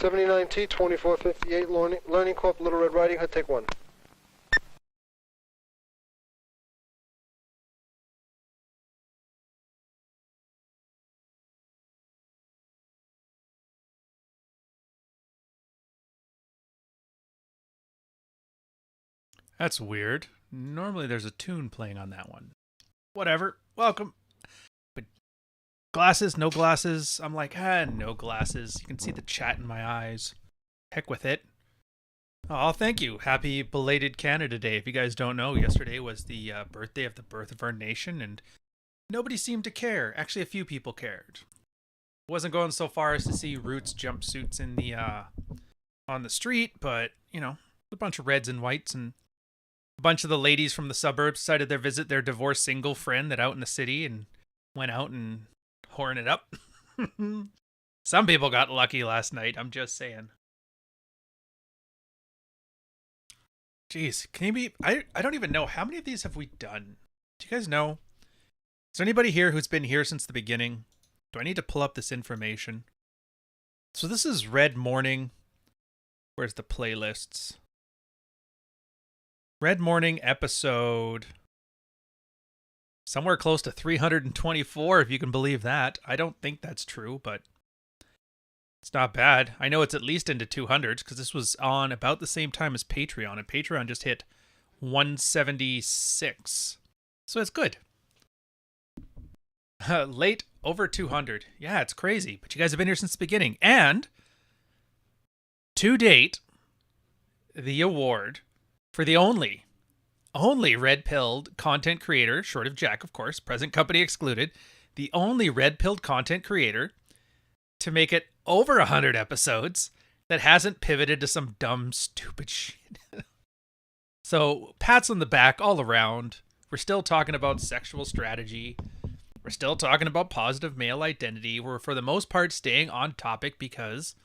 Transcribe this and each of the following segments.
79T 2458 Learning Corp. Little Red Riding Hood. Take one. That's weird. Normally there's a tune playing on that one. Whatever. Welcome. But glasses, no glasses. I'm like, no glasses. You can see the chat in my eyes. Heck with it. Oh, thank you. Happy belated Canada Day. If you guys don't know, yesterday was the birthday of the birth of our nation, and nobody seemed to care. Actually, a few people cared. Wasn't going so far as to see Roots jumpsuits in the on the street, but, you know, a bunch of reds and whites, and a bunch of the ladies from the suburbs decided to visit their divorced single friend that out in the city and went out and whoring it up. Some people got lucky last night, I'm just saying. Jeez, can you be... I don't even know. How many of these have we done? Do you guys know? Is there anybody here who's been here since the beginning? Do I need to pull up this information? So this is Red Morning. Where's the playlists? Red Morning episode somewhere close to 324, if you can believe that. I don't think that's true, but it's not bad. I know it's at least into 200s because this was on about the same time as Patreon, and Patreon just hit 176. So it's good. Late over 200. Yeah, it's crazy, but you guys have been here since the beginning. And to date, the award for the only red-pilled content creator, short of Jack, of course, present company excluded, the only red-pilled content creator to make it over 100 episodes that hasn't pivoted to some dumb, stupid shit. So, pats on the back all around. We're still talking about sexual strategy. We're still talking about positive male identity. We're, for the most part, staying on topic because,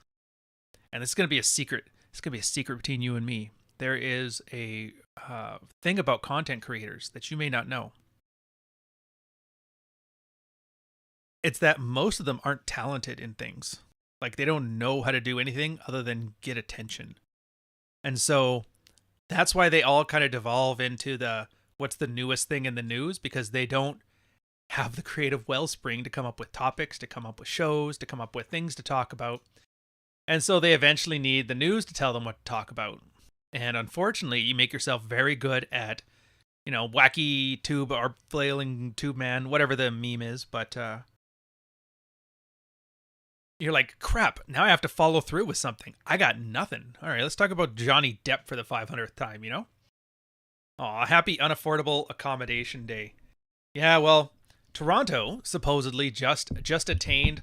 and this is going to be a secret, it's going to be a secret between you and me. There is a thing about content creators that you may not know. It's that most of them aren't talented in things. Like, they don't know how to do anything other than get attention. And so that's why they all kind of devolve into the what's the newest thing in the news, because they don't have the creative wellspring to come up with topics, to come up with shows, to come up with things to talk about. And so they eventually need the news to tell them what to talk about. And unfortunately, you make yourself very good at, you know, wacky tube or flailing tube man, whatever the meme is. But you're like, crap, now I have to follow through with something. I got nothing. All right, let's talk about Johnny Depp for the 500th time, you know? Aw, happy unaffordable accommodation day. Yeah, well, Toronto supposedly just attained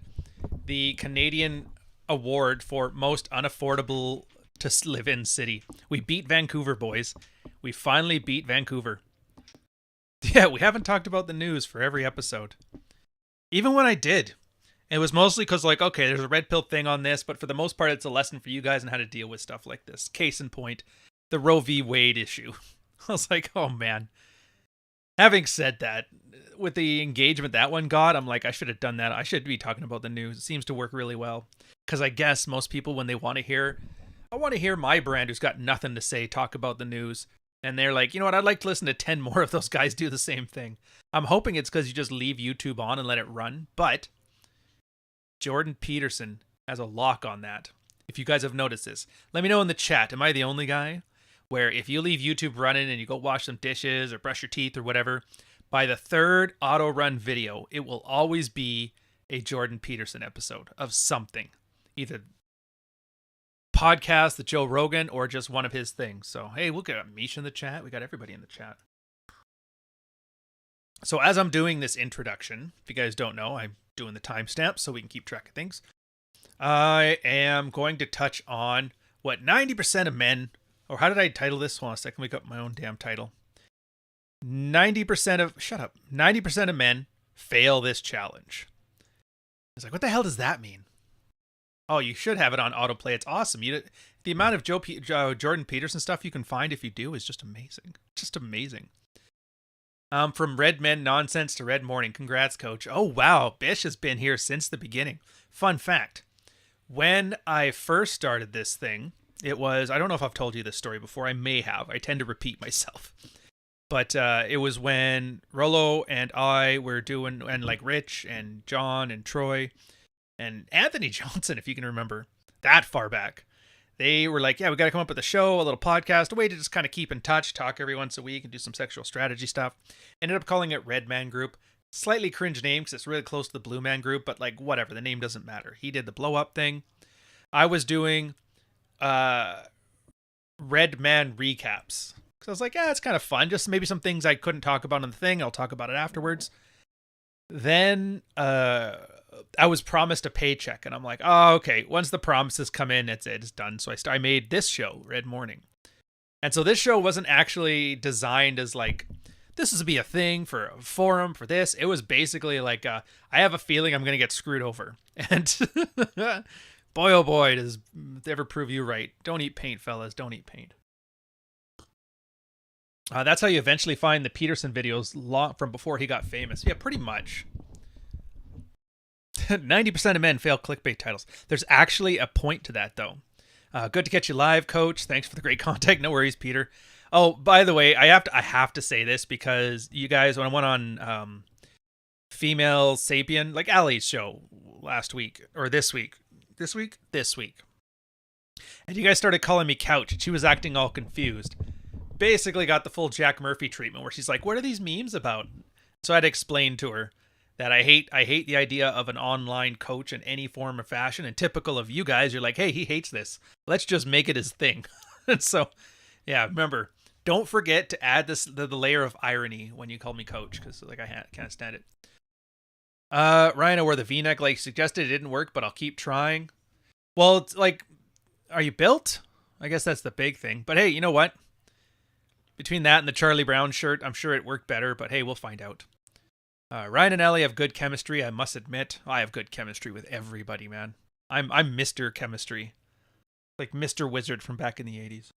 the Canadian award for most unaffordable to live in city. We beat Vancouver, boys. We finally beat Vancouver. Yeah, we haven't talked about the news for every episode. Even when I did, it was mostly because, like, okay, there's a red pill thing on this, but for the most part, it's a lesson for you guys on how to deal with stuff like this. Case in point, the Roe v. Wade issue. I was like, oh man. Having said that, with the engagement that one got, I'm like, I should have done that. I should be talking about the news. It seems to work really well. Because I guess most people, when they want to hear, I want to hear my brand who's got nothing to say talk about the news. And they're like, you know what, I'd like to listen to 10 more of those guys do the same thing. I'm hoping it's because you just leave YouTube on and let it run. But Jordan Peterson has a lock on that. If you guys have noticed this, let me know in the chat. Am I the only guy where if you leave YouTube running and you go wash some dishes or brush your teeth or whatever, by the third auto run video, it will always be a Jordan Peterson episode of something. Either podcast, the Joe Rogan, or just one of his things. So, hey, we'll get Misha in the chat. We got everybody in the chat. So as I'm doing this introduction, if you guys don't know, I'm doing the timestamps so we can keep track of things. I am going to touch on what 90% of men, or how did I title this? Hold on a second, make up my own damn title. 90% of men fail this challenge. It's like, what the hell does that mean? Oh, you should have it on autoplay. It's awesome. The amount of Jordan Peterson stuff you can find if you do is just amazing. Just amazing. From Red Men Nonsense to Red Morning. Congrats, Coach. Oh, wow. Bish has been here since the beginning. Fun fact. When I first started this thing, it was, I don't know if I've told you this story before. I may have. I tend to repeat myself. But it was when Rollo and I were doing, and like Rich and John and Troy and Anthony Johnson, if you can remember that far back. They were like, yeah, we got to come up with a show, a little podcast, a way to just kind of keep in touch, talk every once a week and do some sexual strategy stuff. Ended up calling it Red Man Group. Slightly cringe name because it's really close to the Blue Man Group, but like whatever, the name doesn't matter. He did the blow up thing. I was doing Red Man recaps. Because I was like, yeah, it's kind of fun. Just maybe some things I couldn't talk about on the thing. I'll talk about it afterwards. Then I was promised a paycheck, and I'm like, oh, okay. Once the promises come in, it's done. So I made this show, Red Morning. And so this show wasn't actually designed as like, this is to be a thing for a forum for this. It was basically like, I have a feeling I'm going to get screwed over. And boy, oh boy, does it ever prove you right. Don't eat paint, fellas. Don't eat paint. That's how you eventually find the Peterson videos from before he got famous. Yeah, pretty much. 90% of men fail clickbait titles. There's actually a point to that, though. Good to catch you live, Coach. Thanks for the great contact. No worries, Peter. Oh, by the way, I have to say this because you guys, when I went on Female Sapien, like Ali's show last week, or this week, and you guys started calling me Couch, and she was acting all confused. Basically got the full Jack Murphy treatment where she's like, what are these memes about? So I had to explain to her that I hate the idea of an online coach in any form or fashion. And typical of you guys, you're like, hey, he hates this. Let's just make it his thing. And so, yeah, remember, don't forget to add the layer of irony when you call me Coach, because like I can't stand it. Ryan, I wore the V-neck like suggested. It didn't work, but I'll keep trying. Well, it's like, are you built? I guess that's the big thing. But hey, you know what? Between that and the Charlie Brown shirt, I'm sure it worked better, but hey, we'll find out. Ryan and Ellie have good chemistry, I must admit. I have good chemistry with everybody, man. I'm Mr. Chemistry. Like Mr. Wizard from back in the 80s.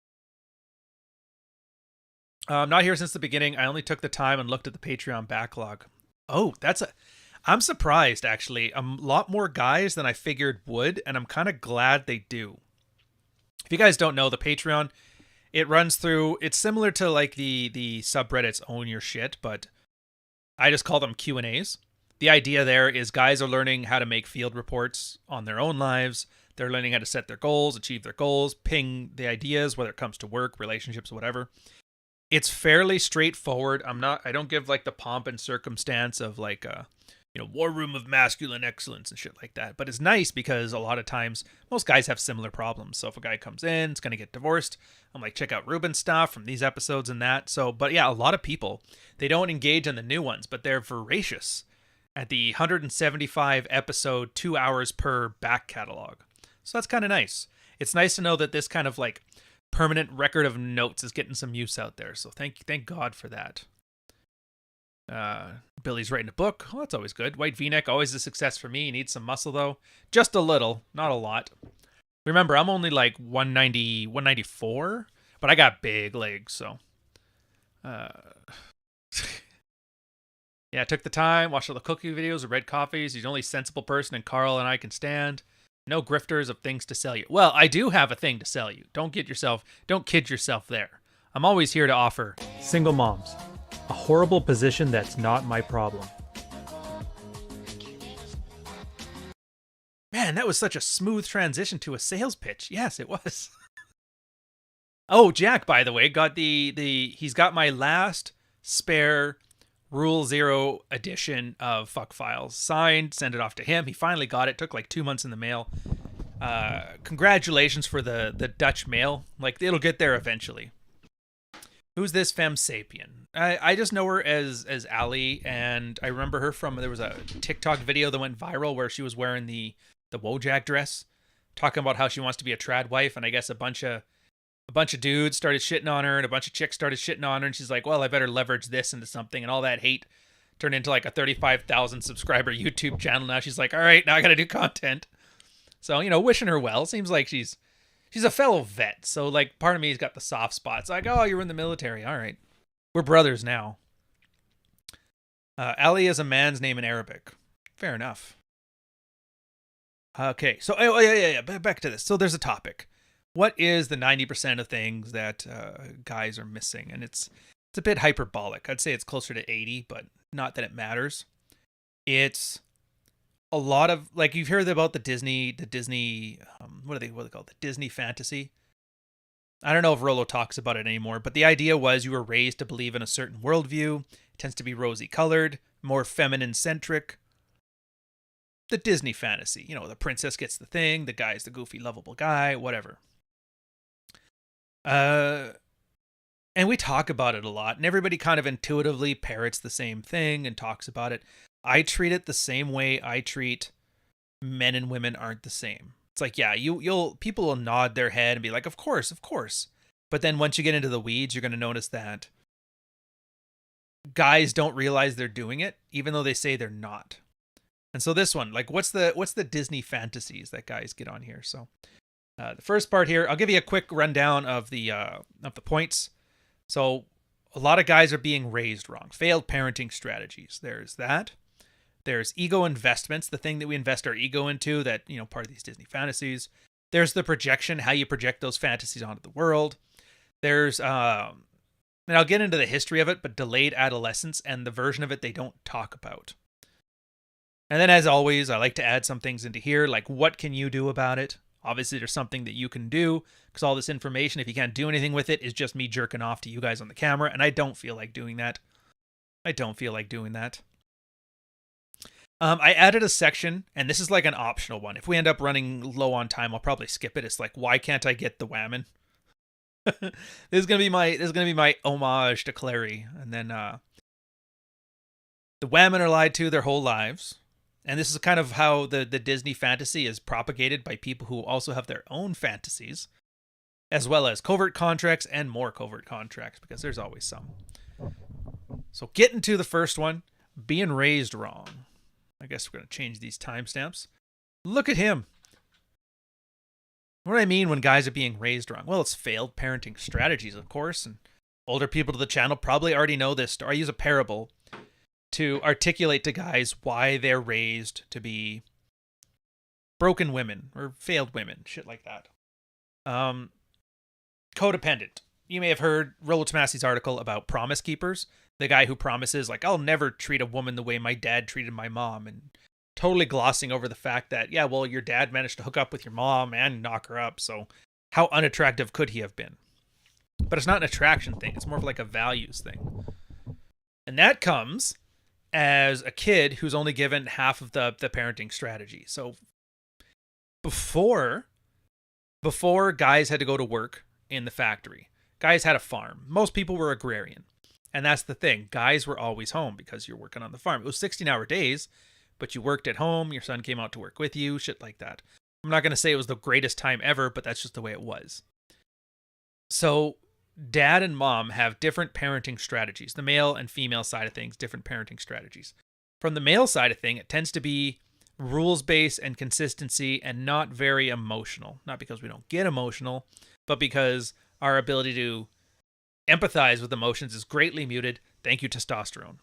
I'm not here since the beginning. I only took the time and looked at the Patreon backlog. Oh, I'm surprised, actually. A lot more guys than I figured would, and I'm kind of glad they do. If you guys don't know, the Patreon, it runs through, it's similar to like the subreddits Own Your Shit, but I just call them Q&As. The idea there is guys are learning how to make field reports on their own lives. They're learning how to set their goals, achieve their goals, ping the ideas, whether it comes to work, relationships, whatever. It's fairly straightforward. I don't give like the pomp and circumstance of like war room of masculine excellence and shit like that. But it's nice because a lot of times most guys have similar problems. So if a guy comes in, it's going to get divorced. I'm like, check out Ruben's stuff from these episodes and that. So, but yeah, a lot of people, they don't engage in the new ones, but they're voracious at the 175 episode, 2 hours per back catalog. So that's kind of nice. It's nice to know that this kind of like permanent record of notes is getting some use out there. So thank God for that. Billy's writing a book. Oh, that's always good. White V-neck, always a success for me. Needs some muscle though. Just a little, not a lot. Remember, I'm only like 190, 194, but I got big legs, so. Yeah, I took the time, watched all the cooking videos, read coffees. He's the only sensible person and Carl and I can stand. No grifters of things to sell you. Well, I do have a thing to sell you. Don't kid yourself there. I'm always here to offer single moms. A horrible position that's not my problem. Man, that was such a smooth transition to a sales pitch. Yes, it was. Oh, Jack, by the way, got he's got my last spare Rule Zero edition of Fuck Files signed. Send it off to him. He finally got it. Took like 2 months in the mail. Congratulations for the Dutch mail. Like, it'll get there eventually. Who's this femme sapien? I just know her as Ali, and I remember her from, there was a TikTok video that went viral where she was wearing the Wojak dress, talking about how she wants to be a trad wife, and I guess a bunch of dudes started shitting on her, and a bunch of chicks started shitting on her, and she's like, well, I better leverage this into something, and all that hate turned into like a 35,000 subscriber YouTube channel. Now she's like, all right, now I gotta do content. So, wishing her well. Seems like she's a fellow vet, so like part of me has got the soft spots. Like, oh, you're in the military, all right. We're brothers now. Ali is a man's name in Arabic. Fair enough. Okay, so yeah. Back to this. So there's a topic. What is the 90% of things that guys are missing? And it's a bit hyperbolic. I'd say it's closer to 80, but not that it matters. It's a lot of, like, you've heard about the Disney, what do they call it? The Disney fantasy. I don't know if Rolo talks about it anymore, but the idea was you were raised to believe in a certain worldview. It tends to be rosy colored, more feminine centric. The Disney fantasy, the princess gets the thing, the guy's the goofy, lovable guy, whatever. And we talk about it a lot, and everybody kind of intuitively parrots the same thing and talks about it. I treat it the same way I treat men and women aren't the same. It's like, yeah, people will nod their head and be like, of course, of course. But then once you get into the weeds, you're going to notice that guys don't realize they're doing it, even though they say they're not. And so this one, like, what's the Disney fantasies that guys get on here? So the first part here, I'll give you a quick rundown of the points. So a lot of guys are being raised wrong. Failed parenting strategies. There's that. There's ego investments, the thing that we invest our ego into, that, part of these Disney fantasies. There's the projection, how you project those fantasies onto the world. There's, and I'll get into the history of it, but delayed adolescence and the version of it they don't talk about. And then, as always, I like to add some things into here, like what can you do about it? Obviously, there's something that you can do, because all this information, if you can't do anything with it, is just me jerking off to you guys on the camera, and I don't feel like doing that. I added a section, and this is like an optional one. If we end up running low on time, I'll probably skip it. It's like, why can't I get the whamen? This is gonna be my homage to Clary, and then the whamen are lied to their whole lives. And this is kind of how the Disney fantasy is propagated by people who also have their own fantasies, as well as covert contracts and more covert contracts, because there's always some. So getting to the first one, being raised wrong. I guess we're going to change these timestamps. Look at him. What do I mean when guys are being raised wrong? Well, it's failed parenting strategies, of course, and older people to the channel probably already know this story. I use a parable to articulate to guys why they're raised to be broken women or failed women, shit like that. Codependent. You may have heard Rollo Tomasi's article about promise keepers, the guy who promises, like, I'll never treat a woman the way my dad treated my mom, and totally glossing over the fact that, yeah, well, your dad managed to hook up with your mom and knock her up, so how unattractive could he have been? But it's not an attraction thing, it's more of like a values thing. And that comes as a kid who's only given half of the parenting strategy. So before guys had to go to work in the factory, guys had a farm. Most people were agrarian. And that's the thing. Guys were always home because you're working on the farm. It was 16-hour days, but you worked at home. Your son came out to work with you, shit like that. I'm not going to say it was the greatest time ever, but that's just the way it was. So dad and mom have different parenting strategies. The male and female side of things, different parenting strategies. From the male side of thing, it tends to be rules-based and consistency and not very emotional. Not because we don't get emotional, but because our ability to empathize with emotions is greatly muted. Thank you, testosterone.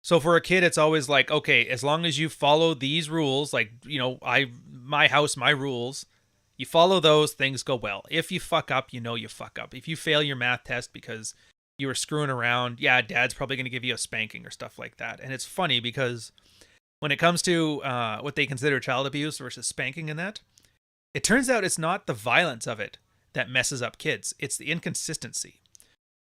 So for a kid, it's always like, okay, as long as you follow these rules, like, my house, my rules, you follow those, things go well. If you fuck up, you fuck up. If you fail your math test because you were screwing around, yeah, dad's probably going to give you a spanking or stuff like that. And it's funny because when it comes to what they consider child abuse versus spanking and that, it turns out it's not the violence of it that messes up kids. It's the inconsistency.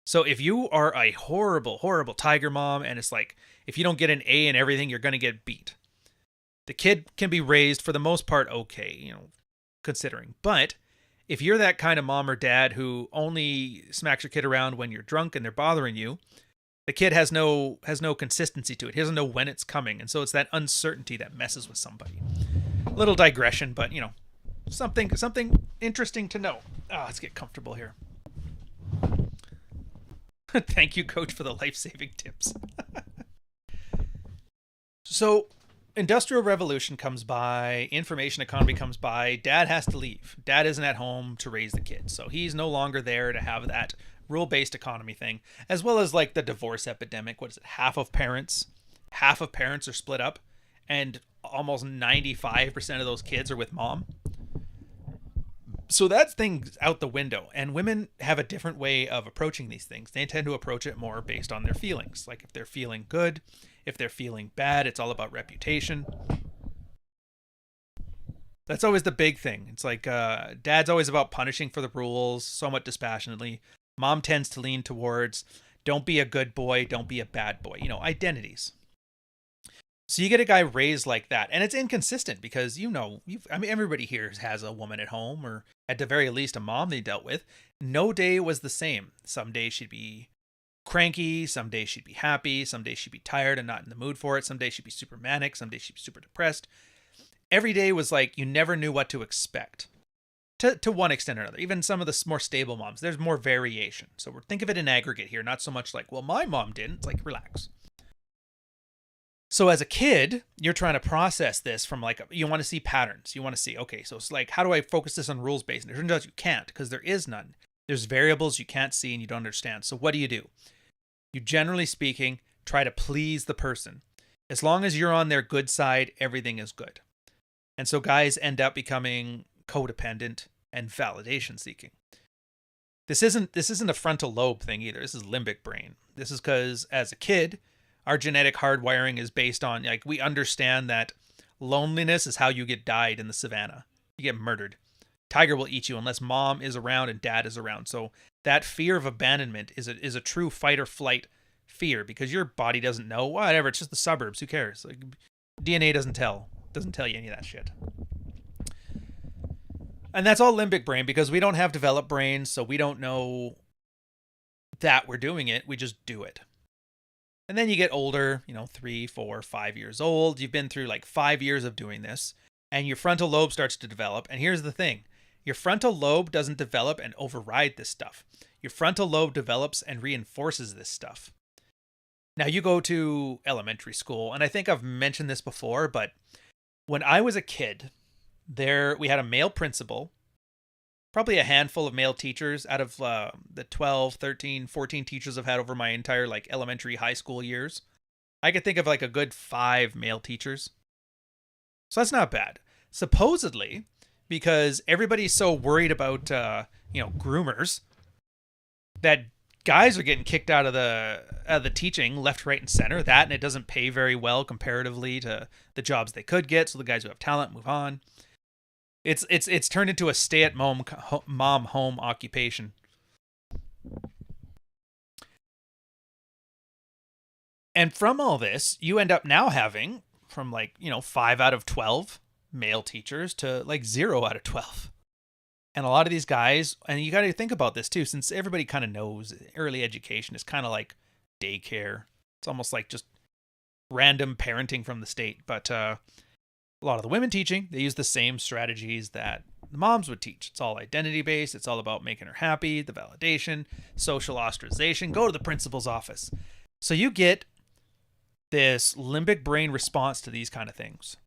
So if you are a horrible, horrible tiger mom, and it's like, if you don't get an A in everything, you're going to get beat. The kid can be raised for the most part okay, considering. But if you're that kind of mom or dad who only smacks your kid around when you're drunk and they're bothering you, the kid has no consistency to it. He doesn't know when it's coming. And so it's that uncertainty that messes with somebody. Little digression, but something interesting to know. Let's get comfortable here. Thank you, coach, for the life-saving tips. So Industrial Revolution comes by, information economy comes by, dad has to leave. Dad isn't at home to raise the kids, so he's no longer there to have that rule-based economy thing, as well as like the divorce epidemic. What is it? Half of parents are split up, and almost 95% of those kids are with mom. So that thing's out the window. And women have a different way of approaching these things. They tend to approach it more based on their feelings. Like if they're feeling good, if they're feeling bad, it's all about reputation. That's always the big thing. It's like dad's always about punishing for the rules, somewhat dispassionately. Mom tends to lean towards don't be a good boy, don't be a bad boy. Identities. So you get a guy raised like that, and it's inconsistent because everybody here has a woman at home, or at the very least a mom they dealt with. No day was the same. Some days she'd be cranky, some days she'd be happy, some days she'd be tired and not in the mood for it, some days she'd be super manic, some days she'd be super depressed. Every day was like you never knew what to expect. To one extent or another. Even some of the more stable moms, there's more variation. So think of it in aggregate here, not so much like, well, my mom didn't. It's like, relax. So as a kid, you're trying to process this from you want to see patterns. You want to see, okay, so it's like, how do I focus this on rules based? And it turns out you can't, because there is none. There's variables you can't see and you don't understand. So what do? You generally speaking, try to please the person. As long as you're on their good side, everything is good. And so guys end up becoming codependent and validation seeking. This isn't a frontal lobe thing either. This is limbic brain. This is because as a kid, our genetic hardwiring is based on, we understand that loneliness is how you get died in the savannah. You get murdered. Tiger will eat you unless mom is around and dad is around. So that fear of abandonment is a true fight or flight fear, because your body doesn't know, whatever, it's just the suburbs, who cares? DNA doesn't tell you any of that shit. And that's all limbic brain, because we don't have developed brains, so we don't know that we're doing it. We just do it. And then you get older, 3, 4, 5 years old. You've been through 5 years of doing this, and your frontal lobe starts to develop. And here's the thing. Your frontal lobe doesn't develop and override this stuff. Your frontal lobe develops and reinforces this stuff. Now you go to elementary school, and I think I've mentioned this before, but when I was a kid, we had a male principal, probably a handful of male teachers out of the 12, 13, 14 teachers I've had over my entire elementary, high school years. I could think of a good 5 male teachers. So that's not bad. Supposedly, because everybody's so worried about, groomers, that guys are getting kicked out of the teaching left, right, and center. That, and it doesn't pay very well comparatively to the jobs they could get. So the guys who have talent move on. It's turned into a stay-at-home home occupation. And from all this, you end up now having from 5 out of 12 male teachers to 0 out of 12. And a lot of these guys, and you got to think about this too, since everybody kind of knows early education is kind of like daycare. It's almost like just random parenting from the state. But a lot of the women teaching, they use the same strategies that the moms would teach. It's all identity based. It's all about making her happy, the validation, social ostracization, go to the principal's office. So you get this limbic brain response to these kind of things.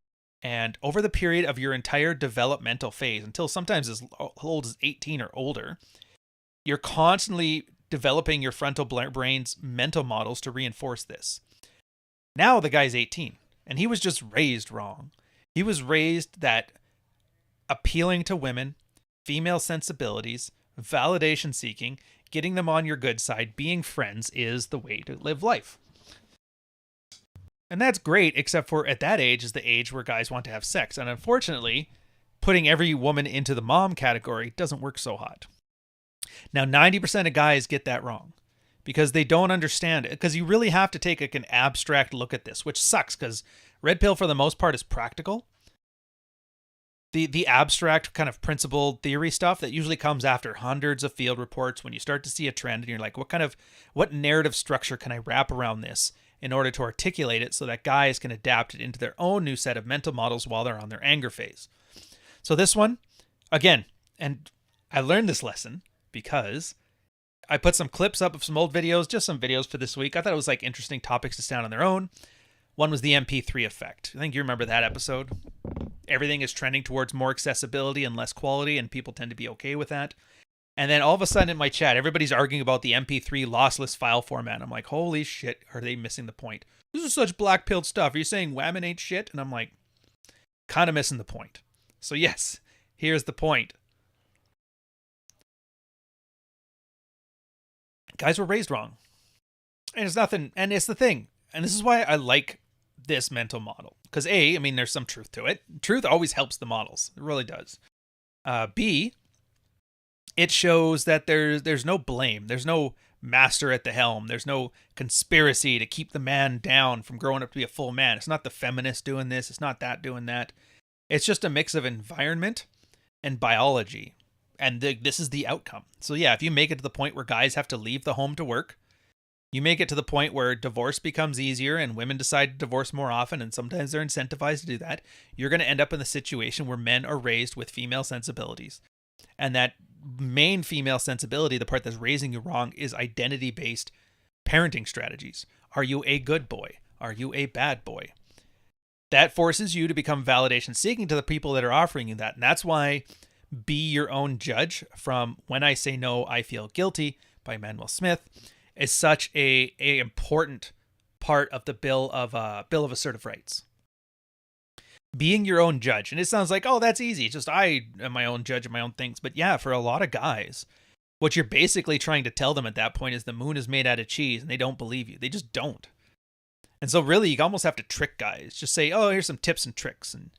And over the period of your entire developmental phase, until sometimes as old as 18 or older, you're constantly developing your frontal brain's mental models to reinforce this. Now the guy's 18, and he was just raised wrong. He was raised that appealing to women, female sensibilities, validation seeking, getting them on your good side, being friends is the way to live life. And that's great, except for at that age is the age where guys want to have sex. And unfortunately, putting every woman into the mom category doesn't work so hot. Now, 90% of guys get that wrong because they don't understand it. Because you really have to take an abstract look at this, which sucks because Red Pill, for the most part, is practical. The abstract kind of principle theory stuff that usually comes after hundreds of field reports, when you start to see a trend and you're like, what narrative structure can I wrap around this in order to articulate it so that guys can adapt it into their own new set of mental models while they're on their anger phase. So this one, again, and I learned this lesson because I put some clips up of some old videos, just some videos for this week. I thought it was interesting topics to stand on their own. One was the MP3 effect. I think you remember that episode. Everything is trending towards more accessibility and less quality, and people tend to be okay with that. And then all of a sudden in my chat, everybody's arguing about the MP3 lossless file format. I'm like, holy shit, are they missing the point? This is such black-pilled stuff. Are you saying whamen ain't shit? And I'm like, Kind of missing the point. So yes, here's the point. Guys were raised wrong. And it's nothing, and it's the thing. And this is why I like this mental model. Because A, I mean, there's some truth to it. Truth always helps the models. It really does. B, it shows that there's no blame. There's no master at the helm. There's no conspiracy to keep the man down from growing up to be a full man. It's not the feminist doing this. It's not that doing that. It's just a mix of environment and biology. And this is the outcome. So yeah, if you make it to the point where guys have to leave the home to work, you make it to the point where divorce becomes easier and women decide to divorce more often, and sometimes they're incentivized to do that, you're going to end up in the situation where men are raised with female sensibilities. And that main female sensibility, the part that's raising you wrong, is identity-based parenting strategies. Are you a good boy? Are you a bad boy? That forces you to become validation seeking to the people that are offering you that. And that's why Be Your Own Judge from When I Say No, I Feel Guilty by Manuel Smith is such a important part of the Bill of Assertive Rights. Being your own judge. And it sounds like, oh, that's easy. It's just I am my own judge of my own things. But yeah, for a lot of guys, what you're basically trying to tell them at that point is the moon is made out of cheese, and they don't believe you. They just don't. And so really, you almost have to trick guys. Just say, oh, here's some tips and tricks. And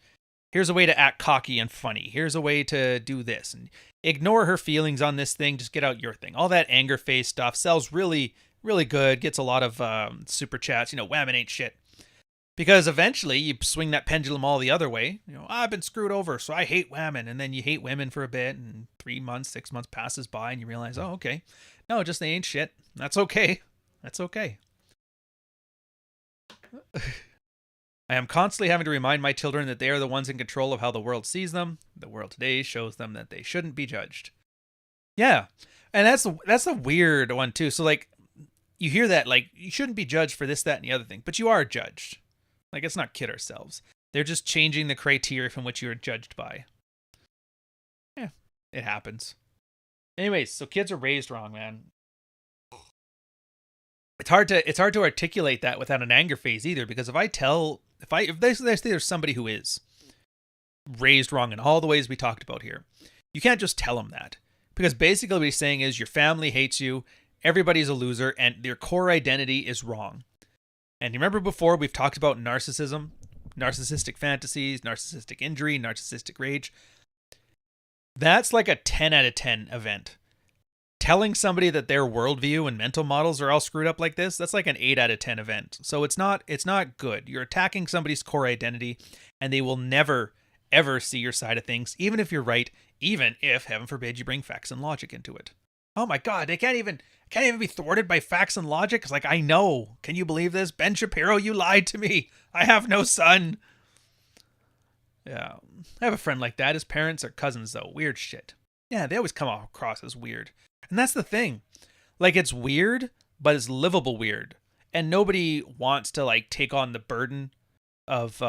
here's a way to act cocky and funny. Here's a way to do this. And ignore her feelings on this thing. Just get out your thing. All that anger face stuff sells really, really good. Gets a lot of super chats. Whamen ain't shit. Because eventually you swing that pendulum all the other way. I've been screwed over, so I hate women. And then you hate women for a bit, and 3 months, 6 months passes by, and you realize, oh, okay. No, just they ain't shit. That's okay. That's okay. I am constantly having to remind my children that they are the ones in control of how the world sees them. The world today shows them that they shouldn't be judged. Yeah. And that's a weird one too. So like you hear that, like, you shouldn't be judged for this, that, and the other thing, but you are judged. Like, let's not kid ourselves. They're just changing the criteria from which you are judged by. Yeah, it happens. Anyways, so kids are raised wrong, man. It's hard to articulate that without an anger phase either, because if they say there's somebody who is raised wrong in all the ways we talked about here, you can't just tell them that, because basically what he's saying is your family hates you, everybody's a loser, and their core identity is wrong. And you remember before we've talked about narcissism, narcissistic fantasies, narcissistic injury, narcissistic rage. That's like a 10 out of 10 event. Telling somebody that their worldview and mental models are all screwed up like this, that's like an 8 out of 10 event. So it's not good. You're attacking somebody's core identity, and they will never, ever see your side of things, even if you're right, even if, heaven forbid, you bring facts and logic into it. Oh my God, they can't even be thwarted by facts and logic. It's like, I know. Can you believe this? Ben Shapiro, you lied to me. I have no son. Yeah, I have a friend like that. His parents are cousins, though. Weird shit. Yeah, they always come across as weird. And that's the thing. Like, it's weird, but it's livable weird. And nobody wants to, like, take on the burden of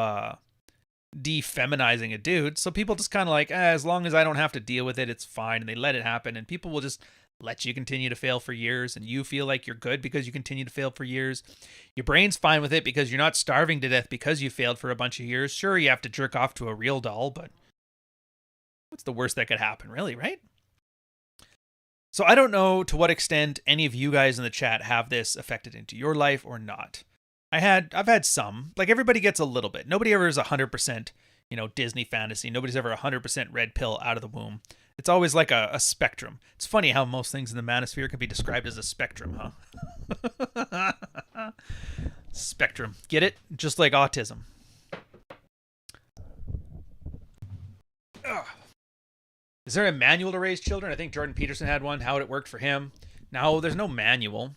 defeminizing a dude. So people just kind of like, as long as I don't have to deal with it, it's fine. And they let it happen. And people will just let you continue to fail for years. And you feel like you're good because you continue to fail for years. Your brain's fine with it because you're not starving to death because you failed for a bunch of years. Sure, you have to jerk off to a real doll, but what's the worst that could happen, really, right? So I don't know to what extent any of you guys in the chat have this affected into your life or not. I've had some. Like, everybody gets a little bit. Nobody ever is 100%, Disney fantasy. Nobody's ever 100% red pill out of the womb. It's always like a spectrum. It's funny how most things in the manosphere can be described as a spectrum, huh? Spectrum. Get it? Just like autism. Ugh. Is there a manual to raise children? I think Jordan Peterson had one. How would it work for him? No, there's no manual.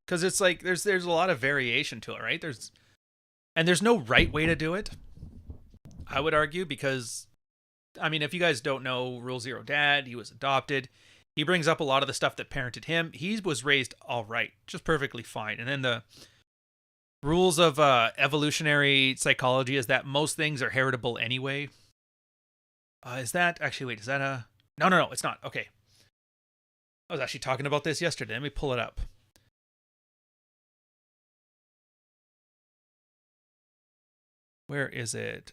Because it's like, there's a lot of variation to it, right? There's no right way to do it, I would argue, because, I mean, if you guys don't know Rule Zero Dad, he was adopted. He brings up a lot of the stuff that parented him. He was raised all right, just perfectly fine. And then the rules of evolutionary psychology is that most things are heritable anyway. Is that a... No, it's not. Okay. I was actually talking about this yesterday. Let me pull it up. Where is it?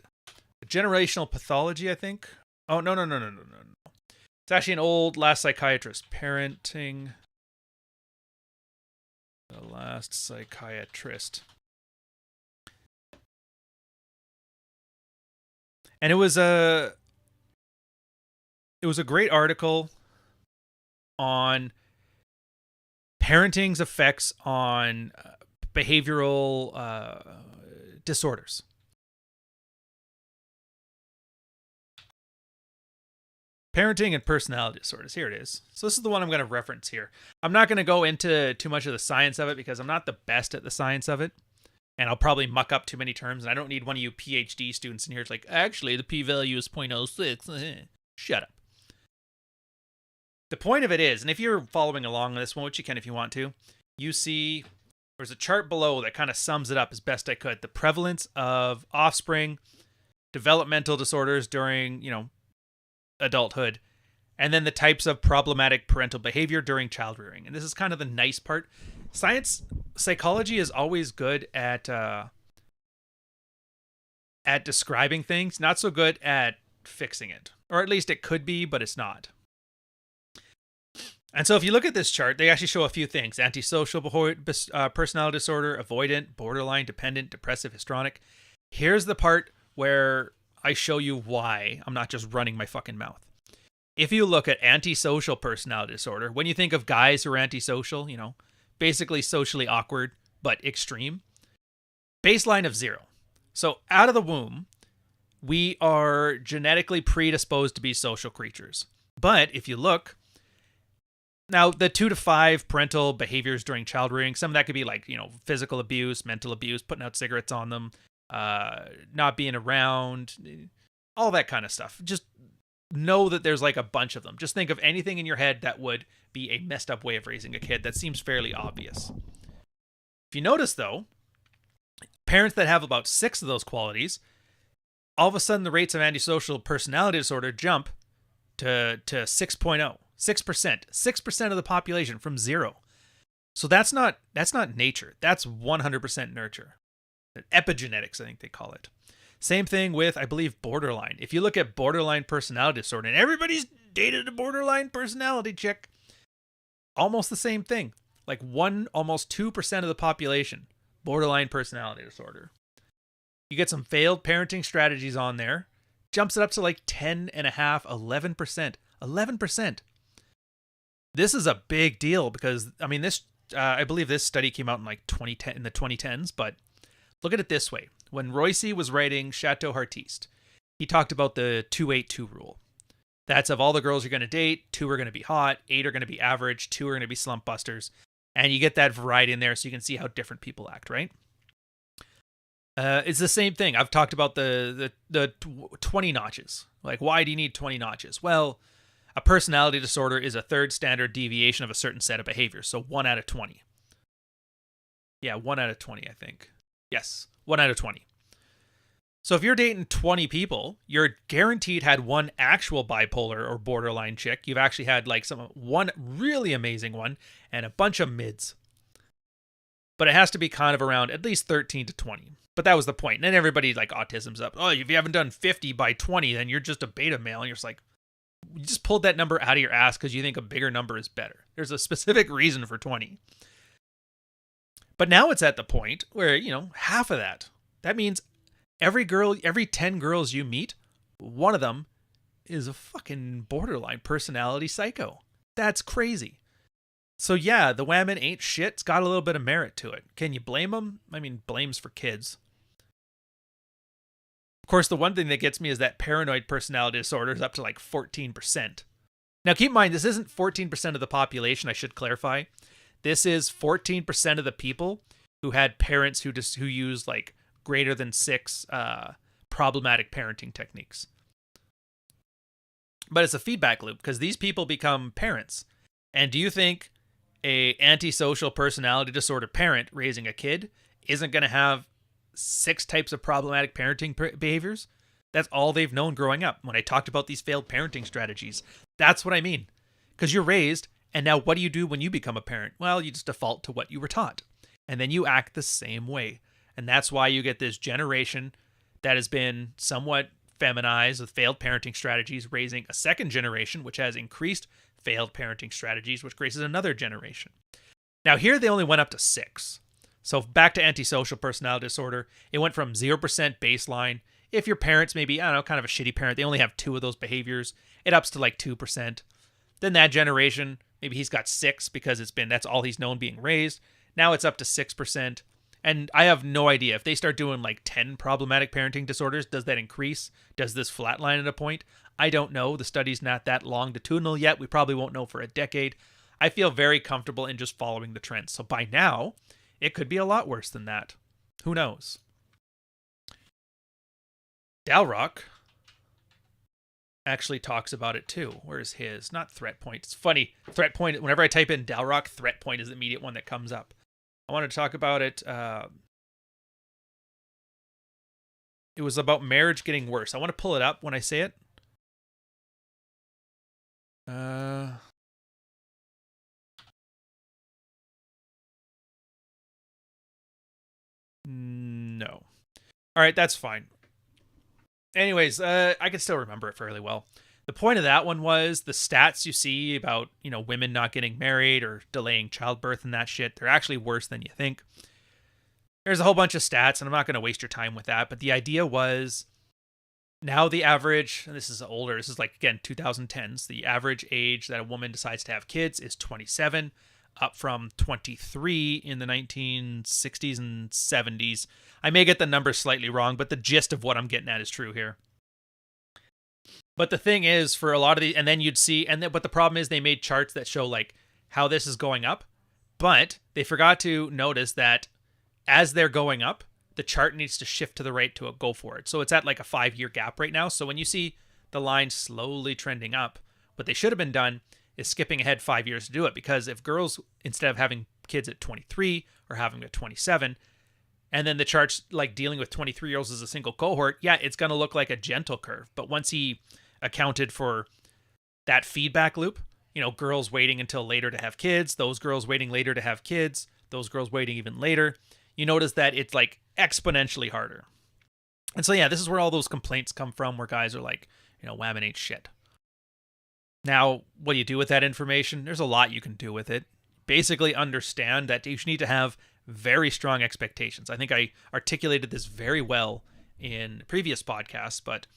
Generational pathology, I think. Oh, no. It's actually an old Last Psychiatrist. Parenting the Last Psychiatrist. And it was a great article on parenting's effects on behavioral disorders. Parenting and personality disorders. Here it is. So this is the one I'm going to reference here. I'm not going to go into too much of the science of it because I'm not the best at the science of it. And I'll probably muck up too many terms. And I don't need one of you PhD students in here. It's like, actually, the p-value is 0.06. Shut up. The point of it is, and if you're following along on this one, which you can if you want to, you see there's a chart below that kind of sums it up as best I could. The prevalence of offspring, developmental disorders during, adulthood, and then the types of problematic parental behavior during child rearing. And this is kind of the nice part. Psychology is always good at describing things, not so good at fixing it. Or at least it could be, but it's not. And so if you look at this chart, they actually show a few things. Antisocial personality disorder, avoidant, borderline, dependent, depressive, histrionic. Here's the part where I show you why I'm not just running my fucking mouth. If you look at antisocial personality disorder, when you think of guys who are antisocial, basically socially awkward, but extreme, baseline of 0. So out of the womb, we are genetically predisposed to be social creatures. But if you look, now the 2 to 5 parental behaviors during child rearing, some of that could be like, physical abuse, mental abuse, putting out cigarettes on them, not being around, all that kind of stuff. Just know that there's like a bunch of them. Just think of anything in your head that would be a messed up way of raising a kid. That seems fairly obvious. If you notice, though, parents that have about 6 of those qualities, all of a sudden the rates of antisocial personality disorder jump to 6.0. 6%. 6% of the population from 0. So that's not nature. That's 100% nurture. Epigenetics, I think they call it. Same thing with, I believe, borderline. If you look at borderline personality disorder, and everybody's dated a borderline personality chick, almost the same thing. Like almost 2% of the population, borderline personality disorder. You get some failed parenting strategies on there, jumps it up to like 10.5%, 11%. 11%. This is a big deal because, I believe this study came out in like 2010, in the 2010s, but look at it this way. When Royce was writing Chateau Artiste, he talked about the 2-8-2 rule. That's of all the girls you're going to date, 2 are going to be hot, 8 are going to be average, 2 are going to be slump busters. And you get that variety in there so you can see how different people act, right? It's the same thing. I've talked about the 20 notches. Like, why do you need 20 notches? Well, a personality disorder is a third standard deviation of a certain set of behaviors. So 1 out of 20. Yeah, 1 out of 20, I think. Yes, 1 out of 20. So if you're dating 20 people, you're guaranteed had one actual bipolar or borderline chick. You've actually had like one really amazing one and a bunch of mids. But it has to be kind of around at least 13 to 20. But that was the point. And then everybody like autism's up. Oh, if you haven't done 50 by 20, then you're just a beta male. And you're just like, you just pulled that number out of your ass because you think a bigger number is better. There's a specific reason for 20. But now it's at the point where, half of that. That means every 10 girls you meet, one of them is a fucking borderline personality psycho. That's crazy. So yeah, the whamen ain't shit. It's got a little bit of merit to it. Can you blame them? Blame's for kids. Of course, the one thing that gets me is that paranoid personality disorder is up to like 14%. Now keep in mind, this isn't 14% of the population, I should clarify. This is 14% of the people who had parents who used like greater than 6 problematic parenting techniques. But it's a feedback loop because these people become parents. And do you think a antisocial personality disorder parent raising a kid isn't going to have 6 types of problematic parenting behaviors? That's all they've known growing up. When I talked about these failed parenting strategies, that's what I mean. Because you're raised, and now what do you do when you become a parent? Well, you just default to what you were taught. And then you act the same way. And that's why you get this generation that has been somewhat feminized with failed parenting strategies, raising a second generation, which has increased failed parenting strategies, which raises another generation. Now, here they only went up to 6. So back to antisocial personality disorder, it went from 0% baseline. If your parents maybe, I don't know, kind of a shitty parent, they only have 2 of those behaviors, it ups to like 2%. Then that generation, maybe he's got 6 because that's all he's known being raised. Now it's up to 6%. And I have no idea if they start doing like 10 problematic parenting disorders, does that increase? Does this flatline at a point? I don't know. The study's not that longitudinal yet. We probably won't know for a decade. I feel very comfortable in just following the trends. So by now, it could be a lot worse than that. Who knows? Dalrock actually talks about it too. Where's his? Not threat point. It's funny. Threat point, whenever I type in Dalrock, threat point is the immediate one that comes up. I want to talk about it. It was about marriage getting worse. I want to pull it up when I say it. No. All right, that's fine. Anyways, I can still remember it fairly well. The point of that one was the stats you see about, women not getting married or delaying childbirth and that shit, they're actually worse than you think. There's a whole bunch of stats, and I'm not going to waste your time with that, but the idea was now the average, and this is older, this is like, again, 2010s, the average age that a woman decides to have kids is 27, up from 23 in the 1960s and 70s. I may get the numbers slightly wrong, but the gist of what I'm getting at is true here. But the thing is, for a lot of these, and then you'd see, but the problem is they made charts that show like how this is going up, but they forgot to notice that as they're going up, the chart needs to shift to the right to go for it. So it's at like a 5-year gap right now. So when you see the line slowly trending up, what they should have been done is skipping ahead 5 years to do it. Because if girls, instead of having kids at 23 or having them at 27, and then the chart's like dealing with 23-year-olds as a single cohort, yeah, it's going to look like a gentle curve. But once he accounted for that feedback loop, girls waiting until later to have kids, those girls waiting later to have kids, those girls waiting even later, you notice that it's like exponentially harder. And so, yeah, this is where all those complaints come from, where guys are like, whamen ain't shit. Now, what do you do with that information? There's a lot you can do with it. Basically understand that you need to have very strong expectations. I think I articulated this very well in previous podcasts, but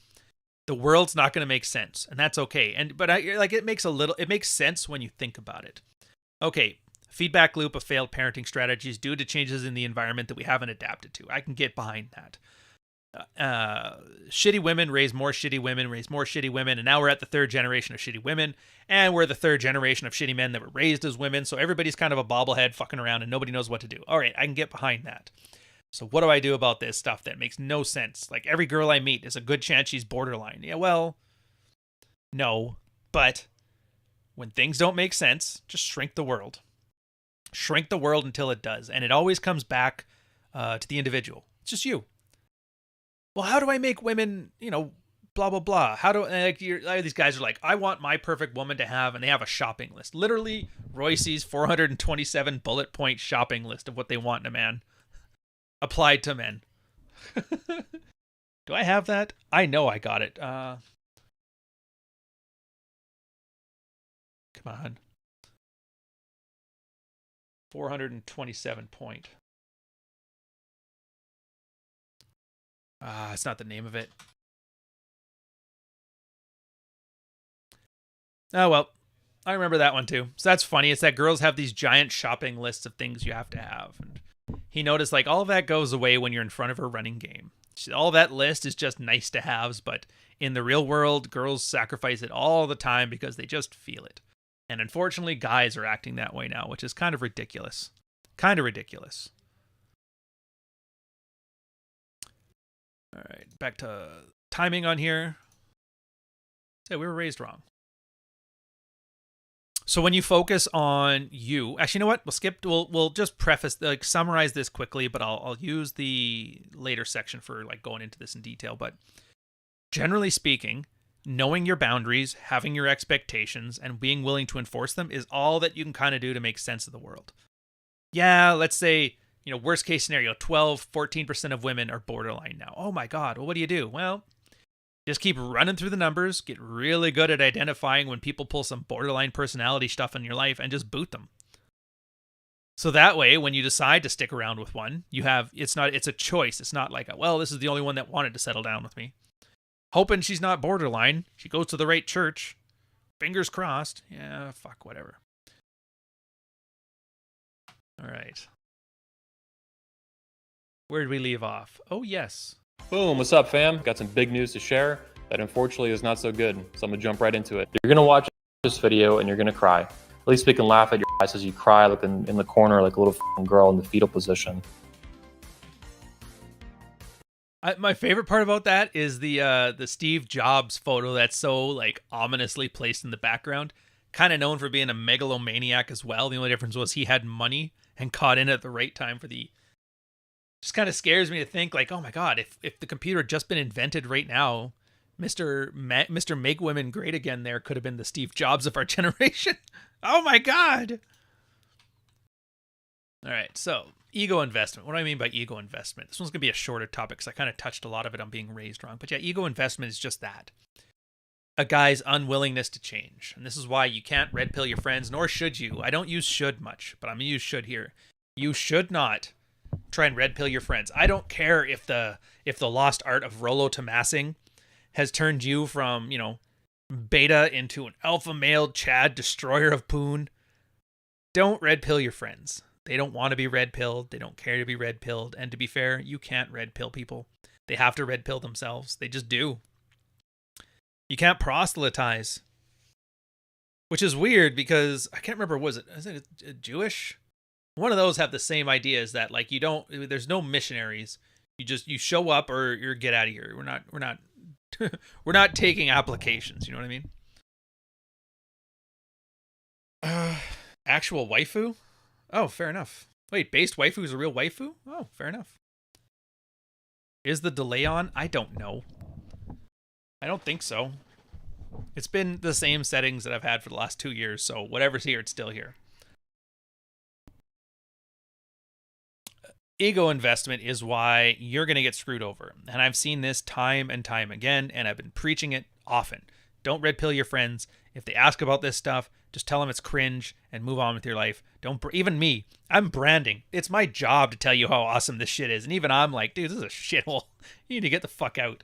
the world's not going to make sense, and that's okay. It makes sense when you think about it. Okay, feedback loop of failed parenting strategies due to changes in the environment that we haven't adapted to. I can get behind that. Shitty women raise more shitty women, and now we're at the 3rd generation of shitty women, and we're the 3rd generation of shitty men that were raised as women, so everybody's kind of a bobblehead fucking around and nobody knows what to do. All right, I can get behind that. So what do I do about this stuff that makes no sense? Like, every girl I meet, there's a good chance she's borderline. Yeah, well, no, but when things don't make sense, just shrink the world. Shrink the world until it does, and it always comes back to the individual. It's just you. Well, how do I make women, blah, blah, blah? How do these guys are like, I want my perfect woman to have, and they have a shopping list. Literally, Royce's 427 bullet point shopping list of what they want in a man. Applied to men. Do I have that? I know I got it. Come on. 427 point. It's not the name of it. Oh, well. I remember that one too. So that's funny. It's that girls have these giant shopping lists of things you have to have. And he noticed like all of that goes away when you're in front of her running game. All that list is just nice to haves, but in the real world, girls sacrifice it all the time because they just feel it. And unfortunately, guys are acting that way now, which is kind of ridiculous. Kind of ridiculous. All right, back to timing on here. So we were raised wrong. So when you focus on you, actually, you know what? We'll just preface, like, summarize this quickly, but I'll use the later section for like going into this in detail. But generally speaking, knowing your boundaries, having your expectations, and being willing to enforce them is all that you can kind of do to make sense of the world. Yeah, let's say, worst case scenario, 14% of women are borderline now. Oh my God. Well, what do you do? Well, Just keep running through the numbers, get really good at identifying when people pull some borderline personality stuff in your life, and just boot them. So that way, when you decide to stick around with one, it's a choice. It's not like, well, this is the only one that wanted to settle down with me. Hoping she's not borderline. She goes to the right church. Fingers crossed. Yeah, fuck, whatever. All right. Where did we leave off? Oh, yes. Boom, what's up, fam? Got some big news to share that unfortunately is not so good, so I'm gonna jump right into it. You're gonna watch this video and you're gonna cry. At least we can laugh at your eyes as you cry, like in the corner, like a little girl in the fetal position. My favorite part about that is the Steve Jobs photo that's so like ominously placed in the background. Kind of known for being a megalomaniac as well. The only difference was he had money and caught in at the right time for the... Just kind of scares me to think like, oh my god, if the computer had just been invented right now, Mr. Make Women Great Again there could have been the Steve Jobs of our generation. Oh my god. All right, so ego investment. What do I mean by ego investment? This one's going to be a shorter topic because I kind of touched a lot of it on being raised wrong. But yeah, ego investment is just that. A guy's unwillingness to change. And this is why you can't red pill your friends, nor should you. I don't use should much, but I'm going to use should here. You should not try and red pill your friends. I don't care if the lost art of Rollo Tomassing has turned you from, beta into an alpha male Chad destroyer of poon. Don't red pill your friends. They don't want to be red pilled. They don't care to be red pilled. And to be fair, you can't red pill people. They have to red pill themselves. They just do. You can't proselytize. Which is weird because I can't remember, was it Jewish? One of those have the same idea as that, like, there's no missionaries. You show up or you get out of here. We're not taking applications. You know what I mean? Actual waifu? Oh, fair enough. Wait, based waifu is a real waifu? Oh, fair enough. Is the delay on? I don't know. I don't think so. It's been the same settings that I've had for the last 2 years, so whatever's here, it's still here. Ego investment is why you're going to get screwed over. And I've seen this time and time again, and I've been preaching it often. Don't red pill your friends. If they ask about this stuff, just tell them it's cringe and move on with your life. Even me, I'm branding. It's my job to tell you how awesome this shit is. And even I'm like, dude, this is a shithole. You need to get the fuck out.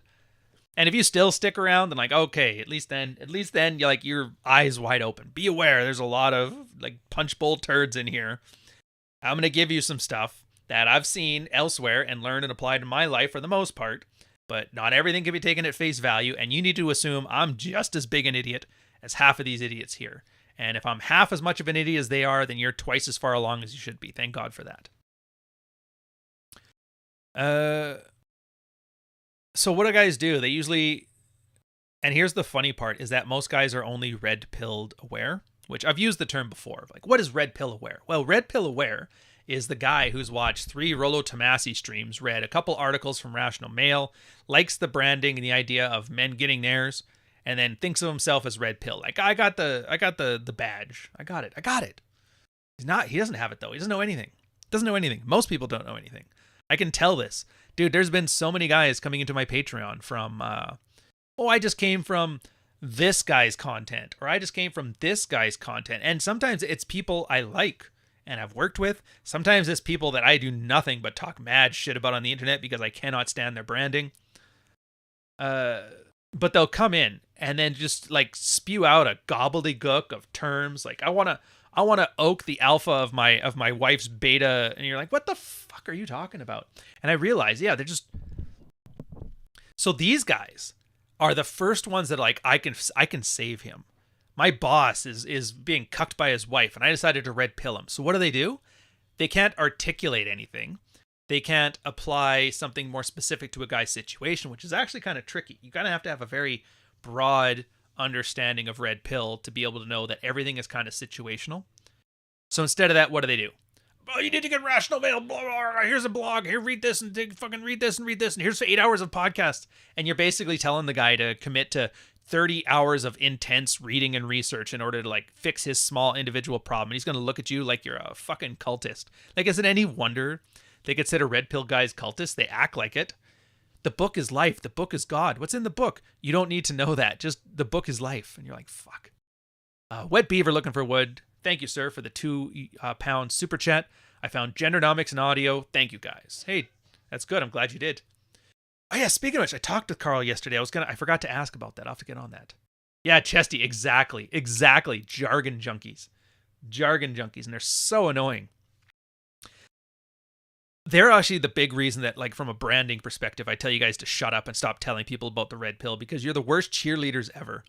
And if you still stick around, then like, okay, at least then you're like, your eyes wide open. Be aware, there's a lot of like punch bowl turds in here. I'm going to give you some stuff that I've seen elsewhere and learned and applied in my life for the most part. But not everything can be taken at face value. And you need to assume I'm just as big an idiot as half of these idiots here. And if I'm half as much of an idiot as they are, then you're twice as far along as you should be. Thank God for that. So what do guys do? They usually, and here's the funny part, is that most guys are only red pilled aware, which I've used the term before. Like, what is red pill aware? Well, red pill aware is the guy who's watched 3 Rollo Tomassi streams, read a couple articles from Rational Mail, likes the branding and the idea of men getting theirs, and then thinks of himself as red pill. Like, I got the badge. I got it. He doesn't have it though. He doesn't know anything. Most people don't know anything. I can tell this. Dude, there's been so many guys coming into my Patreon from, I just came from this guy's content, or I just came from this guy's content. And sometimes it's people I like and I've worked with. Sometimes it's people that I do nothing but talk mad shit about on the internet because I cannot stand their branding. But they'll come in and then just like spew out a gobbledygook of terms. Like, I want to oak the alpha of my wife's beta. And you're like, what the fuck are you talking about? And I realize, yeah, they're just... So these guys are the first ones that like, I can save him. My boss is being cucked by his wife and I decided to red pill him. So what do? They can't articulate anything. They can't apply something more specific to a guy's situation, which is actually kind of tricky. You kind of have to have a very broad understanding of red pill to be able to know that everything is kind of situational. So instead of that, what do? Oh, you need to get Rational Mail. Blah, blah, blah. Here's a blog. Here, read this and fucking read this and read this. And here's 8 hours of podcast. And you're basically telling the guy to commit to 30 hours of intense reading and research in order to like fix his small individual problem. And he's going to look at you like you're a fucking cultist. Like, is it any wonder they consider red pill guys cultists? They act like it. The book is life. The book is God. What's in the book? You don't need to know that. Just the book is life. And you're like, fuck. Wet Beaver looking for wood. Thank you, sir, for the £2 super chat. I found Gendernomics and audio. Thank you, guys. Hey, that's good. I'm glad you did. Oh, yeah, speaking of which, I talked to Carl yesterday. I forgot to ask about that. I'll have to get on that. Yeah, Chesty, exactly. Jargon junkies. And they're so annoying. They're actually the big reason that, like, from a branding perspective, I tell you guys to shut up and stop telling people about the red pill, because you're the worst cheerleaders ever.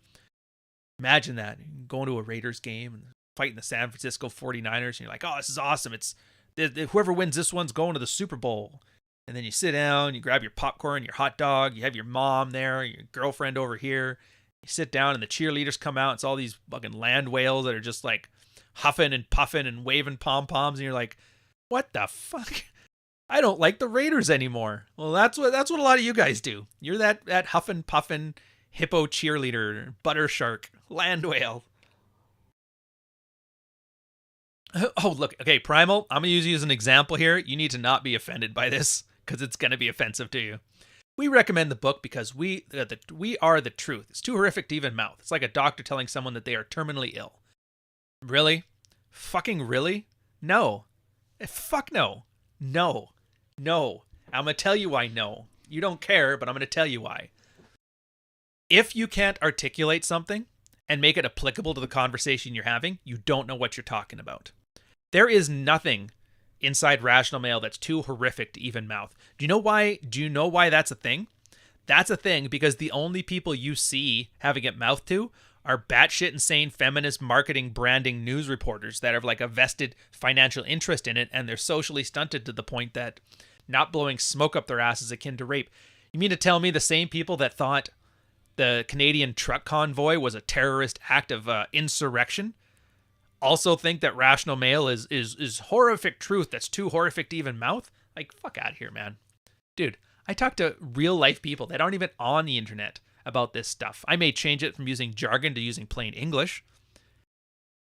Imagine that. Going to a Raiders game and fighting the San Francisco 49ers, and you're like, oh, this is awesome. Whoever wins this one's going to the Super Bowl. And then you sit down, you grab your popcorn, your hot dog, you have your mom there, your girlfriend over here. You sit down and the cheerleaders come out. It's all these fucking land whales that are just like huffing and puffing and waving pom-poms. And you're like, what the fuck? I don't like the Raiders anymore. Well, that's what a lot of you guys do. You're that huffing, puffing, hippo cheerleader, butter shark, land whale. Oh, look. Okay, Primal, I'm going to use you as an example here. You need to not be offended by this, because it's going to be offensive to you. We recommend the book because we are the truth. It's too horrific to even mouth. It's like a doctor telling someone that they are terminally ill. Really? Fucking really? No. Fuck no. No. I'm going to tell you why no. You don't care, but I'm going to tell you why. If you can't articulate something and make it applicable to the conversation you're having, you don't know what you're talking about. There is nothing inside Rational Male that's too horrific to even mouth. Do you know why that's a thing? That's a thing because the only people you see having it mouthed to are batshit insane feminist marketing branding news reporters that have like a vested financial interest in it, and they're socially stunted to the point that not blowing smoke up their ass is akin to rape. You mean to tell me the same people that thought the Canadian truck convoy was a terrorist act of insurrection also think that Rational Male is horrific truth that's too horrific to even mouth? Like, fuck out of here, man. Dude, I talk to real life people that aren't even on the internet about this stuff. I may change it from using jargon to using plain English.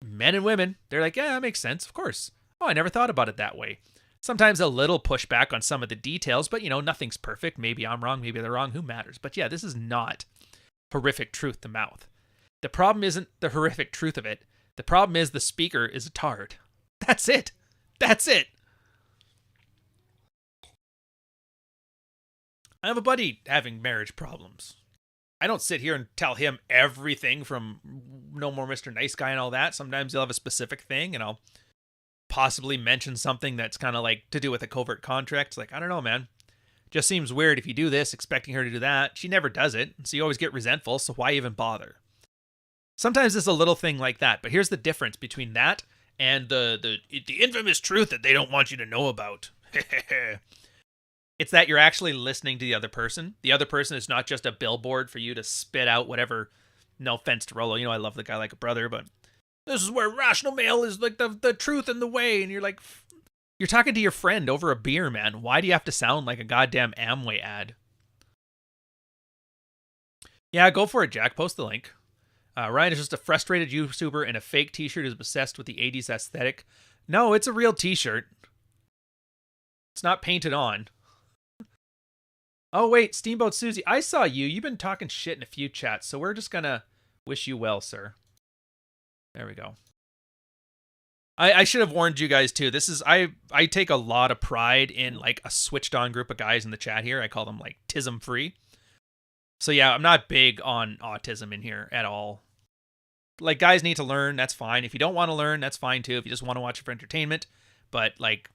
Men and women, they're like, yeah, that makes sense, of course. Oh, I never thought about it that way. Sometimes a little pushback on some of the details, but, you know, nothing's perfect. Maybe I'm wrong, maybe they're wrong, who matters? But yeah, this is not horrific truth to mouth. The problem isn't the horrific truth of it. The problem is the speaker is a tard. That's it. I have a buddy having marriage problems. I don't sit here and tell him everything from No More Mr. Nice Guy and all that. Sometimes he'll have a specific thing, and I'll possibly mention something that's kind of like to do with a covert contract. It's like, I don't know, man. Just seems weird if you do this, expecting her to do that. She never does it, so you always get resentful, so why even bother? Sometimes it's a little thing like that, but here's the difference between that and the infamous truth that they don't want you to know about. It's that you're actually listening to the other person. The other person is not just a billboard for you to spit out whatever, no offense to Rolo, you know I love the guy like a brother, but this is where Rational Male is like the truth and the way, and you're like, you're talking to your friend over a beer, man. Why do you have to sound like a goddamn Amway ad? Yeah, go for it, Jack. Post the link. Ryan is just a frustrated YouTuber in a fake t-shirt who's obsessed with the 80s aesthetic. No, it's a real t-shirt. It's not painted on. Oh, wait, Steamboat Susie, I saw you. You've been talking shit in a few chats, so we're just gonna wish you well, sir. There we go. I should have warned you guys, too. This is, I take a lot of pride in, like, a switched-on group of guys in the chat here. I call them, like, tism-free. So, yeah, I'm not big on autism in here at all. Like, guys need to learn, that's fine. If you don't want to learn, that's fine, too. If you just want to watch it for entertainment. But, like,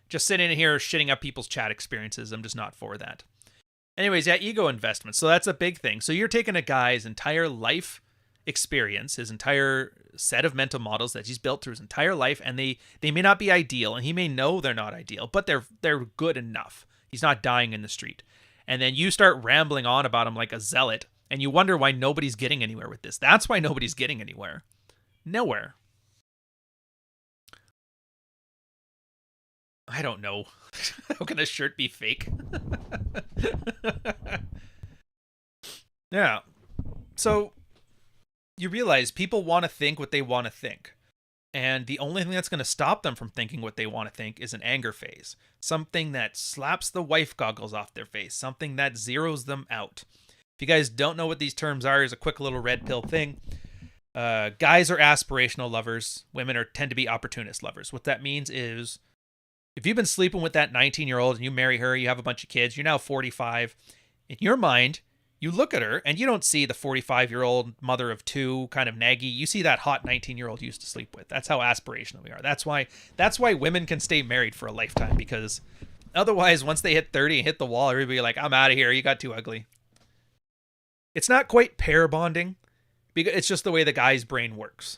just sitting in here shitting up people's chat experiences, I'm just not for that. Anyways, yeah, ego investment. So that's a big thing. So you're taking a guy's entire life experience, his entire set of mental models that he's built through his entire life, and they may not be ideal, and he may know they're not ideal, but they're good enough. He's not dying in the street. And then you start rambling on about him like a zealot, and you wonder why nobody's getting anywhere with this. That's why nobody's getting anywhere. Nowhere. I don't know. How can a shirt be fake? Yeah. So you realize people want to think what they want to think. And the only thing that's going to stop them from thinking what they want to think is an anger phase. Something that slaps the wife goggles off their face. Something that zeroes them out. If you guys don't know what these terms are, here's a quick little red pill thing. Guys are aspirational lovers. Women tend to be opportunist lovers. What that means is if you've been sleeping with that 19-year-old and you marry her, you have a bunch of kids, you're now 45. In your mind, you look at her and you don't see the 45-year-old mother of two kind of naggy. You see that hot 19-year-old you used to sleep with. That's how aspirational we are. That's why women can stay married for a lifetime, because otherwise, once they hit 30 and hit the wall, everybody like, I'm out of here. You got too ugly. It's not quite pair bonding, because it's just the way the guy's brain works.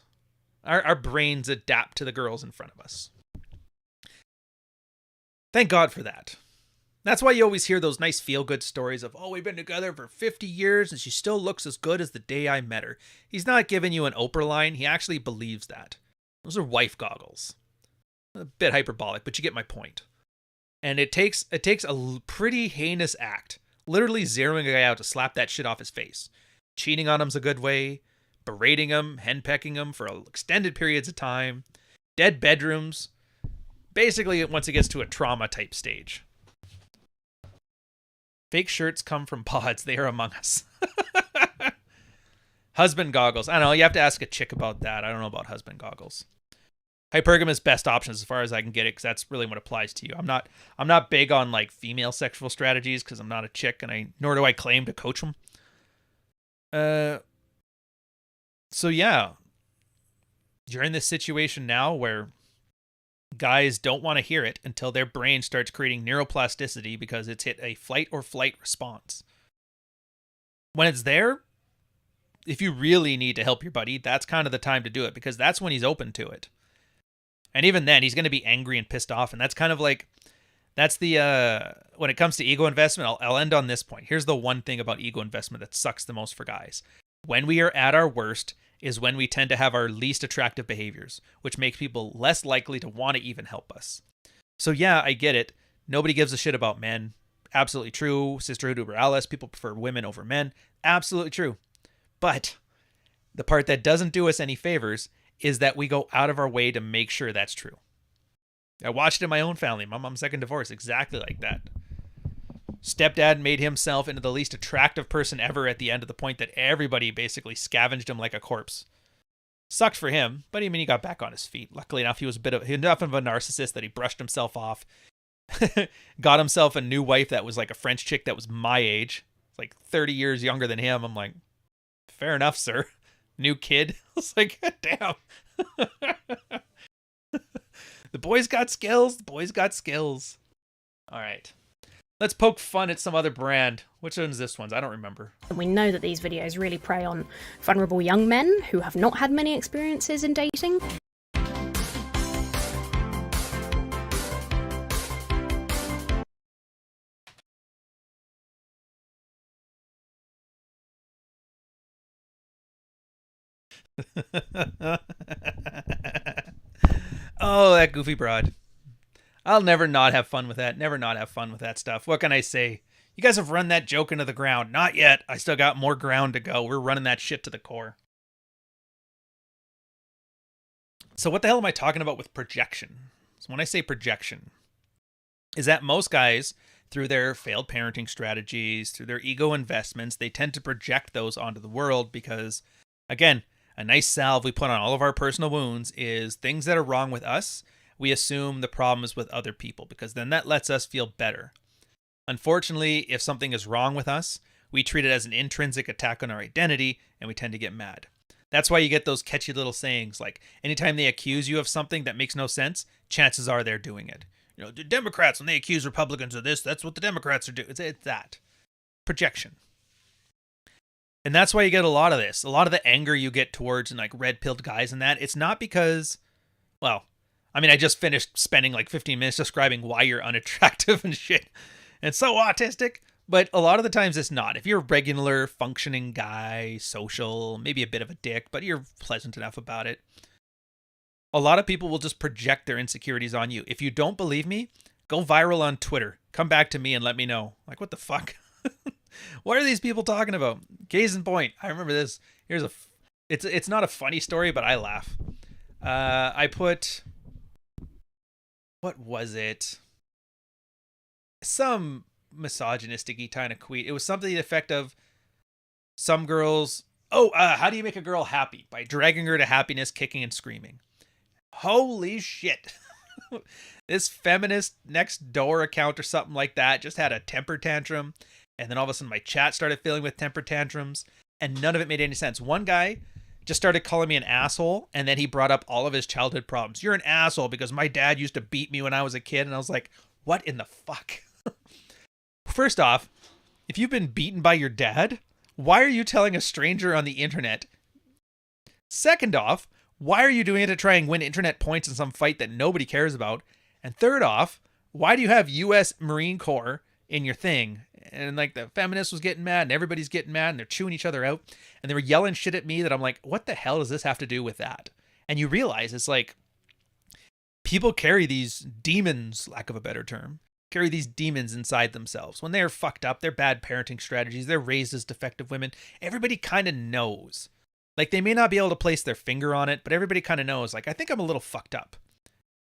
Our brains adapt to the girls in front of us. Thank God for that. That's why you always hear those nice feel-good stories of, oh, we've been together for 50 years and she still looks as good as the day I met her. He's not giving you an Oprah line. He actually believes that. Those are wife goggles. A bit hyperbolic, but you get my point. And it takes a pretty heinous act, literally zeroing a guy out to slap that shit off his face. Cheating on him's a good way. Berating him, henpecking him for extended periods of time. Dead bedrooms. Basically, once it gets to a trauma type stage. Fake shirts come from pods. They are among us. Husband goggles. I don't know. You have to ask a chick about that. I don't know about husband goggles. Hypergamous best options as far as I can get it, because that's really what applies to you. I'm not big on like female sexual strategies because I'm not a chick, and nor do I claim to coach them. So yeah, you're in this situation now where guys don't want to hear it until their brain starts creating neuroplasticity because it's hit a fight or flight response. When it's there, if you really need to help your buddy, that's kind of the time to do it, because that's when he's open to it. And even then, he's going to be angry and pissed off. And that's kind of like, that's the, when it comes to ego investment, I'll end on this point. Here's the one thing about ego investment that sucks the most for guys. When we are at our worst is when we tend to have our least attractive behaviors, which makes people less likely to want to even help us. So yeah, I get it. Nobody gives a shit about men. Absolutely true. Sisterhood uber alles. People prefer women over men. Absolutely true. But the part that doesn't do us any favors is that we go out of our way to make sure that's true. I watched it in my own family. My mom's second divorce, exactly like that. Stepdad made himself into the least attractive person ever at the end, to the point that everybody basically scavenged him like a corpse. Sucked for him, but I mean, he got back on his feet. Luckily enough, he was enough of a narcissist that he brushed himself off. Got himself a new wife that was like a French chick that was my age, like 30 years younger than him. I'm like, fair enough, sir. New kid. I was like, damn. The boy's got skills. The boy's got skills. All right. Let's poke fun at some other brand. Which one's this one's? I don't remember. We know that these videos really prey on vulnerable young men who have not had many experiences in dating. Oh, that goofy broad. I'll never not have fun with that. Never not have fun with that stuff. What can I say? You guys have run that joke into the ground. Not yet. I still got more ground to go. We're running that shit to the core. So what the hell am I talking about with projection? So when I say projection, is that most guys, through their failed parenting strategies, through their ego investments, they tend to project those onto the world because, again, a nice salve we put on all of our personal wounds is things that are wrong with us. We assume the problem is with other people, because then that lets us feel better. Unfortunately, if something is wrong with us, we treat it as an intrinsic attack on our identity, and we tend to get mad. That's why you get those catchy little sayings like, anytime they accuse you of something that makes no sense, chances are they're doing it. You know, the Democrats, when they accuse Republicans of this, that's what the Democrats are doing. It's that. Projection. And that's why you get a lot of this. A lot of the anger you get towards like red-pilled guys and that, it's not because, well, I mean, I just finished spending like 15 minutes describing why you're unattractive and shit. And so autistic. But a lot of the times it's not. If you're a regular, functioning guy, social, maybe a bit of a dick, but you're pleasant enough about it, a lot of people will just project their insecurities on you. If you don't believe me, go viral on Twitter. Come back to me and let me know. Like, what the fuck? What are these people talking about? Case in point, I remember this. It's not a funny story, but I laugh. I put, what was it? Some misogynistic-y kind of tweet. It was something to the effect of some girls, how do you make a girl happy? By dragging her to happiness, kicking and screaming. Holy shit. This feminist next door account or something like that just had a temper tantrum. And then all of a sudden my chat started filling with temper tantrums. And none of it made any sense. One guy just started calling me an asshole. And then he brought up all of his childhood problems. You're an asshole because my dad used to beat me when I was a kid. And I was like, what in the fuck? First off, if you've been beaten by your dad, why are you telling a stranger on the internet? Second off, why are you doing it to try and win internet points in some fight that nobody cares about? And third off, why do you have U.S. Marine Corps in your thing? And like the feminist was getting mad and everybody's getting mad and they're chewing each other out and they were yelling shit at me that I'm like, what the hell does this have to do with that? And you realize it's like people carry these demons, lack of a better term, carry these demons inside themselves. When they're fucked up, they're bad parenting strategies, they're raised as defective women. Everybody kind of knows. Like they may not be able to place their finger on it, but everybody kind of knows, like, I think I'm a little fucked up.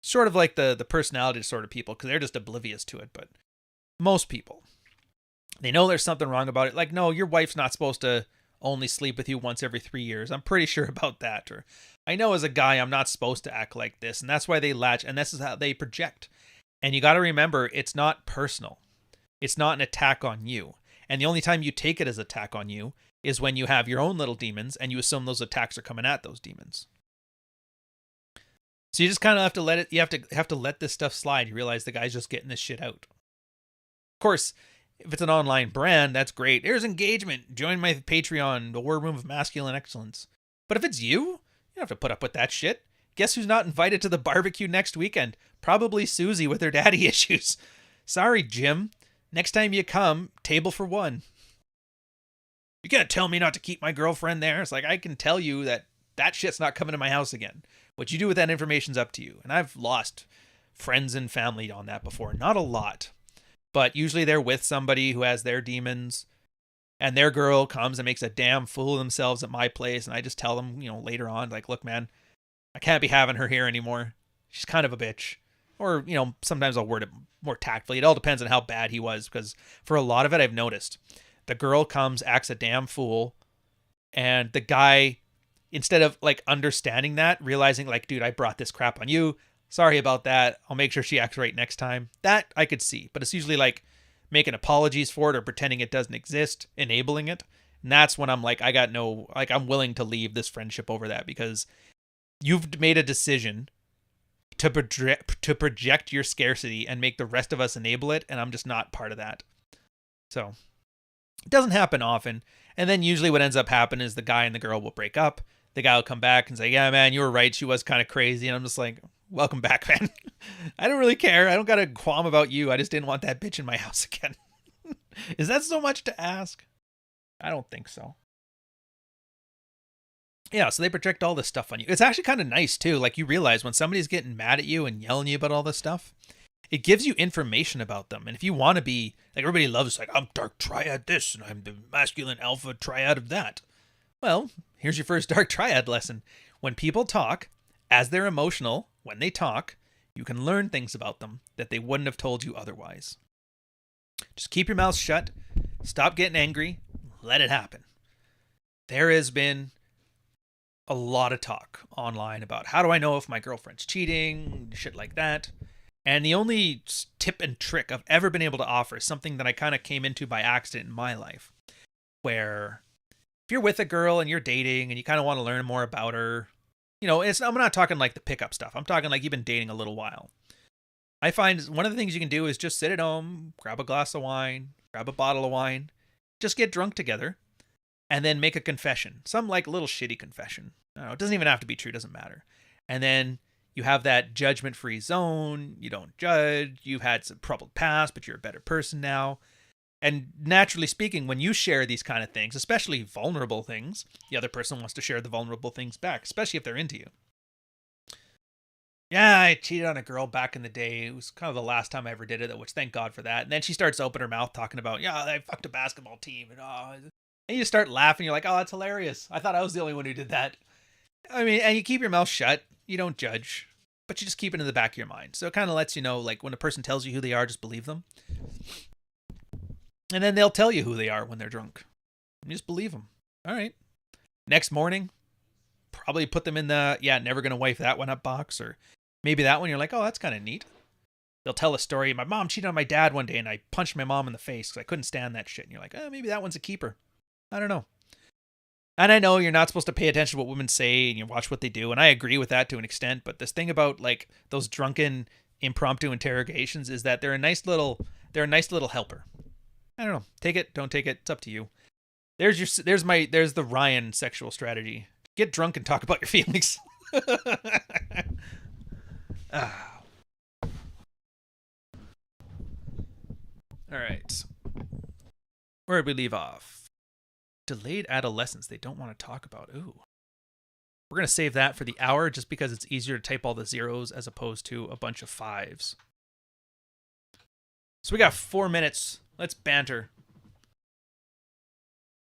Sort of like the personality disorder people, because they're just oblivious to it. But most people, they know there's something wrong about it. Like, no, your wife's not supposed to only sleep with you once every 3 years. I'm pretty sure about that. Or I know as a guy, I'm not supposed to act like this. And that's why they latch. And this is how they project. And you got to remember, it's not personal. It's not an attack on you. And the only time you take it as an attack on you is when you have your own little demons and you assume those attacks are coming at those demons. So you just kind of have to let it, you have to let this stuff slide. You realize the guy's just getting this shit out. Of course, if it's an online brand, that's great. Here's engagement. Join my Patreon, the War Room of Masculine Excellence. But if it's you, you don't have to put up with that shit. Guess who's not invited to the barbecue next weekend? Probably Susie with her daddy issues. Sorry, Jim. Next time you come, table for one. You can't tell me not to keep my girlfriend there. It's like, I can tell you that shit's not coming to my house again. What you do with that information's up to you. And I've lost friends and family on that before. Not a lot. But usually they're with somebody who has their demons. And their girl comes and makes a damn fool of themselves at my place. And I just tell them, later on, like, look, man, I can't be having her here anymore. She's kind of a bitch. Or, sometimes I'll word it more tactfully. It all depends on how bad he was. Because for a lot of it, I've noticed the girl comes, acts a damn fool. And the guy, instead of like understanding that, realizing like, dude, I brought this crap on you. Sorry about that. I'll make sure she acts right next time. That I could see. But it's usually like making apologies for it or pretending it doesn't exist, enabling it. And that's when I'm like, I'm willing to leave this friendship over that, because you've made a decision to project your scarcity and make the rest of us enable it. And I'm just not part of that. So it doesn't happen often. And then usually what ends up happening is the guy and the girl will break up. The guy will come back and say, yeah, man, you were right. She was kind of crazy. And I'm just like, welcome back, man. I don't really care. I don't got a qualm about you. I just didn't want that bitch in my house again. Is that so much to ask? I don't think so. Yeah, so they project all this stuff on you. It's actually kind of nice, too. Like, you realize when somebody's getting mad at you and yelling at you about all this stuff, it gives you information about them. And if you want to be, like, everybody loves, like, I'm dark triad this, and I'm the masculine alpha triad of that. Well, here's your first dark triad lesson. When people talk, as they're emotional, when they talk, you can learn things about them that they wouldn't have told you otherwise. Just keep your mouth shut. Stop getting angry. Let it happen. There has been a lot of talk online about how do I know if my girlfriend's cheating, shit like that. And the only tip and trick I've ever been able to offer is something that I kind of came into by accident in my life, where if you're with a girl and you're dating and you kind of want to learn more about her, I'm not talking like the pickup stuff. I'm talking like you've been dating a little while. I find one of the things you can do is just sit at home, grab a glass of wine, grab a bottle of wine, just get drunk together, and then make a confession. Some like little shitty confession. It doesn't even have to be true. It doesn't matter. And then you have that judgment-free zone. You don't judge. You've had some troubled past, but you're a better person now. And naturally speaking, when you share these kind of things, especially vulnerable things, the other person wants to share the vulnerable things back, especially if they're into you. Yeah, I cheated on a girl back in the day. It was kind of the last time I ever did it, which thank God for that. And then she starts to open her mouth talking about, yeah, I fucked a basketball team. And you start laughing. You're like, oh, that's hilarious. I thought I was the only one who did that. I mean, and you keep your mouth shut. you don't judge, but you just keep it in the back of your mind. So it kind of lets you know, like, when a person tells you who they are, just believe them. And then they'll tell you who they are when they're drunk. You just believe them. All right. Next morning, probably put them in the, never going to wife that one up box, or maybe that one you're like, oh, that's kind of neat. They'll tell a story. My mom cheated on my dad one day and I punched my mom in the face because I couldn't stand that shit. And you're like, oh, maybe that one's a keeper. I don't know. And I know you're not supposed to pay attention to what women say and you watch what they do. And I agree with that to an extent. But this thing about like those drunken impromptu interrogations is that they're a nice little helper. I don't know. Take it, don't take it. It's up to you. There's the Ryan sexual strategy. Get drunk and talk about your feelings. All right. Where did we leave off? Delayed adolescence they don't want to talk about. Ooh. We're going to save that for the hour just because it's easier to type all the zeros as opposed to a bunch of fives. So we got 4 minutes. Let's banter.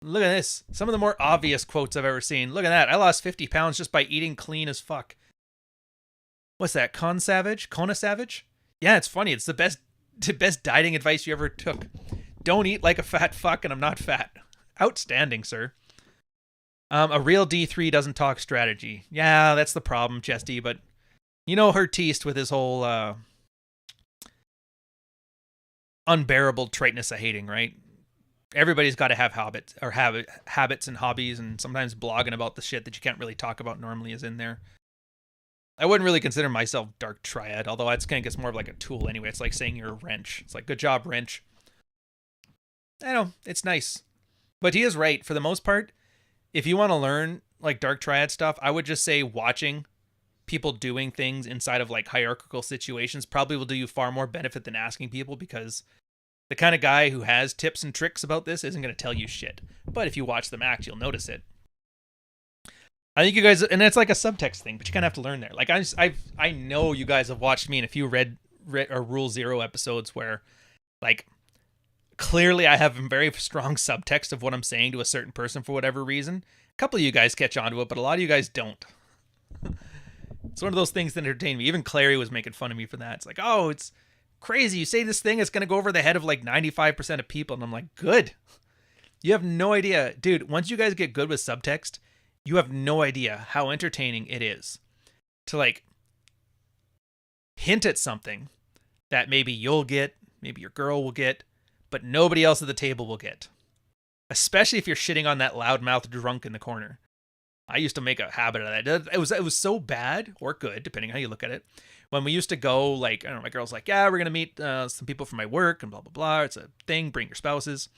Look at this. Some of the more obvious quotes I've ever seen. Look at that. I lost 50 pounds just by eating clean as fuck. What's that? Kona Savage? Yeah, it's funny. It's the best dieting advice you ever took. Don't eat like a fat fuck, and I'm not fat. Outstanding, sir. A real D3 doesn't talk strategy. Yeah, that's the problem, Chesty, but you know Hertiste with his whole unbearable traitness of hating, right? Everybody's got to have habits and hobbies, and sometimes blogging about the shit that you can't really talk about normally is in there. I wouldn't really consider myself dark triad, although it's kind of gets more of like a tool anyway. It's like saying you're a wrench. It's like, good job, wrench. I know, it's nice. But he is right. For the most part, if you want to learn like dark triad stuff, I would just say watching people doing things inside of like hierarchical situations probably will do you far more benefit than asking people, because the kind of guy who has tips and tricks about this isn't going to tell you shit. But if you watch them act, you'll notice it. I think you guys, and it's like a subtext thing, but you kind of have to learn there. Like I know you guys have watched me in a few Red or Rule Zero episodes where, like, clearly I have a very strong subtext of what I'm saying to a certain person for whatever reason. A couple of you guys catch on to it, but a lot of you guys don't. It's one of those things that entertain me. Even Clary was making fun of me for that. It's like, oh, it's crazy. You say this thing, it's going to go over the head of like 95% of people. And I'm like, good. You have no idea. Dude, once you guys get good with subtext, you have no idea how entertaining it is to like hint at something that maybe you'll get, maybe your girl will get, but nobody else at the table will get. Especially if you're shitting on that loudmouth drunk in the corner. I used to make a habit of that. It was so bad or good, depending how you look at it. When we used to go, like, I don't know, my girl's like, yeah, we're going to meet some people from my work and blah, blah, blah. It's a thing. Bring your spouses.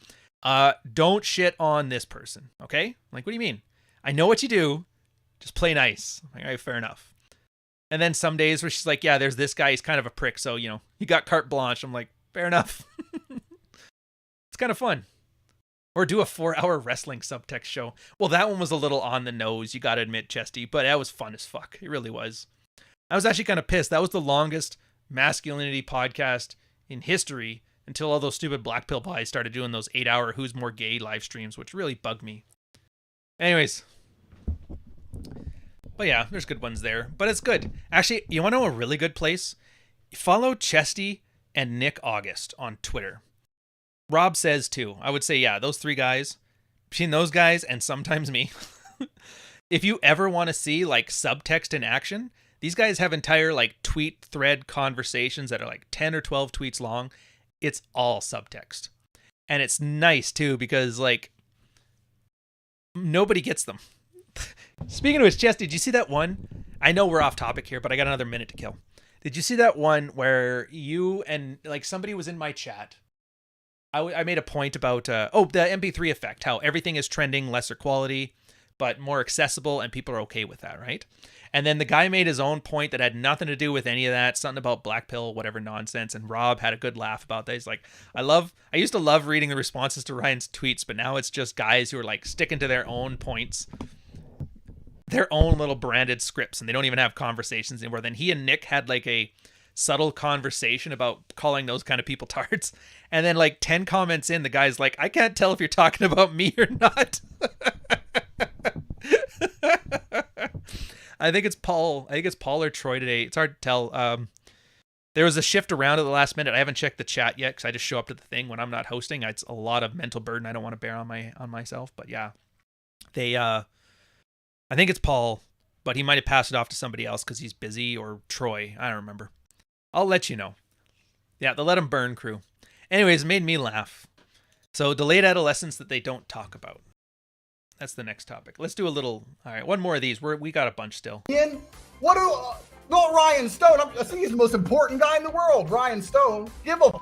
Don't shit on this person. Okay? I'm like, what do you mean? I know what you do. Just play nice. I'm like, all right, fair enough. And then some days where she's like, yeah, there's this guy. He's kind of a prick. So, you know, he got carte blanche. I'm like, fair enough. It's kind of fun. Or do a 4-hour wrestling subtext show. Well, that one was a little on the nose, you gotta admit, Chesty, but that was fun as fuck. It really was. I was actually kind of pissed. That was the longest masculinity podcast in history until all those stupid black pill pies started doing those 8-hour Who's More Gay live streams, which really bugged me. Anyways. But yeah, there's good ones there. But it's good. Actually, you want to know a really good place? Follow Chesty and Nick August on Twitter. Rob says too. I would say, yeah, those three guys, between those guys and sometimes me, if you ever want to see like subtext in action, these guys have entire like tweet thread conversations that are like 10 or 12 tweets long. It's all subtext. And it's nice too, because like nobody gets them. Speaking of which, Jess, did you see that one? I know we're off topic here, but I got another minute to kill. Did you see that one where you and like somebody was in my chat? I made a point about, the MP3 effect, how everything is trending lesser quality, but more accessible, and people are okay with that, right? And then the guy made his own point that had nothing to do with any of that, something about black pill, whatever nonsense, and Rob had a good laugh about that. He's like, I used to love reading the responses to Ryan's tweets, but now it's just guys who are like sticking to their own points, their own little branded scripts, and they don't even have conversations anymore. Then he and Nick had like a subtle conversation about calling those kind of people tards, and then like 10 comments in, the guy's like, I can't tell if you're talking about me or not. I think it's Paul. I think it's Paul or Troy today. It's hard to tell. There was a shift around at the last minute. I haven't checked the chat yet because I just show up to the thing when I'm not hosting. It's a lot of mental burden I don't want to bear on myself. But yeah, I think it's Paul, but he might have passed it off to somebody else because he's busy, or Troy. I don't remember. I'll let you know. Yeah, the Let 'em Burn crew. Anyways, it made me laugh. So delayed adolescence that they don't talk about. That's the next topic. Let's do a little. All right, one more of these. We got a bunch still. Ian, what do not Ryan Stone? I think he's the most important guy in the world. Ryan Stone. Give a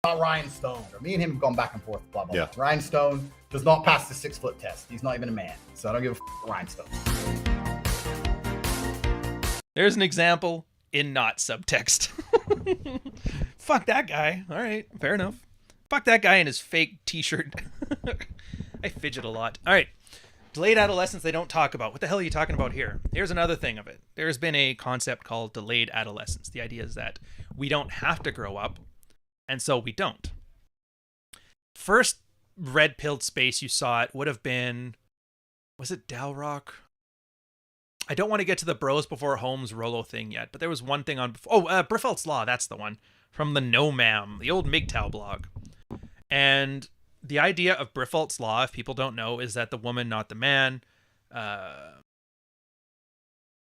about Ryan Stone. Me and him have gone back and forth. Blah blah. Yeah. Ryan Stone does not pass the 6-foot test. He's not even a man. So I don't give a Ryan Stone. There's an example in not subtext. Fuck that guy. All right, fair enough. Fuck that guy in his fake t-shirt. I fidget a lot. All right. Delayed adolescence they don't talk about. What the hell are you talking about here? Here's another thing of it. There's been a concept called delayed adolescence. The idea is that we don't have to grow up, and so we don't. First red-pilled space you saw it would have been, was it Dalrock? I don't want to get to the Bros Before Homes Rolo thing yet, but there was one thing on... Briffelt's Law, that's the one. From the No Ma'am, the old MGTOW blog. And the idea of Briffelt's Law, if people don't know, is that the woman, not the man,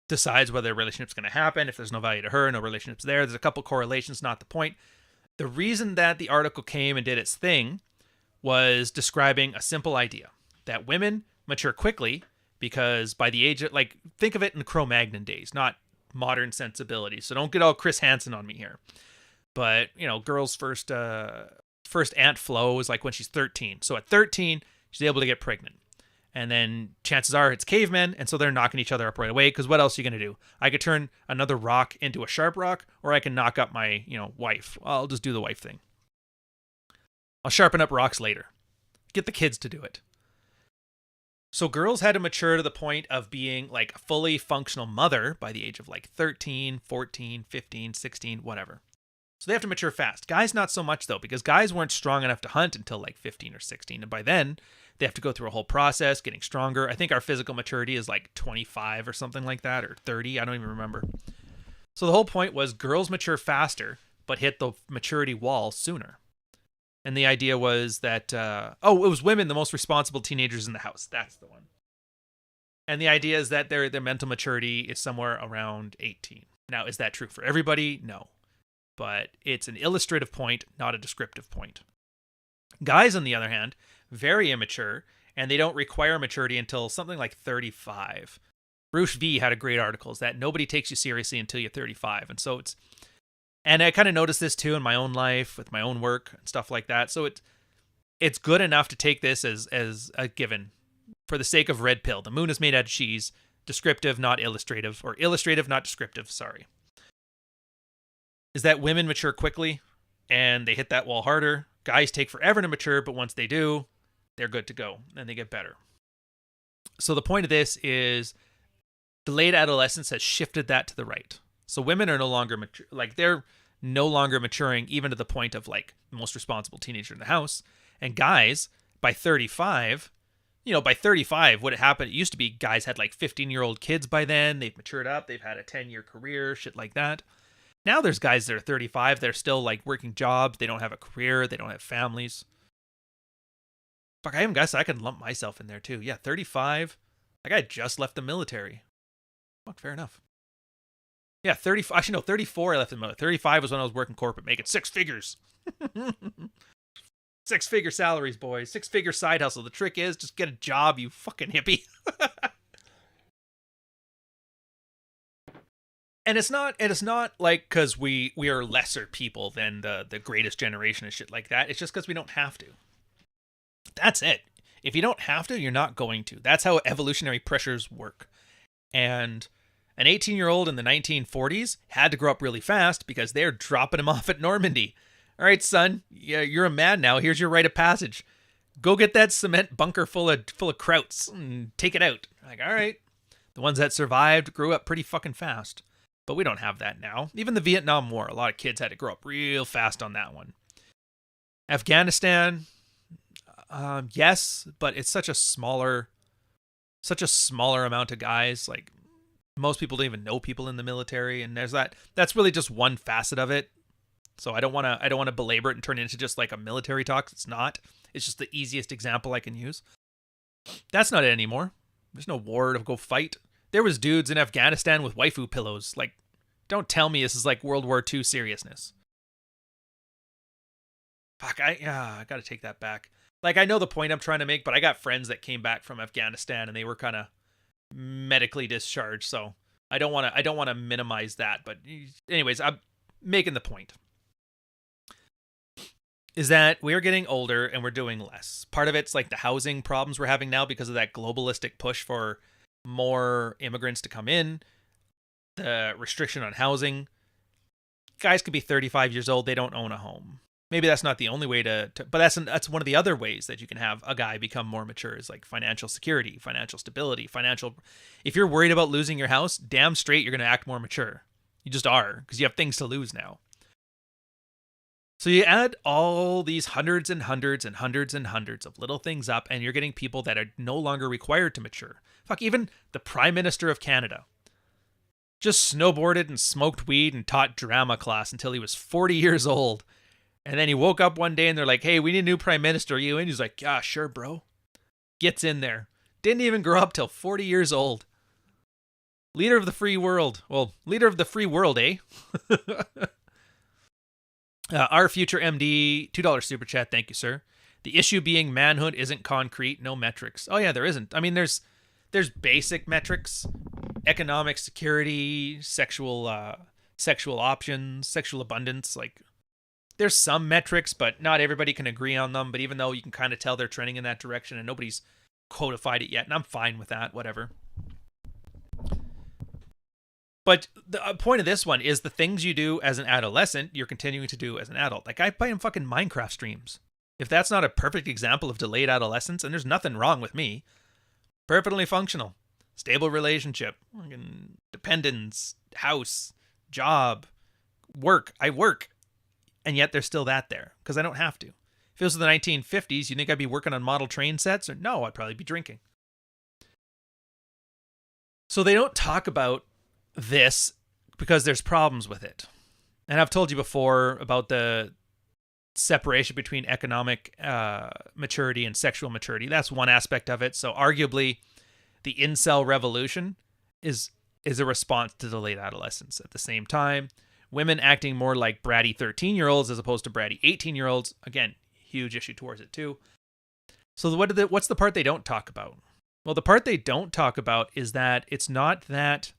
decides whether a relationship's going to happen. If there's no value to her, no relationship's there. There's a couple correlations, not the point. The reason that the article came and did its thing was describing a simple idea. That women mature quickly because by the age of, like, think of it in Cro-Magnon days, not modern sensibilities. So don't get all Chris Hansen on me here. But, you know, girls' first ant flow is like when she's 13. So at 13, she's able to get pregnant. And then chances are it's cavemen, and so they're knocking each other up right away, because what else are you going to do? I could turn another rock into a sharp rock, or I can knock up my, wife. I'll just do the wife thing. I'll sharpen up rocks later. Get the kids to do it. So girls had to mature to the point of being like a fully functional mother by the age of like 13, 14, 15, 16, whatever. So they have to mature fast. Guys, not so much though, because guys weren't strong enough to hunt until like 15 or 16. And by then, they have to go through a whole process, getting stronger. I think our physical maturity is like 25 or something like that, or 30. I don't even remember. So the whole point was girls mature faster, but hit the maturity wall sooner. And the idea was that, it was women, the most responsible teenagers in the house. That's the one. And the idea is that their mental maturity is somewhere around 18. Now, is that true for everybody? No. But it's an illustrative point, not a descriptive point. Guys, on the other hand, very immature, and they don't require maturity until something like 35. Bruce V had a great article, is that nobody takes you seriously until you're 35. And so and I kind of noticed this too in my own life with my own work and stuff like that. So it's good enough to take this as a given for the sake of red pill. The moon is made out of cheese, descriptive, not illustrative, or illustrative, not descriptive, sorry. Is that women mature quickly and they hit that wall harder. Guys take forever to mature, but once they do, they're good to go and they get better. So the point of this is delayed adolescence has shifted that to the right. So women are no longer mature, like they're no longer maturing even to the point of like the most responsible teenager in the house. And guys, by 35, what had happened, it used to be guys had like 15-year-old kids by then. They've matured up. They've had a 10-year career, shit like that. Now there's guys that are 35. They're still like working jobs. They don't have a career. They don't have families. Fuck, I guess I can lump myself in there too. Yeah, 35. That guy just left the military. Fuck, fair enough. Yeah, 35. Actually, no, 34 I left the military. 35 was when I was working corporate, making six figures. Six-figure salaries, boys. Six-figure side hustle. The trick is just get a job, you fucking hippie. And it's not like because we are lesser people than the greatest generation and shit like that. It's just because we don't have to. That's it. If you don't have to, you're not going to. That's how evolutionary pressures work. And an 18-year-old in the 1940s had to grow up really fast because they're dropping him off at Normandy. All right, son, yeah, you're a man now. Here's your rite of passage. Go get that cement bunker full of krauts and take it out. Like, all right. The ones that survived grew up pretty fucking fast. But we don't have that now. Even the Vietnam War, a lot of kids had to grow up real fast on that one. Afghanistan, yes, but it's such a smaller amount of guys. Like, Most people don't even know people in the military, and there's that. That's really just one facet of it. So I don't want to belabor it and turn it into just like a military talk. It's not. It's just the easiest example I can use. That's not it anymore. There's no war to go fight. There was dudes in Afghanistan with waifu pillows. Like, don't tell me this is like World War II seriousness. Fuck, I gotta take that back. Like, I know the point I'm trying to make, but I got friends that came back from Afghanistan and they were kind of medically discharged, so I don't want to minimize that. But anyways, I'm making the point. Is that we're getting older and we're doing less. Part of it's like the housing problems we're having now because of that globalistic push for more immigrants to come in, the restriction on housing. Guys could be 35 years old, they don't own a home. Maybe that's not the only way to but that's one of the other ways that you can have a guy become more mature, is like financial security, financial stability, if you're worried about losing your house, damn straight you're going to act more mature. You just are, because you have things to lose now. So you add all these hundreds and hundreds and hundreds and hundreds of little things up, and you're getting people that are no longer required to mature. Fuck, even the Prime Minister of Canada just snowboarded and smoked weed and taught drama class until he was 40 years old. And then he woke up one day and they're like, hey, we need a new Prime Minister. Are you in? He's like, yeah, sure, bro. Gets in there. Didn't even grow up till 40 years old. Leader of the free world. Well, leader of the free world, eh? Our future MD, $2 super chat. Thank you, sir. The issue being manhood isn't concrete, no metrics. Oh, yeah, there isn't. I mean, there's basic metrics, economic security, sexual options, sexual abundance. Like, there's some metrics, but not everybody can agree on them. But even though you can kind of tell they're trending in that direction, and nobody's codified it yet, and I'm fine with that, whatever. But the point of this one is the things you do as an adolescent, you're continuing to do as an adult. Like, I play in fucking Minecraft streams. If that's not a perfect example of delayed adolescence, and there's nothing wrong with me, perfectly functional, stable relationship, dependence, house, job, work. I work. And yet there's still that there, because I don't have to. If it was the 1950s, you think I'd be working on model train sets? Or no, I'd probably be drinking. So they don't talk about this because there's problems with it. And I've told you before about the separation between economic maturity and sexual maturity. That's one aspect of it. So arguably, the incel revolution is a response to delayed adolescence. At the same time, women acting more like bratty 13-year-olds as opposed to bratty 18-year-olds. Again, huge issue towards it too. So what's the part they don't talk about? Well, the part they don't talk about is that it's not that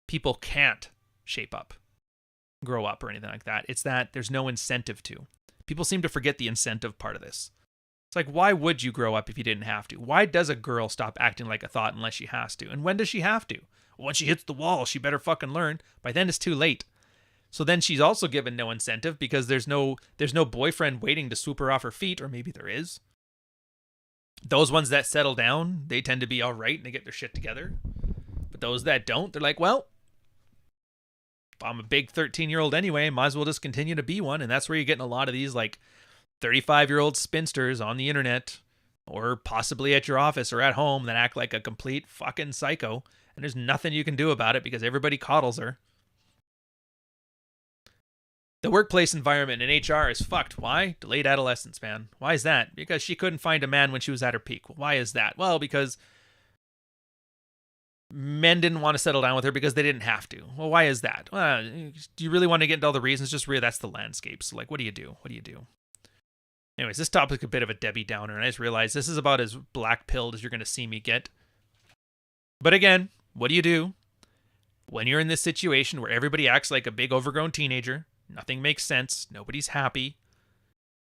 people can't shape up, grow up, or anything like that. It's that there's no incentive to. People seem to forget the incentive part of this. It's like, why would you grow up if you didn't have to? Why does a girl stop acting like a thought unless she has to? And when does she have to? Well, when she hits the wall, she better fucking learn. By then it's too late. So then she's also given no incentive because there's no boyfriend waiting to swoop her off her feet, or maybe there is. Those ones that settle down, they tend to be all right and they get their shit together. But those that don't, they're like, well, I'm a big 13-year-old anyway, might as well just continue to be one. And that's where you're getting a lot of these like 35-year-old spinsters on the internet or possibly at your office or at home that act like a complete fucking psycho. And there's nothing you can do about it because everybody coddles her. The workplace environment in HR is fucked. Why? Delayed adolescence, man. Why is that? Because she couldn't find a man when she was at her peak. Why is that? Well, because men didn't want to settle down with her because they didn't have to. Well, why is that? Well, do you really want to get into all the reasons? Just really, that's the landscape. So, like, what do you do? What do you do? Anyways, this topic's a bit of a Debbie Downer, and I just realized this is about as black-pilled as you're going to see me get. But again, what do you do when you're in this situation where everybody acts like a big overgrown teenager? Nothing makes sense. Nobody's happy.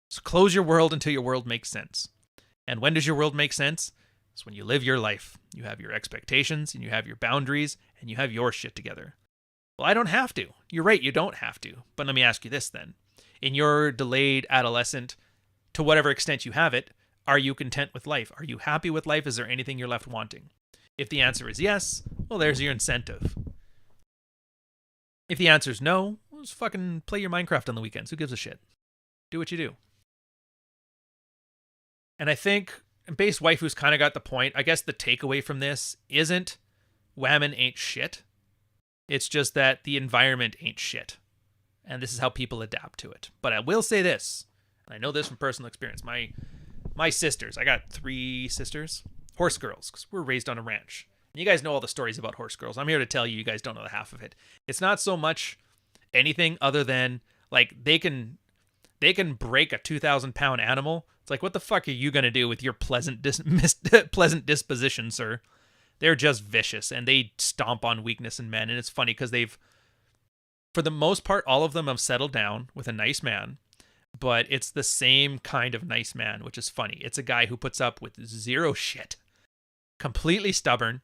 So close your world until your world makes sense. And when does your world make sense? It's when you live your life. You have your expectations, and you have your boundaries, and you have your shit together. Well, I don't have to. You're right, you don't have to. But let me ask you this then. In your delayed adolescent, to whatever extent you have it, are you content with life? Are you happy with life? Is there anything you're left wanting? If the answer is yes, well, there's your incentive. If the answer is no, well, just fucking play your Minecraft on the weekends. Who gives a shit? Do what you do. And I think Base Waifu's kind of got the point. I guess the takeaway from this isn't whamen ain't shit. It's just that the environment ain't shit. And this is how people adapt to it. But I will say this, and I know this from personal experience. My sisters, I got 3 sisters, horse girls, because we're raised on a ranch. And you guys know all the stories about horse girls. I'm here to tell you, you guys don't know the half of it. It's not so much anything other than, like, they can break a 2,000-pound animal. It's like, what the fuck are you going to do with your pleasant disposition, sir? They're just vicious, and they stomp on weakness in men. And it's funny because for the most part, all of them have settled down with a nice man, but it's the same kind of nice man, which is funny. It's a guy who puts up with zero shit, completely stubborn,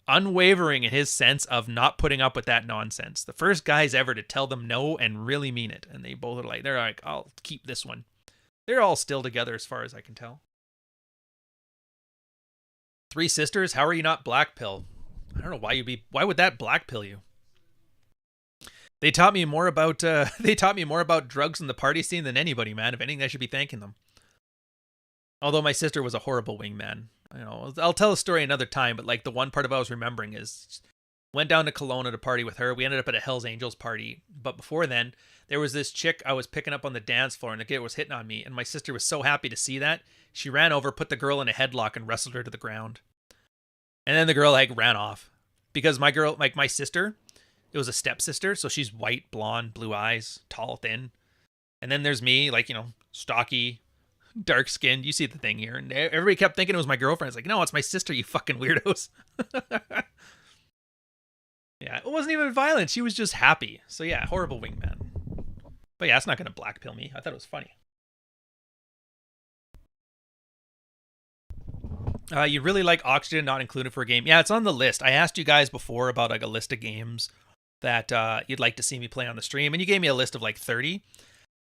unwavering in his sense of not putting up with that nonsense. The first guys ever to tell them no and really mean it. And they both are they're like, I'll keep this one. They're all still together as far as I can tell. 3 sisters, how are you not black pill? I don't know why would that black pill you? They taught me more about drugs in the party scene than anybody, man. If anything, I should be thanking them. Although my sister was a horrible wingman. I'll tell a story another time, but like the one part of what I was remembering is went down to Kelowna to party with her. We ended up at a Hells Angels party, but before then, there was this chick I was picking up on the dance floor, and the kid was hitting on me, and my sister was so happy to see that, she ran over, put the girl in a headlock, and wrestled her to the ground. And then the girl ran off because my sister, it was a stepsister, so she's white, blonde, blue eyes, tall, thin, and then there's me, stocky, dark skinned. You see the thing here, and everybody kept thinking it was my girlfriend. It's like, no, it's my sister, you fucking weirdos. Yeah, it wasn't even violent. She was just happy. So yeah, horrible wingman. But yeah, it's not gonna blackpill me. I thought it was funny. You really like Oxygen not included for a game? Yeah, it's on the list. I asked you guys before about a list of games that you'd like to see me play on the stream, and you gave me a list of 30.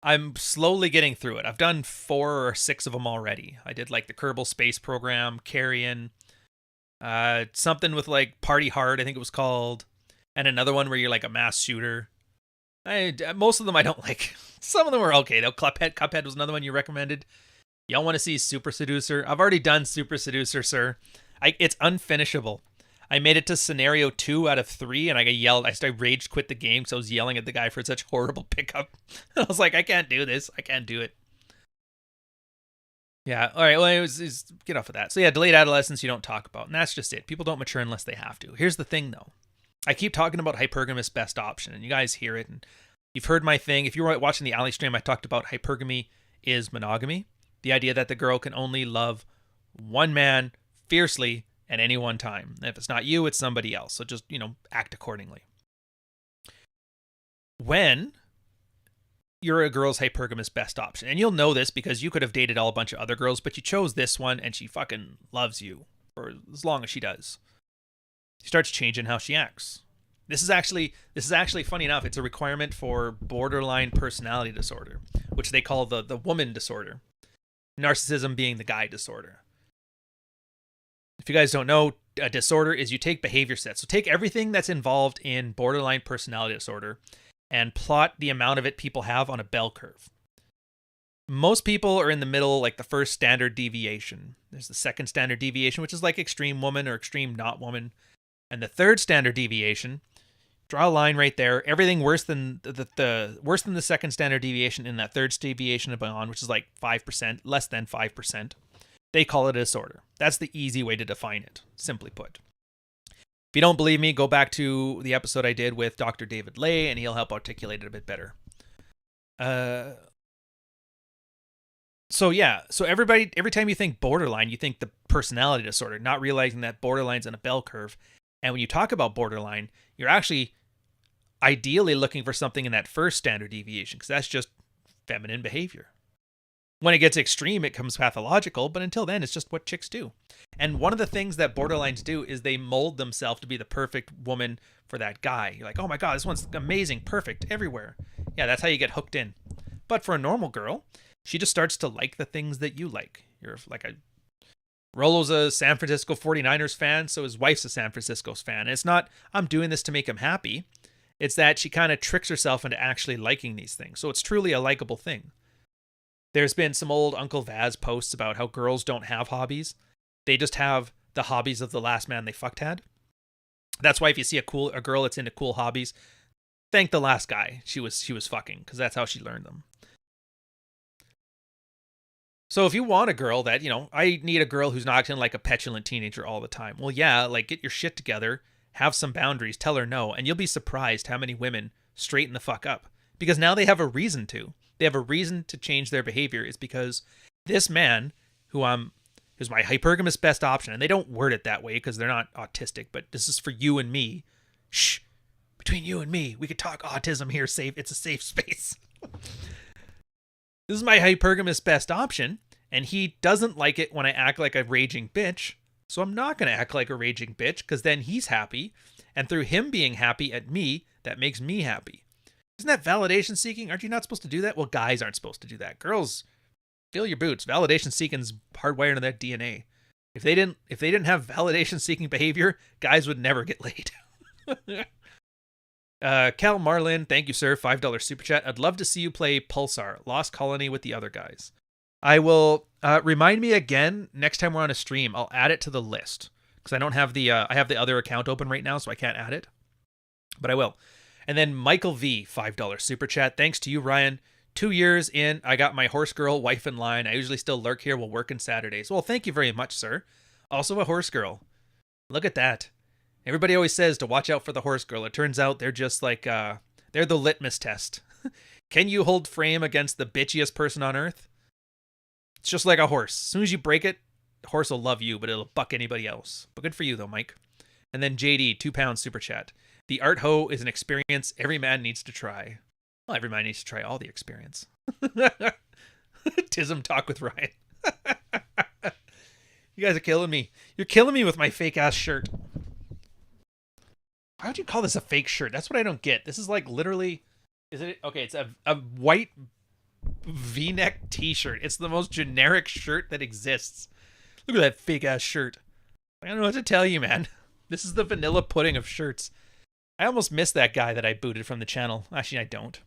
I'm slowly getting through it. I've done 4 or 6 of them already. I did the Kerbal Space Program, Carrion, something with Party Hard, I think it was called, and another one where you're a mass shooter. Most of them I don't like. Some of them were okay though. Cuphead was another one you recommended. Y'all want to see Super Seducer? I've already done Super Seducer, sir. It's unfinishable. I made it to scenario 2 out of 3, and I rage quit the game because I was yelling at the guy for such horrible pickup. I was like, I can't do this. I can't do it. Yeah, all right, well, it was get off of that. So yeah, delayed adolescence you don't talk about, and that's just it. People don't mature unless they have to. Here's the thing, though. I keep talking about hypergamous best option, and you guys hear it, and you've heard my thing. If you were watching the Ali stream, I talked about hypergamy is monogamy. The idea that the girl can only love one man fiercely at any one time. And if it's not you, it's somebody else. So just, act accordingly. When you're a girl's hypergamous best option, and you'll know this because you could have dated a bunch of other girls, but you chose this one and she fucking loves you for as long as she does. She starts changing how she acts. This is actually funny enough. It's a requirement for borderline personality disorder, which they call the woman disorder. Narcissism being the guy disorder. If you guys don't know, a disorder is you take behavior sets. So take everything that's involved in borderline personality disorder and plot the amount of it people have on a bell curve. Most people are in the middle, the first standard deviation. There's the second standard deviation, which is extreme woman or extreme not woman. And the third standard deviation, draw a line right there. Everything worse than worse than the second standard deviation in that third deviation and beyond, which is 5%, less than 5%. They call it a disorder. That's the easy way to define it, simply put. If you don't believe me, go back to the episode I did with Dr. David Lay, and he'll help articulate it a bit better. So every time you think borderline, you think the personality disorder, not realizing that borderline's in a bell curve. And when you talk about borderline, you're actually ideally looking for something in that first standard deviation, because that's just feminine behavior. When it gets extreme, it becomes pathological, but until then, it's just what chicks do. And one of the things that borderlines do is they mold themselves to be the perfect woman for that guy. You're like, oh my God, this one's amazing, perfect, everywhere. Yeah, that's how you get hooked in. But for a normal girl, she just starts to like the things that you like. You're Rolo's a San Francisco 49ers fan, so his wife's a San Francisco's fan. And it's not, I'm doing this to make him happy. It's that she kind of tricks herself into actually liking these things. So it's truly a likable thing. There's been some old Uncle Vaz posts about how girls don't have hobbies. They just have the hobbies of the last man they fucked had. That's why if you see a girl that's into cool hobbies, thank the last guy she was fucking, because that's how she learned them. So if you want a girl that, I need a girl who's not acting like a petulant teenager all the time. Well, yeah, like get your shit together, have some boundaries, tell her no, and you'll be surprised how many women straighten the fuck up. Because now they have a reason to. They have a reason to change their behavior. It's because this man, who's my hypergamous best option, and they don't word it that way because they're not autistic, but this is for you and me. Shh. Between you and me, we could talk autism here. It's a safe space. This is my hypergamous best option, and he doesn't like it when I act like a raging bitch, so I'm not going to act like a raging bitch, because then he's happy, and through him being happy at me, that makes me happy. Isn't that validation seeking? Aren't you not supposed to do that? Well, guys aren't supposed to do that. Girls, feel your boots. Validation seeking's hardwired into their DNA. If they didn't have validation seeking behavior, guys would never get laid. Cal Marlin, thank you, sir. $5 super chat. I'd love to see you play Pulsar, Lost Colony with the other guys. I will remind me again next time we're on a stream. I'll add it to the list because I don't have I have the other account open right now, so I can't add it. But I will. And then Michael V, $5 super chat. Thanks to you, Ryan. 2 years in, I got my horse girl wife in line. I usually still lurk here while working Saturdays. Well, thank you very much, sir. Also a horse girl. Look at that. Everybody always says to watch out for the horse girl. It turns out they're just like, they're the litmus test. Can you hold frame against the bitchiest person on earth? It's just like a horse. As soon as you break it, the horse will love you, but it'll buck anybody else. But good for you though, Mike. And then JD, £2 super chat. The art hoe is an experience every man needs to try. Well, every man needs to try all the experience. Tism talk with Ryan. You guys are killing me. You're killing me with my fake ass shirt. Why would you call this a fake shirt? That's what I don't get. This is like literally, is it? Okay, it's a white V-neck t-shirt. It's the most generic shirt that exists. Look at that fake ass shirt. I don't know what to tell you, man. This is the vanilla pudding of shirts. I almost missed that guy that I booted from the channel. Actually, I don't.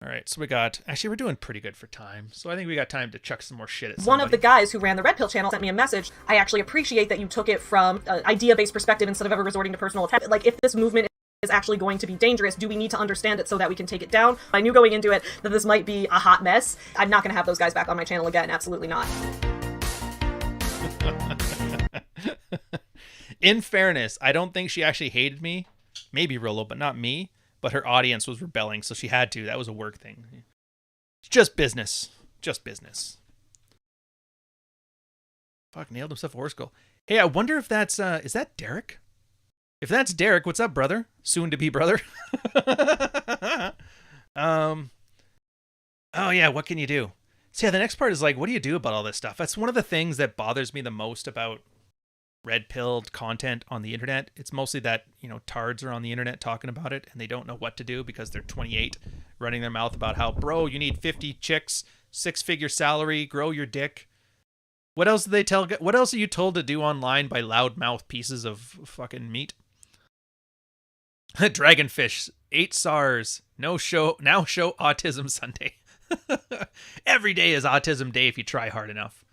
All right, so we're doing pretty good for time. So I think we got time to chuck some more shit at somebody. One of the guys who ran the Red Pill channel sent me a message. I actually appreciate that you took it from an idea-based perspective instead of ever resorting to personal attack. Like, if this movement is actually going to be dangerous, do we need to understand it so that we can take it down? I knew going into it that this might be a hot mess. I'm not going to have those guys back on my channel again. Absolutely not. In fairness, I don't think she actually hated me. Maybe Rolo, but not me. But her audience was rebelling, so she had to. That was a work thing. It's just business. Just business. Fuck, nailed himself a horse girl. Hey, I wonder if that's, is that Derek? If that's Derek, what's up, brother? Soon to be brother. Oh yeah, what can you do? So yeah, the next part is like, what do you do about all this stuff? That's one of the things that bothers me the most about red-pilled content on the internet. It's mostly that, tards are on the internet talking about it and they don't know what to do because they're 28, running their mouth about how, bro, you need 50 chicks, 6-figure salary, grow your dick. What else do they tell? What else are you told to do online by loudmouth pieces of fucking meat? Dragonfish, 8 SARS, now show Autism Sunday. Every day is Autism Day if you try hard enough.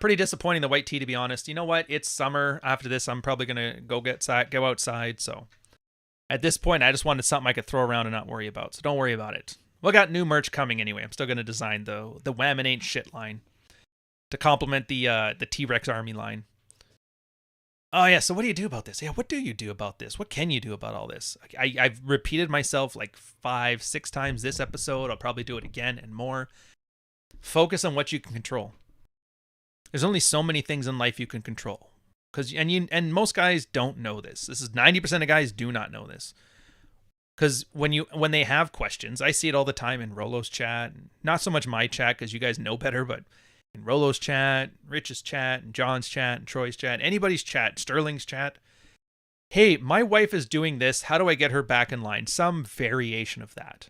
Pretty disappointing, the white tea, to be honest. You know what? It's summer. After this, I'm probably going to go outside. So at this point, I just wanted something I could throw around and not worry about. So don't worry about it. We got new merch coming anyway. I'm still going to design the whamen ain't shit line to complement the T-Rex army line. Oh, yeah. So what do you do about this? Yeah, what do you do about this? What can you do about all this? I've repeated myself like 5-6 times this episode. I'll probably do it again and more. Focus on what you can control. There's only so many things in life you can control. And most guys don't know this. This is 90% of guys do not know this. Because when they have questions, I see it all the time in Rolo's chat. Not so much my chat because you guys know better, but in Rolo's chat, Rich's chat, and John's chat, and Troy's chat, anybody's chat, Sterling's chat. Hey, my wife is doing this. How do I get her back in line? Some variation of that.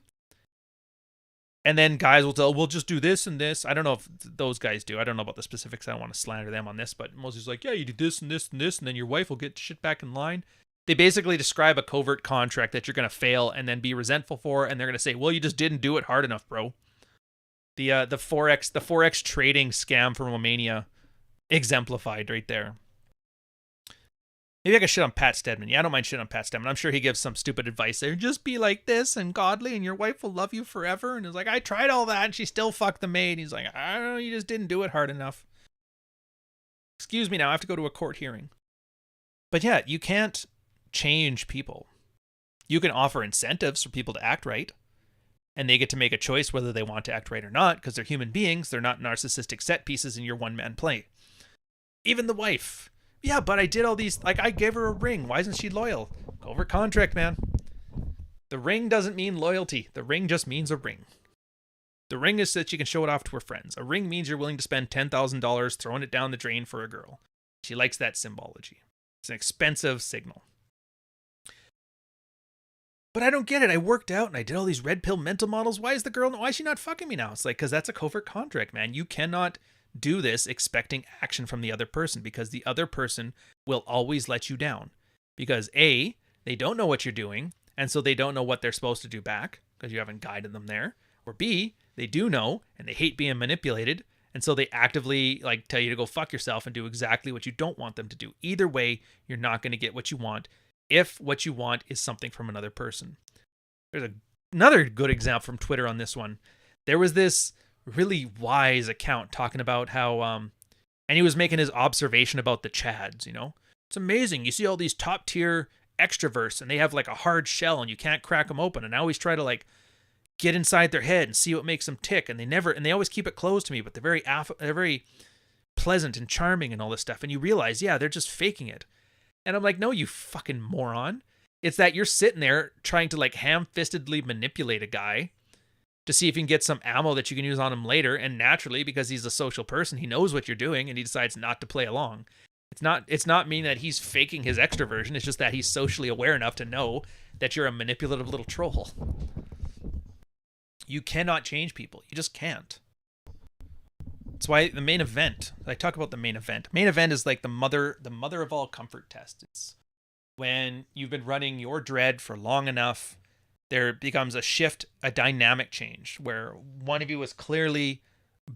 And then guys will tell, we'll just do this and this. I don't know if those guys do. I don't know about the specifics. I don't want to slander them on this, but Mosey's like, yeah, you do this and this and this, and then your wife will get shit back in line. They basically describe a covert contract that you're going to fail and then be resentful for, and they're going to say, well, you just didn't do it hard enough, bro. The Forex trading scam from Romania exemplified right there. Maybe I could shit on Pat Stedman. Yeah, I don't mind shit on Pat Stedman. I'm sure he gives some stupid advice there. Just be like this and godly and your wife will love you forever. And it's like, I tried all that and she still fucked the maid. He's like, I don't know, you just didn't do it hard enough. Excuse me now, I have to go to a court hearing. But yeah, you can't change people. You can offer incentives for people to act right. And they get to make a choice whether they want to act right or not, because they're human beings. They're not narcissistic set pieces in your one-man play. Even the wife. Yeah, but I did all these, like, I gave her a ring. Why isn't she loyal? Covert contract, man. The ring doesn't mean loyalty. The ring just means a ring. The ring is so that you can show it off to her friends. A ring means you're willing to spend $10,000 throwing it down the drain for a girl. She likes that symbology. It's an expensive signal. But I don't get it. I worked out and I did all these red pill mental models. Why is she not fucking me now? It's like, because that's a covert contract, man. You cannot do this expecting action from the other person, because the other person will always let you down. Because A, they don't know what you're doing, and so they don't know what they're supposed to do back, because you haven't guided them there. Or B, they do know, and they hate being manipulated, and so they actively like tell you to go fuck yourself and do exactly what you don't want them to do. Either way, you're not going to get what you want if what you want is something from another person. There's another good example from Twitter on this one. There was this really wise account talking about how, and he was making his observation about the Chads, you know? It's amazing. You see all these top tier extroverts and they have like a hard shell and you can't crack them open. And I always try to like get inside their head and see what makes them tick. And they always keep it closed to me, but they're very pleasant and charming and all this stuff. And you realize, yeah, they're just faking it. And I'm like, no, you fucking moron. It's that you're sitting there trying to like ham-fistedly manipulate a guy to see if you can get some ammo that you can use on him later. And naturally, because he's a social person, he knows what you're doing and he decides not to play along. It's not mean that he's faking his extroversion. It's just that he's socially aware enough to know that you're a manipulative little troll. You cannot change people. You just can't. That's why the main event, I talk about the main event. Main event is like the mother of all comfort tests. It's when you've been running your dread for long enough, there becomes a shift, a dynamic change, where one of you is clearly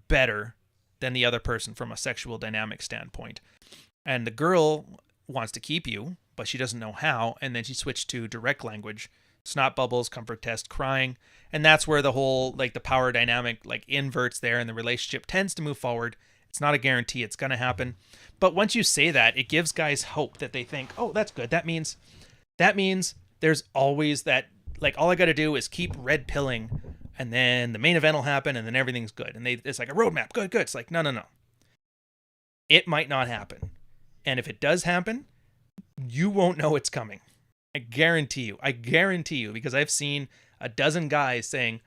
better than the other person from a sexual dynamic standpoint. And the girl wants to keep you, but she doesn't know how, and then she switched to direct language, snot bubbles, comfort test, crying, and that's where the whole, like, the power dynamic, like, inverts there, and the relationship tends to move forward. It's not a guarantee it's going to happen. But once you say that, it gives guys hope that they think, oh, that's good. That means there's always that, like, all I got to do is keep red pilling and then the main event will happen and then everything's good. And it's like a roadmap. Good. It's like, no. It might not happen. And if it does happen, you won't know it's coming. I guarantee you, because I've seen a dozen guys saying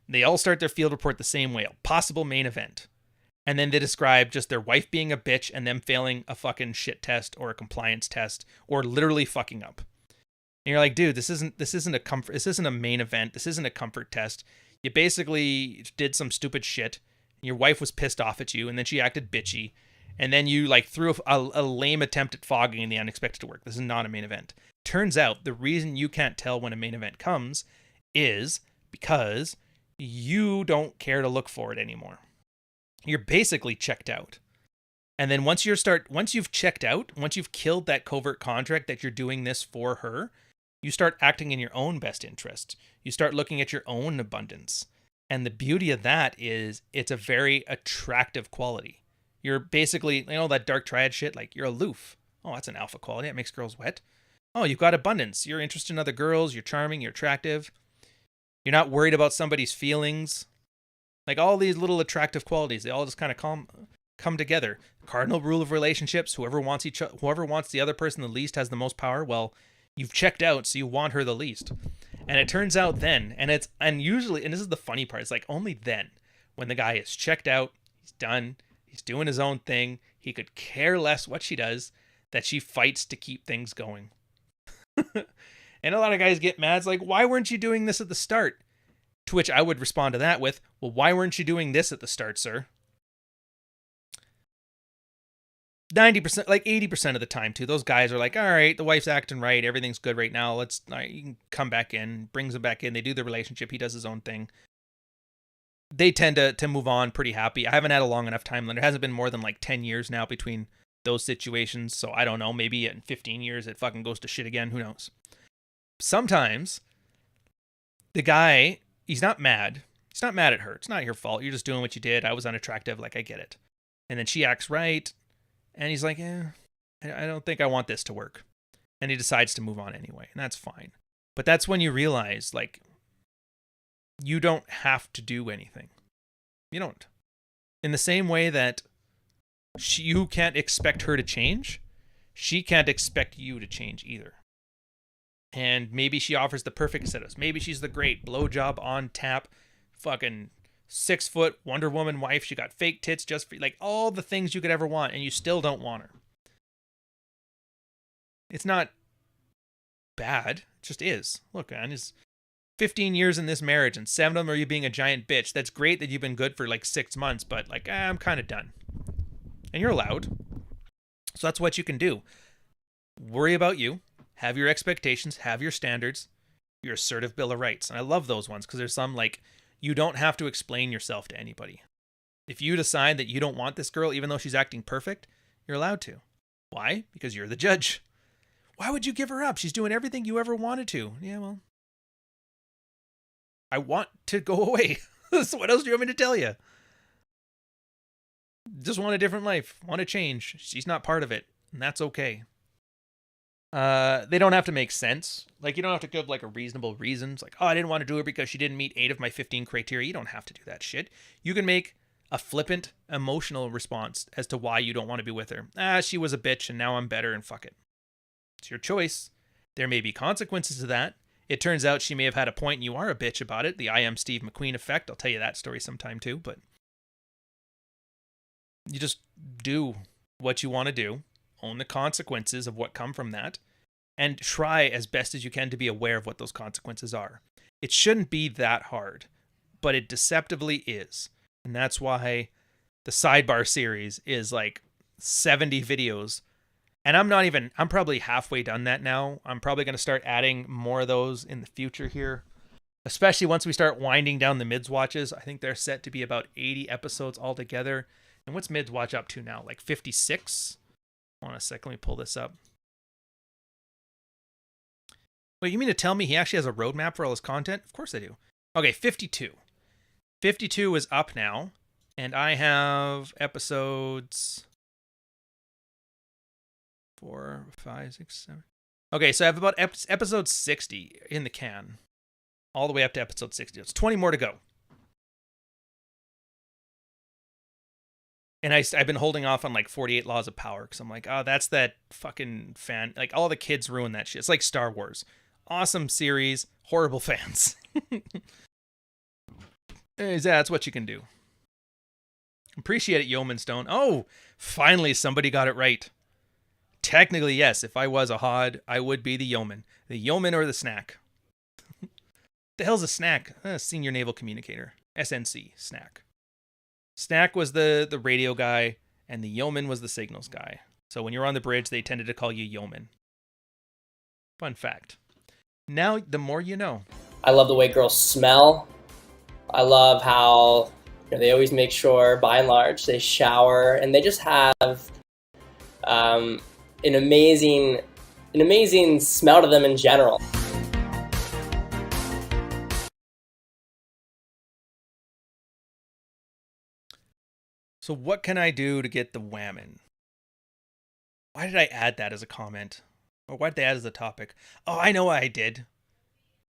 they all start their field report the same way, a possible main event. And then they describe just their wife being a bitch and them failing a fucking shit test or a compliance test or literally fucking up. And you're like, dude, this isn't a main event. This isn't a comfort test. You basically did some stupid shit. Your wife was pissed off at you and then she acted bitchy. And then you like threw a lame attempt at fogging in the unexpected work. This is not a main event. Turns out the reason you can't tell when a main event comes is because you don't care to look for it anymore. You're basically checked out. And then once you've checked out, once you've killed that covert contract that you're doing this for her, you start acting in your own best interest. You start looking at your own abundance. And the beauty of that is it's a very attractive quality. You're basically, that dark triad shit, like you're aloof. Oh, that's an alpha quality. It makes girls wet. Oh, you've got abundance. You're interested in other girls. You're charming. You're attractive. You're not worried about somebody's feelings. Like all these little attractive qualities, they all just kind of come together. Cardinal rule of relationships: whoever wants the other person the least has the most power. Well, you've checked out, so you want her the least. And it turns out then, and this is the funny part, it's like only then, when the guy is checked out, he's done, he's doing his own thing, he could care less what she does, that she fights to keep things going. And a lot of guys get mad. It's like, why weren't you doing this at the start? To which I would respond to that with, well, why weren't you doing this at the start, sir? 90%, like 80% of the time too, those guys are like, all right, the wife's acting right, everything's good right now, you can come back in, brings him back in, they do the relationship, he does his own thing. they tend to move on pretty happy. I haven't had a long enough timeline. There hasn't been more than like 10 years now between those situations. So I don't know. Maybe in 15 years it fucking goes to shit again. Who knows? Sometimes the guy, he's not mad. He's not mad at her. It's not your fault. You're just doing what you did. I was unattractive. Like, I get it. And then she acts right. And he's like, I don't think I want this to work. And he decides to move on anyway. And that's fine. But that's when you realize, like, you don't have to do anything. You don't. In the same way that you can't expect her to change, she can't expect you to change either. And maybe she offers the perfect setups. Maybe she's the great blowjob on tap, fucking 6-foot Wonder Woman wife. She got fake tits just for, like, all the things you could ever want, and you still don't want her. It's not bad. It just is. Look, man, it's 15 years in this marriage, and 7 of them are you being a giant bitch. That's great that you've been good for like 6 months, but like, I'm kind of done. And you're allowed. So that's what you can do. Worry about you. Have your expectations. Have your standards. Your assertive Bill of Rights. And I love those ones because there's some like, you don't have to explain yourself to anybody. If you decide that you don't want this girl, even though she's acting perfect, you're allowed to. Why? Because you're the judge. Why would you give her up? She's doing everything you ever wanted to. Yeah, well, I want to go away. So what else do you want me to tell you? Just want a different life. Want to change. She's not part of it. And that's okay. They don't have to make sense. Like, you don't have to give like a reasonable reasons. Like, oh, I didn't want to do her because she didn't meet 8 of my 15 criteria. You don't have to do that shit. You can make a flippant, emotional response as to why you don't want to be with her. She was a bitch and now I'm better and fuck it. It's your choice. There may be consequences to that. It turns out she may have had a point and you are a bitch about it. The I am Steve McQueen effect. I'll tell you that story sometime too, but you just do what you want to do. Own the consequences of what come from that. And try as best as you can to be aware of what those consequences are. It shouldn't be that hard, but it deceptively is. And that's why the Sidebar series is like 70 videos. And I'm probably halfway done that now. I'm probably going to start adding more of those in the future here. Especially once we start winding down the Mids watches. I think they're set to be about 80 episodes altogether. And what's Mids watch up to now? Like 56? Hold on a second, let me pull this up. Wait, you mean to tell me he actually has a roadmap for all his content? Of course I do. Okay, 52. 52 is up now. And I have episodes 4, 5, 6, 7. Okay, so I have about episode 60 in the can. All the way up to episode 60. It's 20 more to go. And I've been holding off on like 48 Laws of Power because I'm like, oh, that's that fucking fan. Like, all the kids ruin that shit. It's like Star Wars. Awesome series, horrible fans. That's what you can do. Appreciate it, Yeoman Stone. Oh, finally somebody got it right. Technically, yes. If I was a HOD, I would be the Yeoman. The Yeoman or the Snack. The hell's a Snack? Senior Naval Communicator. SNC, Snack. Snack was the radio guy, and the Yeoman was the signals guy. So when you're on the bridge, they tended to call you Yeoman. Fun fact. Now, the more you know. I love the way girls smell. I love how they always make sure, by and large, they shower, and they just have an amazing smell to them in general. So what can I do to get the whamen? Why did I add that as a comment? Or why did they add as a topic? Oh, I know why I did.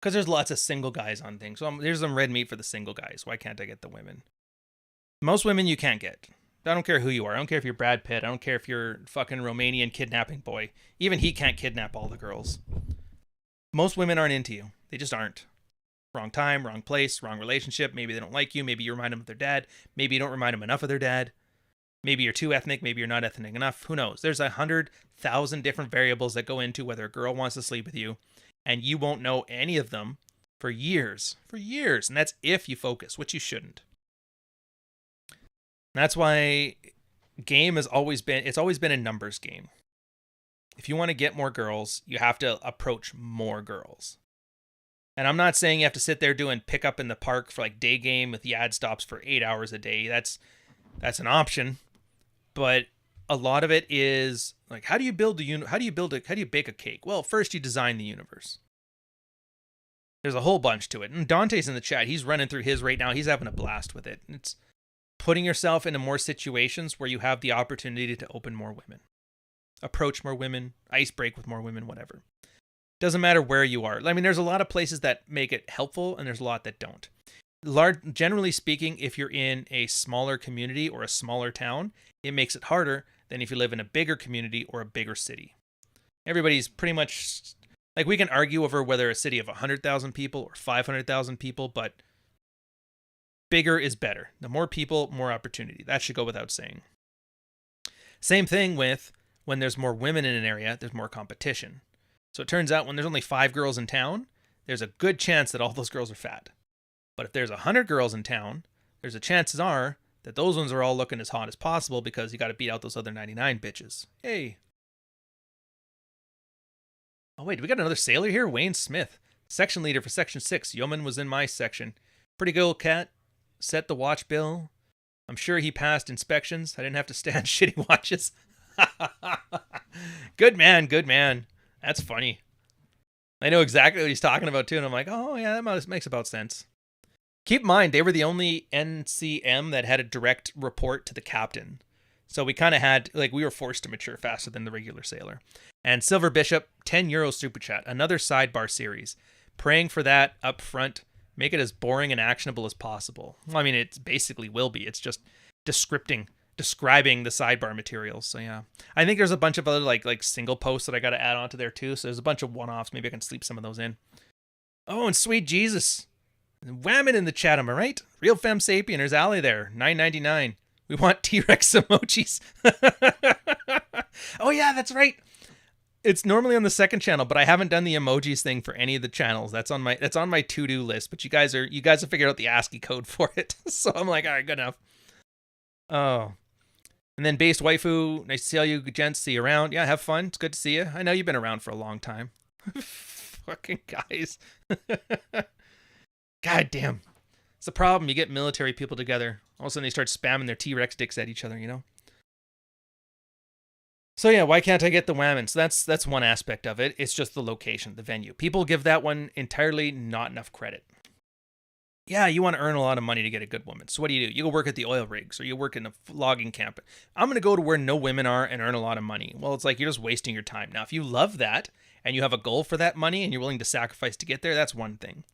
Because there's lots of single guys on things. So there's some red meat for the single guys. Why can't I get the women? Most women you can't get. I don't care who you are. I don't care if you're Brad Pitt. I don't care if you're fucking Romanian kidnapping boy. Even he can't kidnap all the girls. Most women aren't into you. They just aren't. Wrong time, wrong place, wrong relationship. Maybe they don't like you. Maybe you remind them of their dad. Maybe you don't remind them enough of their dad. Maybe you're too ethnic. Maybe you're not ethnic enough. Who knows? There's 100,000 different variables that go into whether a girl wants to sleep with you. And you won't know any of them for years. For years. And that's if you focus, which you shouldn't. That's why game has always been, it's always been a numbers game. If you want to get more girls, you have to approach more girls. And I'm not saying you have to sit there doing pickup in the park for like day game with yad stops for 8 hours a day. That's an option. But a lot of it is like, how do you bake a cake? Well, first you design the universe. There's a whole bunch to it. And Dante's in the chat. He's running through his right now. He's having a blast with it. It's putting yourself into more situations where you have the opportunity to open more women, approach more women, ice break with more women, whatever. Doesn't matter where you are. I mean, there's a lot of places that make it helpful, and there's a lot that don't. Generally speaking, if you're in a smaller community or a smaller town, it makes it harder than if you live in a bigger community or a bigger city. Everybody's pretty much, like, we can argue over whether a city of 100,000 people or 500,000 people, but bigger is better. The more people, more opportunity. That should go without saying. Same thing with when there's more women in an area, there's more competition. So it turns out when there's only 5 girls in town, there's a good chance that all those girls are fat. But if there's 100 girls in town, there's a chances are that those ones are all looking as hot as possible because you got to beat out those other 99 bitches. Hey. Oh wait, we got another sailor here? Wayne Smith. Section leader for Section 6. Yeoman was in my section. Pretty good old cat. Set the watch bill. I'm sure he passed inspections. I didn't have to stand shitty watches. Good man, good man. That's funny. I know exactly what he's talking about too, and I'm like, oh yeah, that makes about sense. Keep in mind, they were the only NCM that had a direct report to the captain. So we kind of had, like, we were forced to mature faster than the regular sailor. And Silver Bishop, 10 euros super chat, another sidebar series. Praying for that up front. Make it as boring and actionable as possible. Well, I mean, it basically will be. It's just describing the sidebar materials. So yeah, I think there's a bunch of other like single posts that I got to add onto there too. So there's a bunch of one-offs. Maybe I can sleep some of those in. Oh, and sweet Jesus, whamen in the chat, am I right? Real femme sapien. There's Ali there, $9.99. We want T-Rex emojis. Oh yeah, that's right. It's normally on the second channel, but I haven't done the emojis thing for any of the channels. That's on my to-do list. But you guys have figured out the ASCII code for it. So I'm like, all right, good enough. Oh. And then Based Waifu, nice to see all you gents. See you around. Yeah, have fun. It's good to see you. I know you've been around for a long time. Fucking guys. God damn. It's the problem. You get military people together. All of a sudden they start spamming their T-Rex dicks at each other, you know? So yeah, why can't I get the whamen? So that's one aspect of it. It's just the location, the venue. People give that one entirely not enough credit. Yeah, you want to earn a lot of money to get a good woman. So what do? You go work at the oil rigs or you work in a logging camp. I'm going to go to where no women are and earn a lot of money. Well, it's like you're just wasting your time. Now, if you love that and you have a goal for that money and you're willing to sacrifice to get there, that's one thing.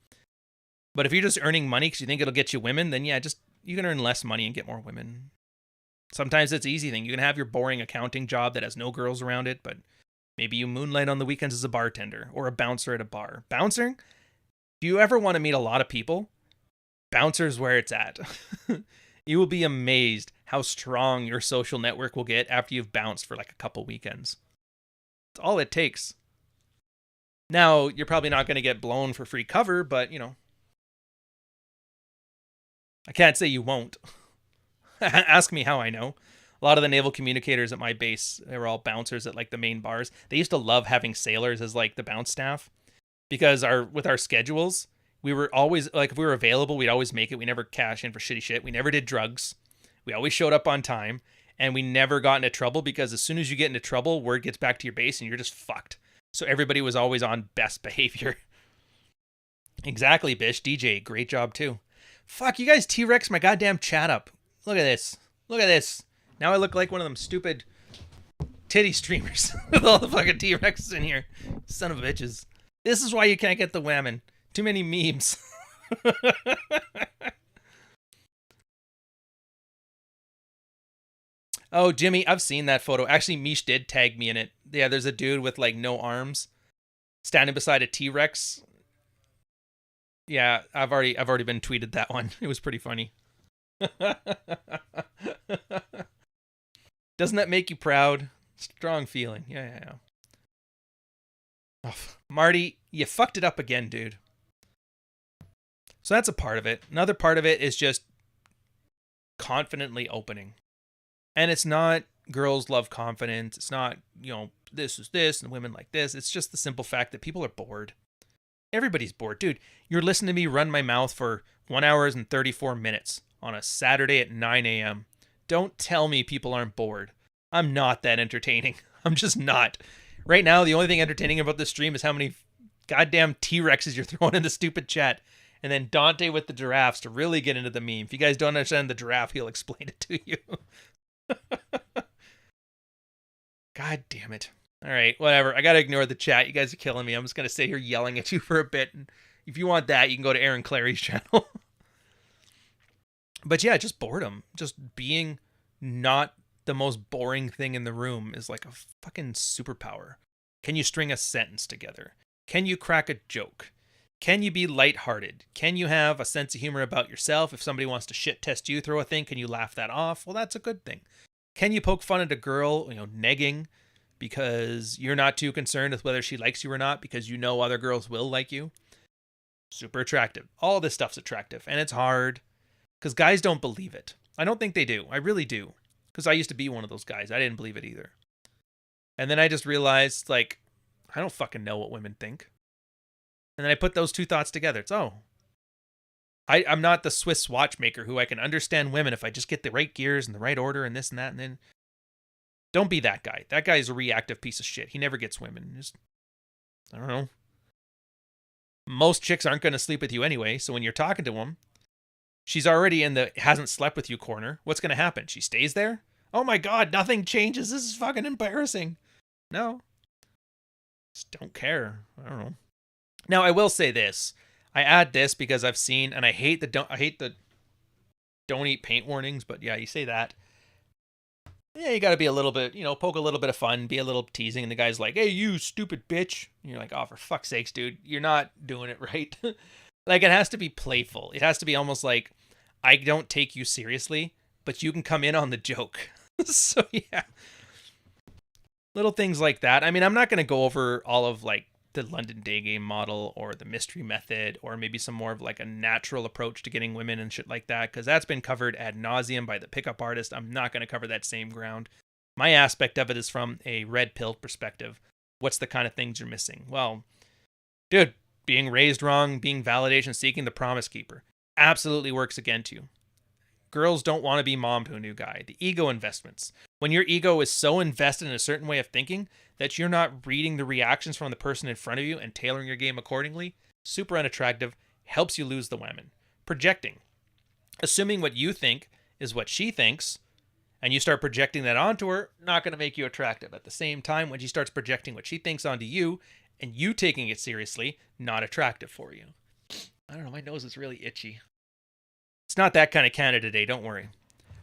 But if you're just earning money because you think it'll get you women, then yeah, you can earn less money and get more women. Sometimes it's an easy thing. You can have your boring accounting job that has no girls around it, but maybe you moonlight on the weekends as a bartender or a bouncer at a bar. Bouncing? If you ever want to meet a lot of people, bouncer's where it's at. You will be amazed how strong your social network will get after you've bounced for like a couple weekends. It's all it takes. Now, you're probably not going to get blown for free cover, but, you know, I can't say you won't. Ask me how I know. A lot of the naval communicators at my base, they were all bouncers at like the main bars. They used to love having sailors as like the bounce staff because with our schedules, we were always like, if we were available, we'd always make it. We never cash in for shitty shit. We never did drugs. We always showed up on time and we never got into trouble because as soon as you get into trouble, word gets back to your base and you're just fucked. So everybody was always on best behavior. Exactly, Bish. DJ, great job too. Fuck, you guys T-Rex my goddamn chat up. Look at this. Look at this. Now I look like one of them stupid titty streamers with all the fucking T-Rexes in here. Son of bitches. This is why you can't get the whamen. Too many memes. Oh, Jimmy, I've seen that photo. Actually, Mish did tag me in it. Yeah, there's a dude with like no arms standing beside a T-Rex. Yeah, I've already been tweeted that one. It was pretty funny. Doesn't that make you proud? Strong feeling. Yeah. Oh, Marty, you fucked it up again, dude. So that's a part of it. Another part of it is just confidently opening. And it's not girls love confidence. It's not, you know, this is this and women like this. It's just the simple fact that people are bored. Everybody's bored. Dude, you're listening to me run my mouth for 1 hour and 34 minutes on a Saturday at 9 a.m. Don't tell me people aren't bored. I'm not that entertaining. I'm just not. Right now, the only thing entertaining about this stream is how many goddamn T-Rexes you're throwing in the stupid chat. And then Dante with the giraffes to really get into the meme. If you guys don't understand the giraffe, he'll explain it to you. God damn it. All right, whatever. I got to ignore the chat. You guys are killing me. I'm just going to sit here yelling at you for a bit. And if you want that, you can go to Aaron Clary's channel. But yeah, just boredom. Just being not the most boring thing in the room is like a fucking superpower. Can you string a sentence together? Can you crack a joke? Can you be lighthearted? Can you have a sense of humor about yourself? If somebody wants to shit test you, throw a thing, can you laugh that off? Well, that's a good thing. Can you poke fun at a girl, negging because you're not too concerned with whether she likes you or not because you know other girls will like you? Super attractive. All this stuff's attractive, and it's hard because guys don't believe it. I don't think they do. I really do. Because I used to be one of those guys. I didn't believe it either. And then I just realized, like, I don't fucking know what women think. And then I put those two thoughts together. It's, I'm not the Swiss watchmaker who I can understand women if I just get the right gears and the right order and this and that. And then don't be that guy. That guy is a reactive piece of shit. He never gets women. Just, I don't know. Most chicks aren't going to sleep with you anyway. So when you're talking to them, she's already in the hasn't slept with you corner. What's going to happen? She stays there? Oh my God, nothing changes. This is fucking embarrassing. No. Just don't care. I don't know. Now, I will say this. I add this because I've seen, and I hate the don't eat paint warnings, but yeah, you say that. Yeah, you got to be a little bit, poke a little bit of fun, be a little teasing, and the guy's like, hey, you stupid bitch. And you're like, oh, for fuck's sakes, dude, you're not doing it right. Like, it has to be playful. It has to be almost like, I don't take you seriously, but you can come in on the joke. So, yeah. Little things like that. I mean, I'm not going to go over all of, like, the London day game model or the mystery method or maybe some more of, like, a natural approach to getting women and shit like that, because that's been covered ad nauseum by the pickup artist. I'm not going to cover that same ground. My aspect of it is from a red pill perspective. What's the kind of things you're missing? Well, dude, being raised wrong, being validation seeking, the promise keeper absolutely works against you. Girls don't want to be mom to a new guy. The ego investments. When your ego is so invested in a certain way of thinking that you're not reading the reactions from the person in front of you and tailoring your game accordingly, super unattractive, helps you lose the women. Projecting. Assuming what you think is what she thinks, and you start projecting that onto her, not going to make you attractive. At the same time, when she starts projecting what she thinks onto you, and you taking it seriously, not attractive for you. I don't know, my nose is really itchy. It's not that kind of Canada Day, don't worry.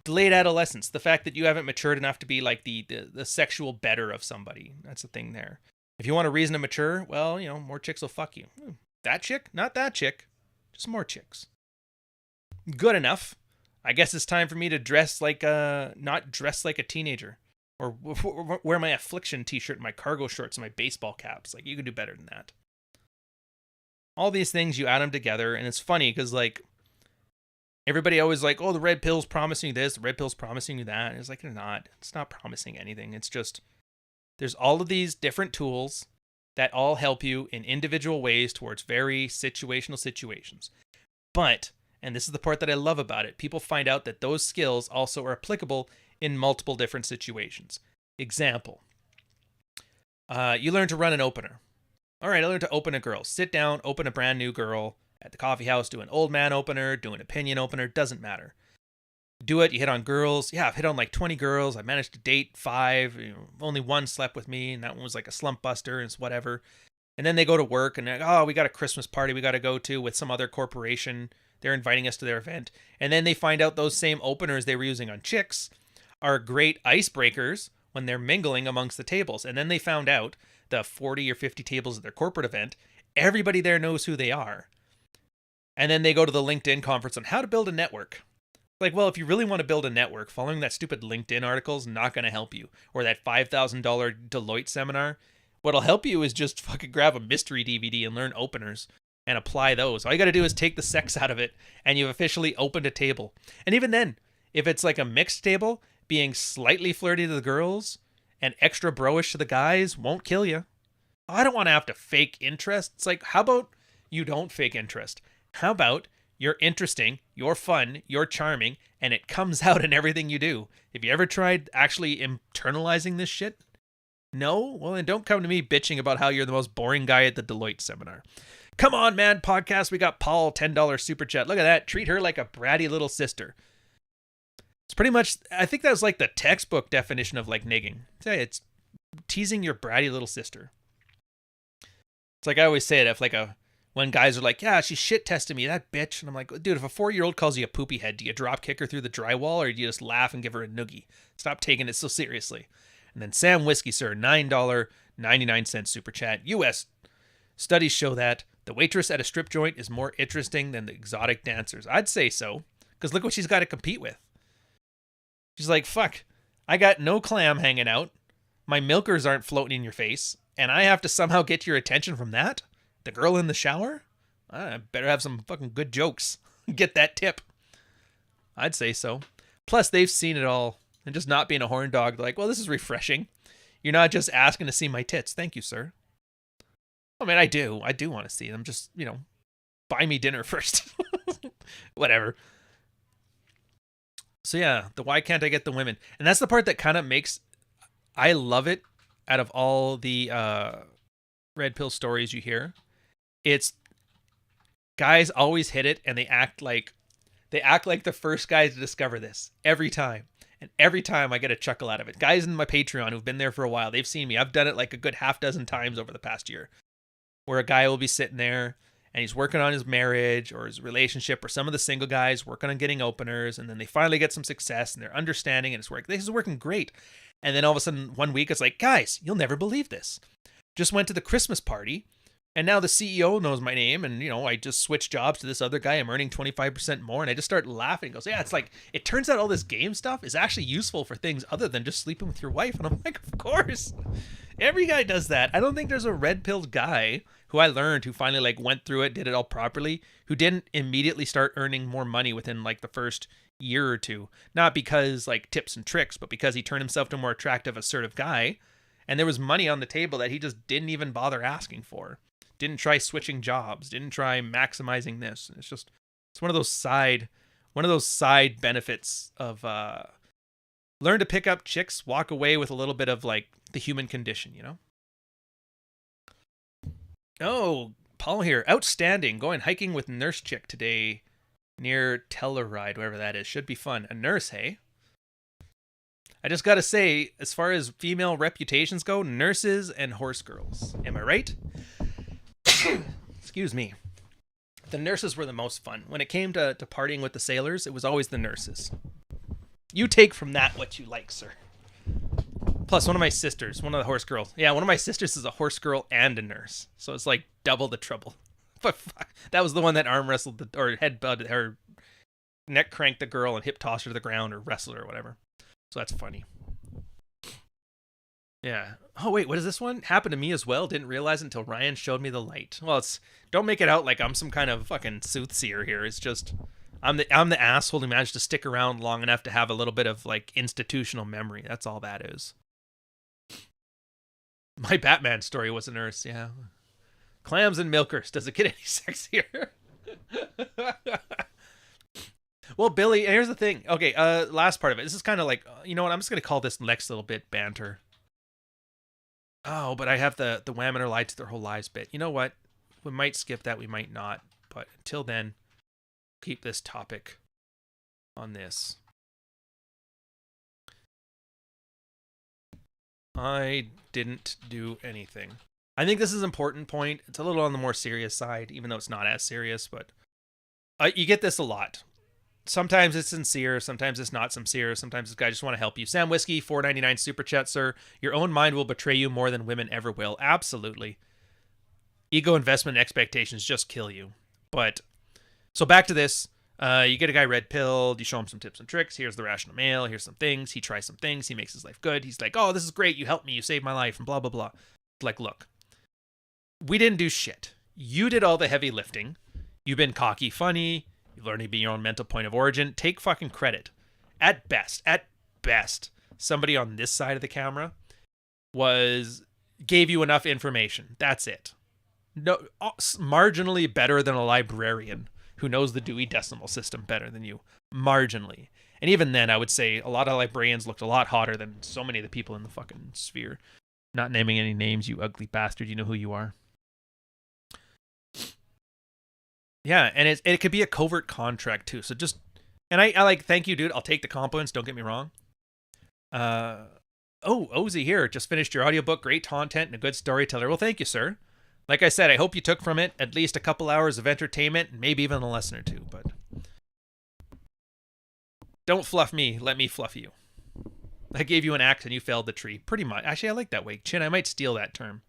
Delayed adolescence, the fact that you haven't matured enough to be like the sexual better of somebody. That's the thing there. If you want a reason to mature, well, more chicks will fuck you. That chick? Not that chick. Just more chicks. Good enough. I guess it's time for me to dress like not dress like a teenager. Or wear my Affliction t-shirt and my cargo shorts and my baseball caps. Like, you can do better than that. All these things, you add them together, and it's funny because, like, everybody always like, oh, the red pill's promising you this, the red pill's promising you that. And it's like, they're not. It's not promising anything. It's just, there's all of these different tools that all help you in individual ways towards very situational situations. But, and this is the part that I love about it, people find out that those skills also are applicable in multiple different situations. Example, you learn to run an opener. All right, I learned to open a girl. Sit down, open a brand new girl at the coffee house, do an old man opener, do an opinion opener, doesn't matter. Do it, you hit on girls. Yeah, I've hit on like 20 girls. I managed to date 5. Only 1 slept with me, and that one was like a slump buster, and it's whatever. And then they go to work, and they're like, oh, we got a Christmas party we got to go to with some other corporation. They're inviting us to their event. And then they find out those same openers they were using on chicks are great icebreakers when they're mingling amongst the tables. And then they found out the 40 or 50 tables at their corporate event, everybody there knows who they are. And then they go to the LinkedIn conference on how to build a network. Like, well, if you really want to build a network, following that stupid LinkedIn article is not going to help you. Or that $5,000 Deloitte seminar. What'll help you is just fucking grab a mystery DVD and learn openers and apply those. All you got to do is take the sex out of it, and you've officially opened a table. And even then, if it's like a mixed table, being slightly flirty to the girls and extra bro-ish to the guys won't kill you. I don't want to have to fake interest. It's like, how about you don't fake interest? How about you're interesting, you're fun, you're charming, and it comes out in everything you do? Have you ever tried actually internalizing this shit? No? Well, then don't come to me bitching about how you're the most boring guy at the Deloitte seminar. Come on, man, podcast. We got Paul, $10 super chat. Look at that. Treat her like a bratty little sister. It's pretty much, I think that was like the textbook definition of like nigging. It's teasing your bratty little sister. It's like I always say it, when guys are like, yeah, she shit tested me, that bitch. And I'm like, dude, if a 4-year-old calls you a poopy head, do you drop kick her through the drywall, or do you just laugh and give her a noogie? Stop taking it so seriously. And then Sam Whiskey Sir, $9.99 super chat. US studies show that the waitress at a strip joint is more interesting than the exotic dancers. I'd say so, because look what she's got to compete with. She's like, fuck, I got no clam hanging out. My milkers aren't floating in your face. And I have to somehow get your attention from that? The girl in the shower? I better have some fucking good jokes. Get that tip. I'd say so. Plus, they've seen it all. And just not being a horn dog, like, well, this is refreshing. You're not just asking to see my tits. Thank you, sir. I mean, I do want to see them. Just, buy me dinner first. Whatever. So yeah, the why can't I get the women? And that's the part that kind of makes, I love it out of all the red pill stories you hear. It's guys always hit it, and they act like the first guys to discover this every time. And every time I get a chuckle out of it. Guys in my Patreon who've been there for a while, they've seen me. I've done it like a good half dozen times over the past year, where a guy will be sitting there and he's working on his marriage or his relationship, or some of the single guys working on getting openers, and then they finally get some success and they're understanding and it's working. This is working great. And then all of a sudden one week it's like, guys, you'll never believe this. Just went to the Christmas party, and now the CEO knows my name, and I just switched jobs to this other guy. I'm earning 25% more, and I just start laughing. He goes, yeah, it's like, it turns out all this game stuff is actually useful for things other than just sleeping with your wife. And I'm like, of course. Every guy does that. I don't think there's a red-pilled guy who I learned who finally went through it, did it all properly, who didn't immediately start earning more money within the first year or two. Not because tips and tricks, but because he turned himself to a more attractive, assertive guy. And there was money on the table that he just didn't even bother asking for. Didn't try switching jobs, didn't try maximizing this. It's one of those side benefits of learn to pick up chicks, walk away with a little bit of the human condition, Oh, Paul here. Outstanding. Going hiking with nurse chick today near Telluride, wherever that is. Should be fun. A nurse, hey? I just gotta say, as far as female reputations go, nurses and horse girls. Am I right? Excuse me. The nurses were the most fun. When it came to partying with the sailors, it was always the nurses. You take from that what you like, sir. Plus, one of my sisters, one of the horse girls. Yeah, one of my sisters is a horse girl and a nurse. So it's double the trouble. But fuck, that was the one that arm wrestled or headbutted her, neck cranked the girl and hip tossed her to the ground, or wrestled her or whatever. So that's funny. Yeah. Oh, wait, what is this one? Happened to me as well. Didn't realize it until Ryan showed me the light. Well, don't make it out like I'm some kind of fucking soothsayer here. It's just, I'm the asshole who managed to stick around long enough to have a little bit of institutional memory. That's all that is. My Batman story was a nurse, yeah. Clams and milkers. Does it get any sexier? Well, Billy, here's the thing. Okay, last part of it. This is kind of you know what? I'm just going to call this next little bit banter. Oh, but I have the whamen are lied to their whole lives bit. You know what? We might skip that. We might not. But until then, keep this topic on this. I didn't do anything. I think this is an important point. It's a little on the more serious side, even though it's not as serious, but you get this a lot. Sometimes it's sincere, sometimes it's not sincere, sometimes this guy just want to help you. Sam Whiskey, $4.99 super chat, sir. Your own mind will betray you more than women ever will. Absolutely. Ego investment expectations just kill you. But, so back to this. You get a guy red pilled, you show him some tips and tricks. Here's the rational male, here's some things. He tries some things, he makes his life good. He's like, oh, this is great, you helped me, you saved my life, and blah, blah, blah. Look, we didn't do shit. You did all the heavy lifting. You've been cocky funny. You've learned to be your own mental point of origin. Take fucking credit. At best, somebody on this side of the camera gave you enough information. That's it. no, marginally better than a librarian who knows the Dewey Decimal System better than you. Marginally. And even then, I would say a lot of librarians looked a lot hotter than so many of the people in the fucking sphere. Not naming any names, you ugly bastard. You know who you are. Yeah, and it could be a covert contract too. So just, and I like, thank you, dude. I'll take the compliments. Don't get me wrong. Oh, Ozzy here. Just finished your audiobook. Great content and a good storyteller. Well, thank you, sir. Like I said, I hope you took from it at least a couple hours of entertainment and maybe even a lesson or two, but don't fluff me. Let me fluff you. I gave you an axe and you felled the tree. Pretty much. Actually, I like that way. Chin, I might steal that term.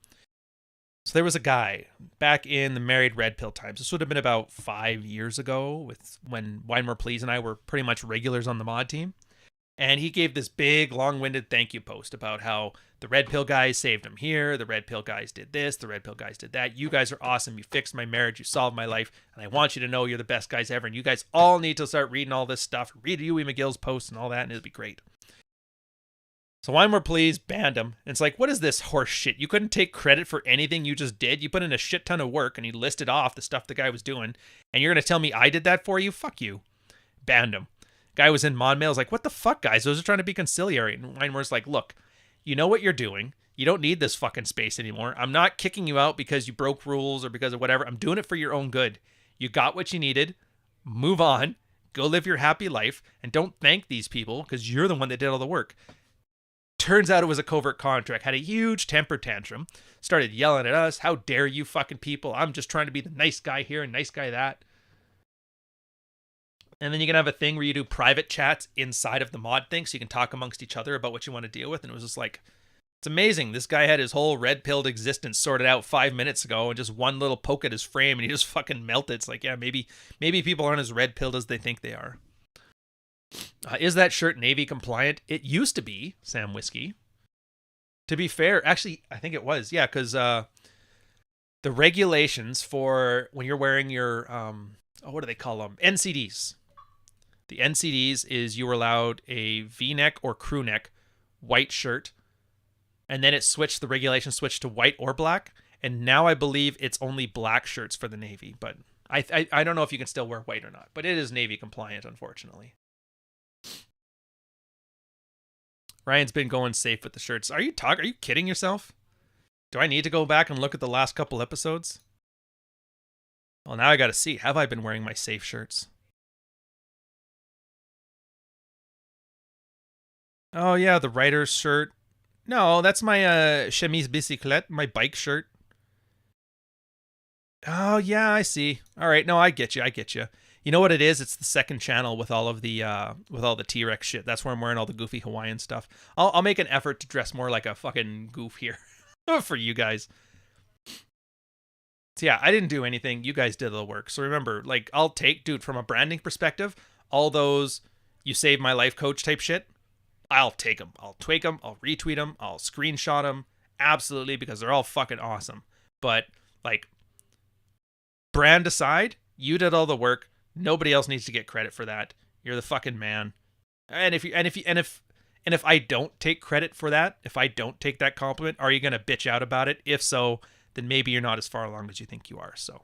So there was a guy back in the Married Red Pill times. This would have been about 5 years ago when Wine More Please and I were pretty much regulars on the mod team. And he gave this big, long-winded thank you post about how the Red Pill guys saved him here, the Red Pill guys did this, the Red Pill guys did that. You guys are awesome. You fixed my marriage. You solved my life. And I want you to know you're the best guys ever. And you guys all need to start reading all this stuff. Read Huey McGill's posts and all that, and it'll be great. So Wine More Please banned him. And it's like, what is this horse shit? You couldn't take credit for anything you just did. You put in a shit ton of work, and he listed off the stuff the guy was doing. And you're going to tell me I did that for you? Fuck you. Banned him. Guy was in Mod Mail. I was like, what the fuck, guys? Those are trying to be conciliatory. And Winemore's like, look, you know what you're doing. You don't need this fucking space anymore. I'm not kicking you out because you broke rules or because of whatever. I'm doing it for your own good. You got what you needed. Move on. Go live your happy life. And don't thank these people because you're the one that did all the work. Turns out it was a covert contract. Had a huge temper tantrum. Started yelling at us. How dare you fucking people. I'm just trying to be the nice guy here and nice guy that. And then you can have a thing where you do private chats inside of the mod thing so you can talk amongst each other about what you want to deal with. And it was just like, it's amazing. This guy had his whole red-pilled existence sorted out 5 minutes ago and just one little poke at his frame and he just fucking melted. It's like, yeah, maybe people aren't as red-pilled as they think they are. Is that shirt Navy compliant? It used to be, Sam Whiskey. To be fair, actually, I think it was. Yeah, because the regulations for when you're wearing your, what do they call them? NCDs. The NCDs is you were allowed a V-neck or crew neck white shirt, and then the regulation switched to white or black, and now I believe it's only black shirts for the Navy, but I don't know if you can still wear white or not, but it is Navy compliant, unfortunately. Ryan's been going safe with the shirts. Are you kidding yourself? Do I need to go back and look at the last couple episodes? Well, now I gotta see. Have I been wearing my safe shirts? Oh, yeah, the writer's shirt. No, that's my chemise bicyclette, my bike shirt. Oh, yeah, I see. All right, no, I get you. You know what it is? It's the second channel with all of the T-Rex shit. That's where I'm wearing all the goofy Hawaiian stuff. I'll make an effort to dress more like a fucking goof here for you guys. So yeah, I didn't do anything. You guys did the work. So remember, like, I'll take, dude, from a branding perspective, all those you saved my life coach type shit, I'll take them. I'll tweak them. I'll retweet them. I'll screenshot them. Absolutely, because they're all fucking awesome. But, like, brand aside, you did all the work. Nobody else needs to get credit for that. You're the fucking man. And if I don't take credit for that, if I don't take that compliment, are you gonna bitch out about it? If so, then maybe you're not as far along as you think you are. So,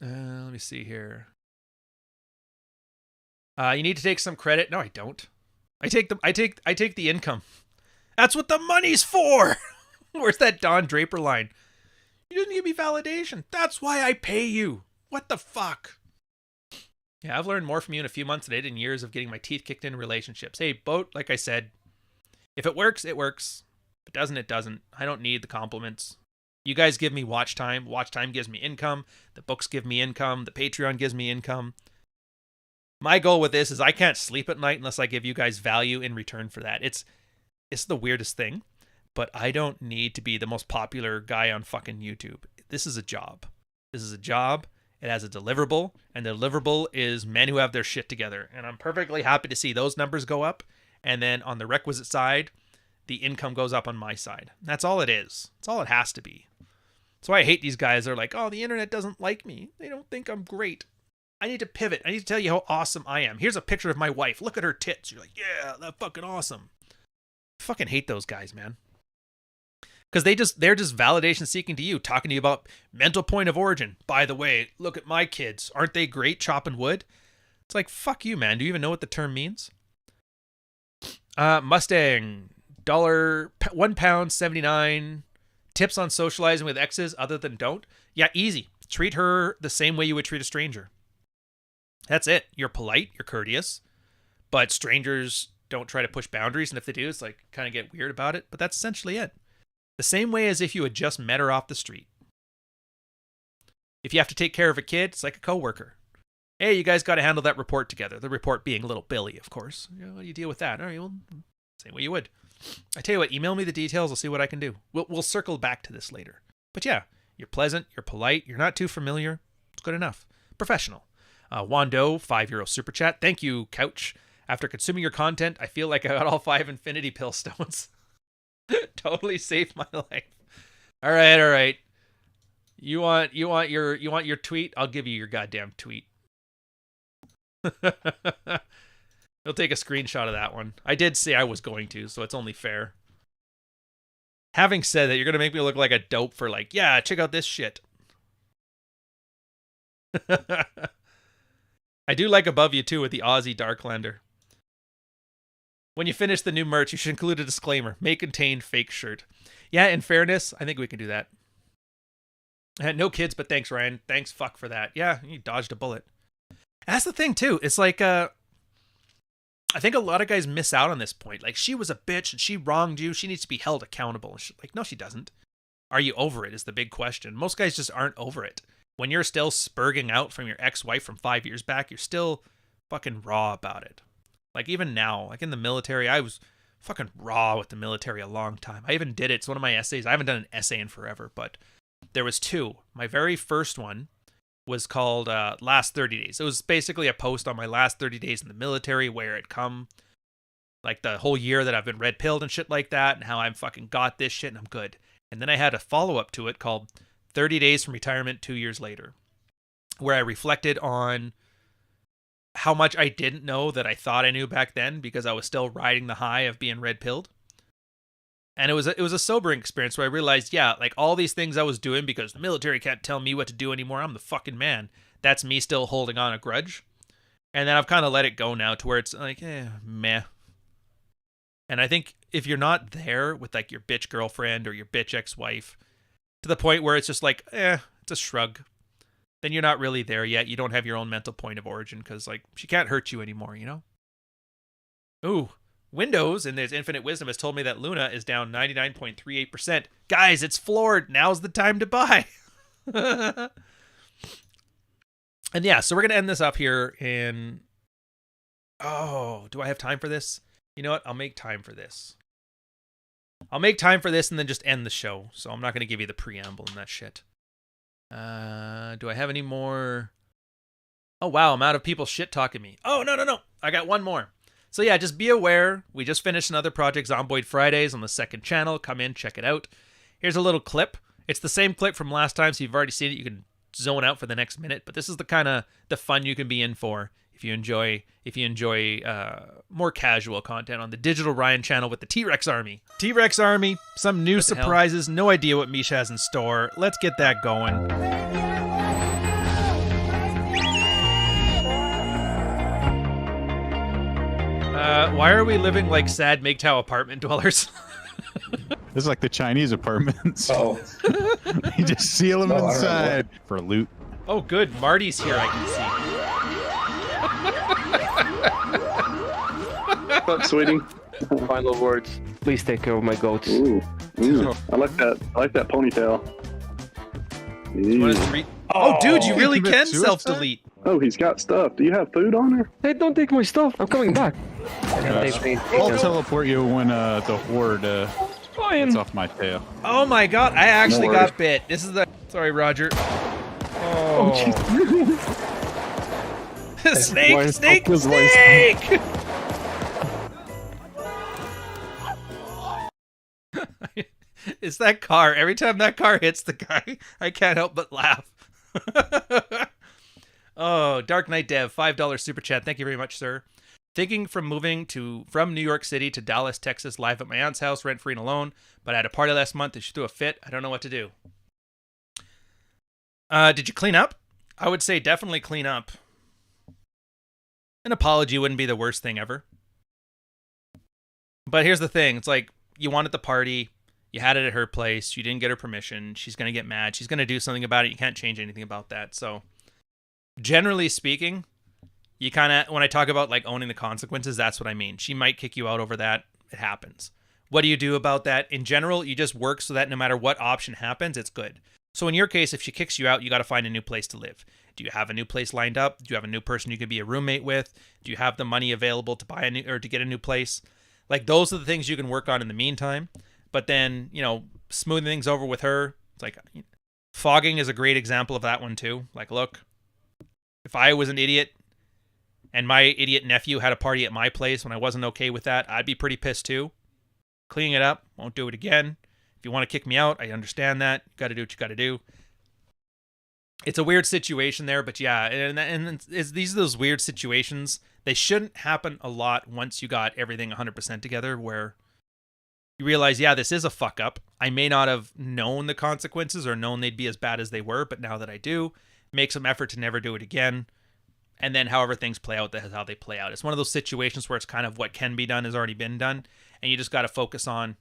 let me see here. You need to take some credit. No, I don't. I take the income. That's what the money's for. Where's that Don Draper line? You didn't give me validation. That's why I pay you. What the fuck? Yeah, I've learned more from you in a few months than I did in years of getting my teeth kicked in relationships. Hey, Boat, like I said, if it works, it works. If it doesn't, it doesn't. I don't need the compliments. You guys give me watch time. Watch time gives me income. The books give me income. The Patreon gives me income. My goal with this is I can't sleep at night unless I give you guys value in return for that. It's the weirdest thing, but I don't need to be the most popular guy on fucking YouTube. This is a job. This is a job. It has a deliverable, and the deliverable is men who have their shit together. And I'm perfectly happy to see those numbers go up. And then on the requisite side, the income goes up on my side. That's all it is. That's all it has to be. That's why I hate these guys. They're like, oh, the internet doesn't like me. They don't think I'm great. I need to pivot. I need to tell you how awesome I am. Here's a picture of my wife. Look at her tits. You're like, yeah, that's fucking awesome. I fucking hate those guys, man. Because they're just validation seeking to you, talking to you about mental point of origin. By the way, look at my kids. Aren't they great chopping wood? It's like, fuck you, man. Do you even know what the term means? Mustang, £1.79. Tips on socializing with exes other than don't? Yeah, easy. Treat her the same way you would treat a stranger. That's it. You're polite, you're courteous, but strangers don't try to push boundaries, and if they do, it's like kind of get weird about it, but that's essentially it. The same way as if you had just met her off the street. If you have to take care of a kid, it's like a coworker. Hey, you guys got to handle that report together. The report being little Billy, of course. You know, how do you deal with that? All right, well, same way you would. I tell you what, email me the details. I'll see what I can do. We'll circle back to this later. But yeah, you're pleasant, you're polite, you're not too familiar. It's good enough. Professional. Wando, €5 super chat. Thank you, Couch. After consuming your content, I feel like I got all 5 infinity pill stones. Totally saved my life. All right. You want your tweet? I'll give you your goddamn tweet. He'll take a screenshot of that one. I did say I was going to, so it's only fair. Having said that, you're going to make me look like a dope for like, yeah, check out this shit. I do like above you too with the Aussie Darklander. When you finish the new merch, you should include a disclaimer. May contain fake shirt. Yeah, in fairness, I think we can do that. No kids, but thanks, Ryan. Thanks, fuck, for that. Yeah, you dodged a bullet. That's the thing, too. It's like, I think a lot of guys miss out on this point. Like, she was a bitch and she wronged you. She needs to be held accountable. And like, no, she doesn't. Are you over it is the big question. Most guys just aren't over it. When you're still spurging out from your ex-wife from 5 years back, you're still fucking raw about it. Like, even now, like in the military, I was fucking raw with the military a long time. I even did it. It's one of my essays. I haven't done an essay in forever, but there was 2. My very first one was called Last 30 Days. It was basically a post on my last 30 days in the military, where it come, like the whole year that I've been red-pilled and shit like that, and how I'm fucking got this shit and I'm good. And then I had a follow-up to it called 30 Days from Retirement 2 years later, where I reflected on how much I didn't know that I thought I knew back then because I was still riding the high of being red-pilled. And it was a sobering experience where I realized, yeah, like all these things I was doing because the military can't tell me what to do anymore. I'm the fucking man. That's me still holding on a grudge. And then I've kind of let it go now to where it's like, meh. And I think if you're not there with like your bitch girlfriend or your bitch ex-wife to the point where it's just like, it's a shrug, then you're not really there yet. You don't have your own mental point of origin because like she can't hurt you anymore, you know? Ooh. Windows, in there's infinite wisdom, has told me that Luna is down 99.38%. Guys, it's floored. Now's the time to buy. And yeah, so we're going to end this up here in... Oh, do I have time for this? You know what? I'll make time for this. I'll make time for this and then just end the show. So I'm not going to give you the preamble and that shit. Do I have any more? Oh, wow. I'm out of people shit-talking me. Oh, no. I got one more. So yeah, just be aware, we just finished another project, Zomboid Fridays, on the second channel. Come in, check it out. Here's a little clip. It's the same clip from last time, so you've already seen it. You can zone out for the next minute, but this is the kind of the fun you can be in for if you enjoy more casual content on the Digital Ryan channel with the T-Rex Army. T-Rex Army, some new surprises, no idea what Misha has in store. Let's get that going. Why are we living like sad MGTOW apartment dwellers? This is like the Chinese apartments. Oh. You just seal them inside for loot. Oh, good. Marty's here, I can see. What's up, sweetie? Final words. Please take care of my goats. Ooh. I like that. I like that ponytail. Oh, dude, you really can self-delete. Oh, he's got stuff. Do you have food on her? Hey, don't take my stuff. I'm coming back. I'll teleport you when the horde gets off my tail. Oh my god, I actually got bit. This is the... Sorry, Roger. Oh. Snake! It's that car. Every time that car hits the guy, I can't help but laugh. Oh, Dark Knight Dev, $5 super chat. Thank you very much, sir. Thinking from moving from New York City to Dallas, Texas, live at my aunt's house, rent-free and alone, but I had a party last month and she threw a fit. I don't know what to do. Did you clean up? I would say definitely clean up. An apology wouldn't be the worst thing ever. But here's the thing. It's like, you wanted the party. You had it at her place. You didn't get her permission. She's going to get mad. She's going to do something about it. You can't change anything about that. So, generally speaking, you kind of, when I talk about like owning the consequences, that's what I mean. She might kick you out over that. It happens. What do you do about that? In general, you just work so that no matter what option happens, it's good. So in your case, if she kicks you out, you got to find a new place to live. Do you have a new place lined up? Do you have a new person you could be a roommate with? Do you have the money available to buy a new, or to get a new place? Like, those are the things you can work on in the meantime. But then, you know, smoothing things over with her. It's like, fogging is a great example of that one too. Like, look, if I was an idiot and my idiot nephew had a party at my place when I wasn't okay with that, I'd be pretty pissed too. Cleaning it up, won't do it again. If you want to kick me out, I understand that. You got to do what you got to do. It's a weird situation there, but yeah, and these are those weird situations. They shouldn't happen a lot once you got everything 100% together, where you realize, yeah, this is a fuck up. I may not have known the consequences or known they'd be as bad as they were, but now that I do, make some effort to never do it again. And then however things play out, that's how they play out. It's one of those situations where it's kind of what can be done has already been done, and you just got to focus on.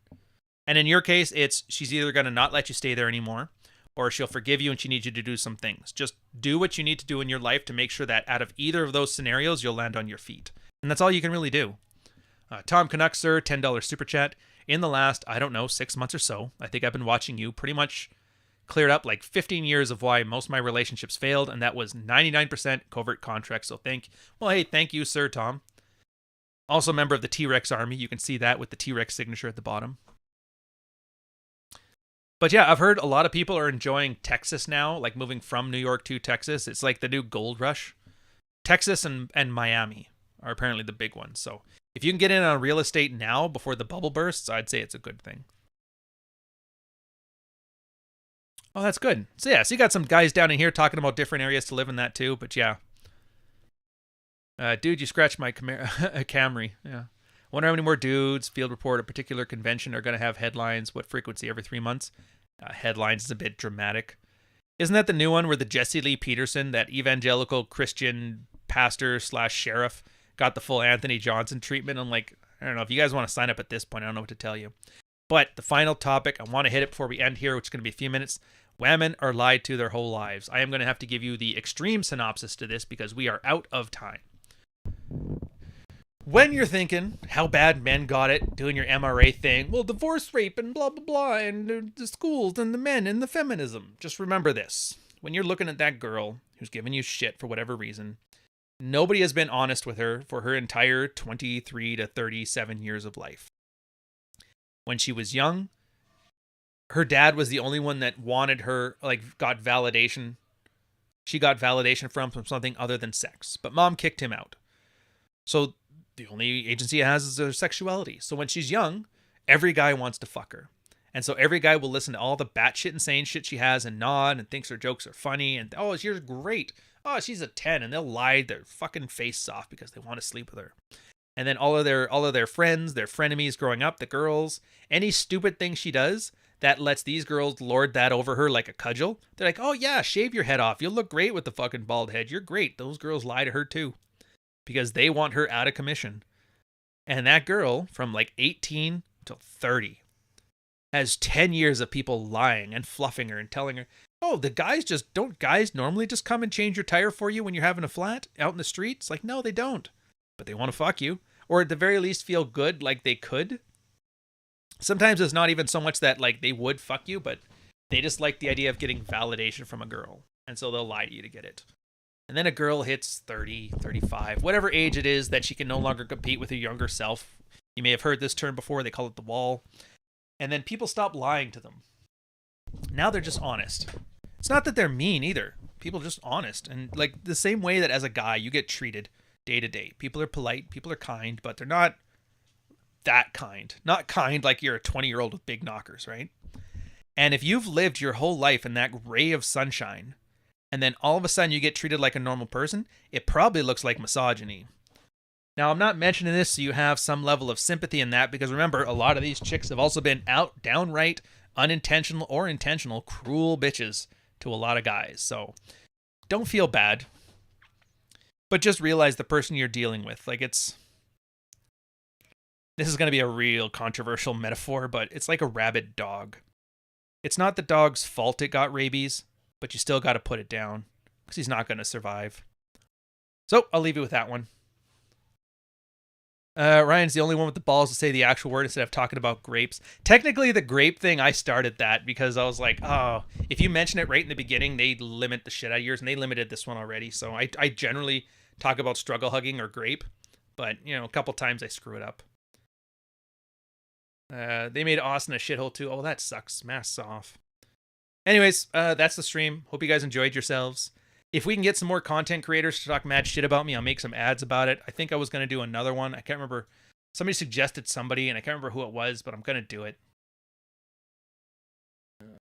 And in your case, it's she's either going to not let you stay there anymore, or she'll forgive you and she needs you to do some things. Just do what you need to do in your life to make sure that out of either of those scenarios, you'll land on your feet. And that's all you can really do. Tom Canuck, sir, $10 super chat. In the last, I don't know, 6 months or so, I think I've been watching you pretty much cleared up like 15 years of why most of my relationships failed, and that was 99% covert contracts. So thank you, sir, Tom. Also a member of the T-Rex army. You can see that with the T-Rex signature at the bottom. But yeah, I've heard a lot of people are enjoying Texas now, like moving from New York to Texas. It's like the new gold rush. Texas and Miami are apparently the big ones. So if you can get in on real estate now before the bubble bursts, I'd say it's a good thing. Oh, that's good. So yeah, so you got some guys down in here talking about different areas to live in that too. But yeah. Dude, you scratched my Camry. Yeah. Wonder how many more dudes, field report, a particular convention are going to have headlines. What frequency? Every 3 months? Headlines is a bit dramatic. Isn't that the new one where the Jesse Lee Peterson, that evangelical Christian pastor / sheriff, got the full Anthony Johnson treatment? I'm like, I don't know. If you guys want to sign up at this point, I don't know what to tell you. But the final topic, I want to hit it before we end here, which is going to be a few minutes. Whamen are lied to their whole lives. I am going to have to give you the extreme synopsis to this because we are out of time. When you're thinking how bad men got it, doing your MRA thing, well, divorce rate and blah, blah, blah, and the schools and the men and the feminism, just remember this. When you're looking at that girl who's giving you shit for whatever reason, nobody has been honest with her for her entire 23 to 37 years of life. When she was young, her dad was the only one that wanted her, like, got validation. She got validation from something other than sex, but mom kicked him out. So the only agency it has is her sexuality. So when she's young, every guy wants to fuck her. And so every guy will listen to all the batshit insane shit she has and nod and thinks her jokes are funny. And, oh, she's great. Oh, she's a 10. And they'll lie their fucking face off because they want to sleep with her. And then all of their friends, their frenemies growing up, the girls, any stupid thing she does that lets these girls lord that over her like a cudgel. They're like, oh yeah, shave your head off. You'll look great with the fucking bald head. You're great. Those girls lie to her too. Because they want her out of commission. And that girl, from like 18 to 30, has 10 years of people lying and fluffing her and telling her, oh, don't guys normally just come and change your tire for you when you're having a flat out in the street? It's like, no, they don't. But they want to fuck you. Or at the very least feel good like they could. Sometimes it's not even so much that like they would fuck you, but they just like the idea of getting validation from a girl. And so they'll lie to you to get it. And then a girl hits 30, 35, whatever age it is that she can no longer compete with her younger self. You may have heard this term before. They call it the wall. And then people stop lying to them. Now they're just honest. It's not that they're mean either. People are just honest. And like the same way that as a guy, you get treated day to day. People are polite. People are kind, but they're not that kind. Not kind like you're a 20-year-old with big knockers, right? And if you've lived your whole life in that ray of sunshine, and then all of a sudden you get treated like a normal person, it probably looks like misogyny. Now, I'm not mentioning this so you have some level of sympathy in that, because remember, a lot of these chicks have also been downright unintentional or intentional cruel bitches to a lot of guys. So don't feel bad, but just realize the person you're dealing with. Like, this is going to be a real controversial metaphor, but it's like a rabid dog. It's not the dog's fault it got rabies, but you still got to put it down because he's not going to survive. So I'll leave you with that one. Ryan's the only one with the balls to say the actual word instead of talking about grapes. Technically, the grape thing, I started that because I was like, oh, if you mention it right in the beginning, they limit the shit out of yours, and they limited this one already. So I generally talk about struggle hugging or grape, but, you know, a couple times I screw it up. They made Austin a shithole too. Oh, that sucks. Masks off. Anyways, that's the stream. Hope you guys enjoyed yourselves. If we can get some more content creators to talk mad shit about me, I'll make some ads about it. I think I was going to do another one. I can't remember. Somebody suggested somebody, and I can't remember who it was, but I'm going to do it.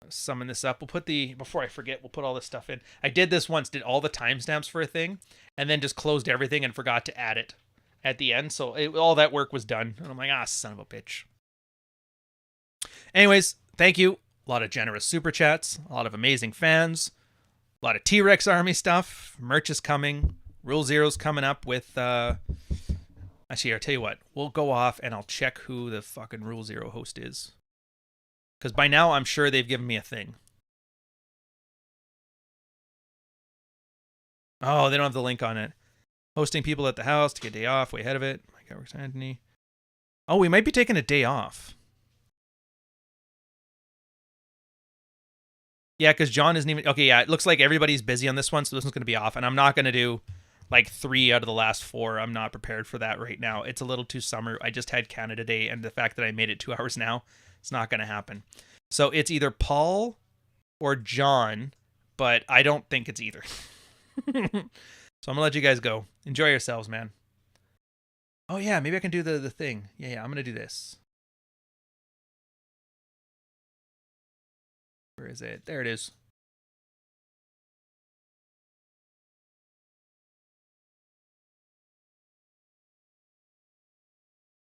Summon this up. We'll put before I forget, we'll put all this stuff in. I did this once, did all the timestamps for a thing, and then just closed everything and forgot to add it at the end. So all that work was done. And I'm like, son of a bitch. Anyways, thank you. A lot of generous super chats, a lot of amazing fans. A lot of T-Rex Army stuff. Merch is coming. Rule Zero's coming up with... Actually, I'll tell you what. We'll go off and I'll check who the fucking Rule Zero host is. Because by now, I'm sure they've given me a thing. Oh, they don't have the link on it. Hosting people at the house to get a day off. Way ahead of it. My God, Anthony. Oh, we might be taking a day off. Yeah, because John isn't even... Okay, yeah, it looks like everybody's busy on this one, so this one's going to be off. And I'm not going to do, like, 3 out of the last 4. I'm not prepared for that right now. It's a little too summer. I just had Canada Day, and the fact that I made it 2 hours now, it's not going to happen. So it's either Paul or John, but I don't think it's either. So I'm going to let you guys go. Enjoy yourselves, man. Oh, yeah, maybe I can do the thing. Yeah, I'm going to do this. Where is it? There it is.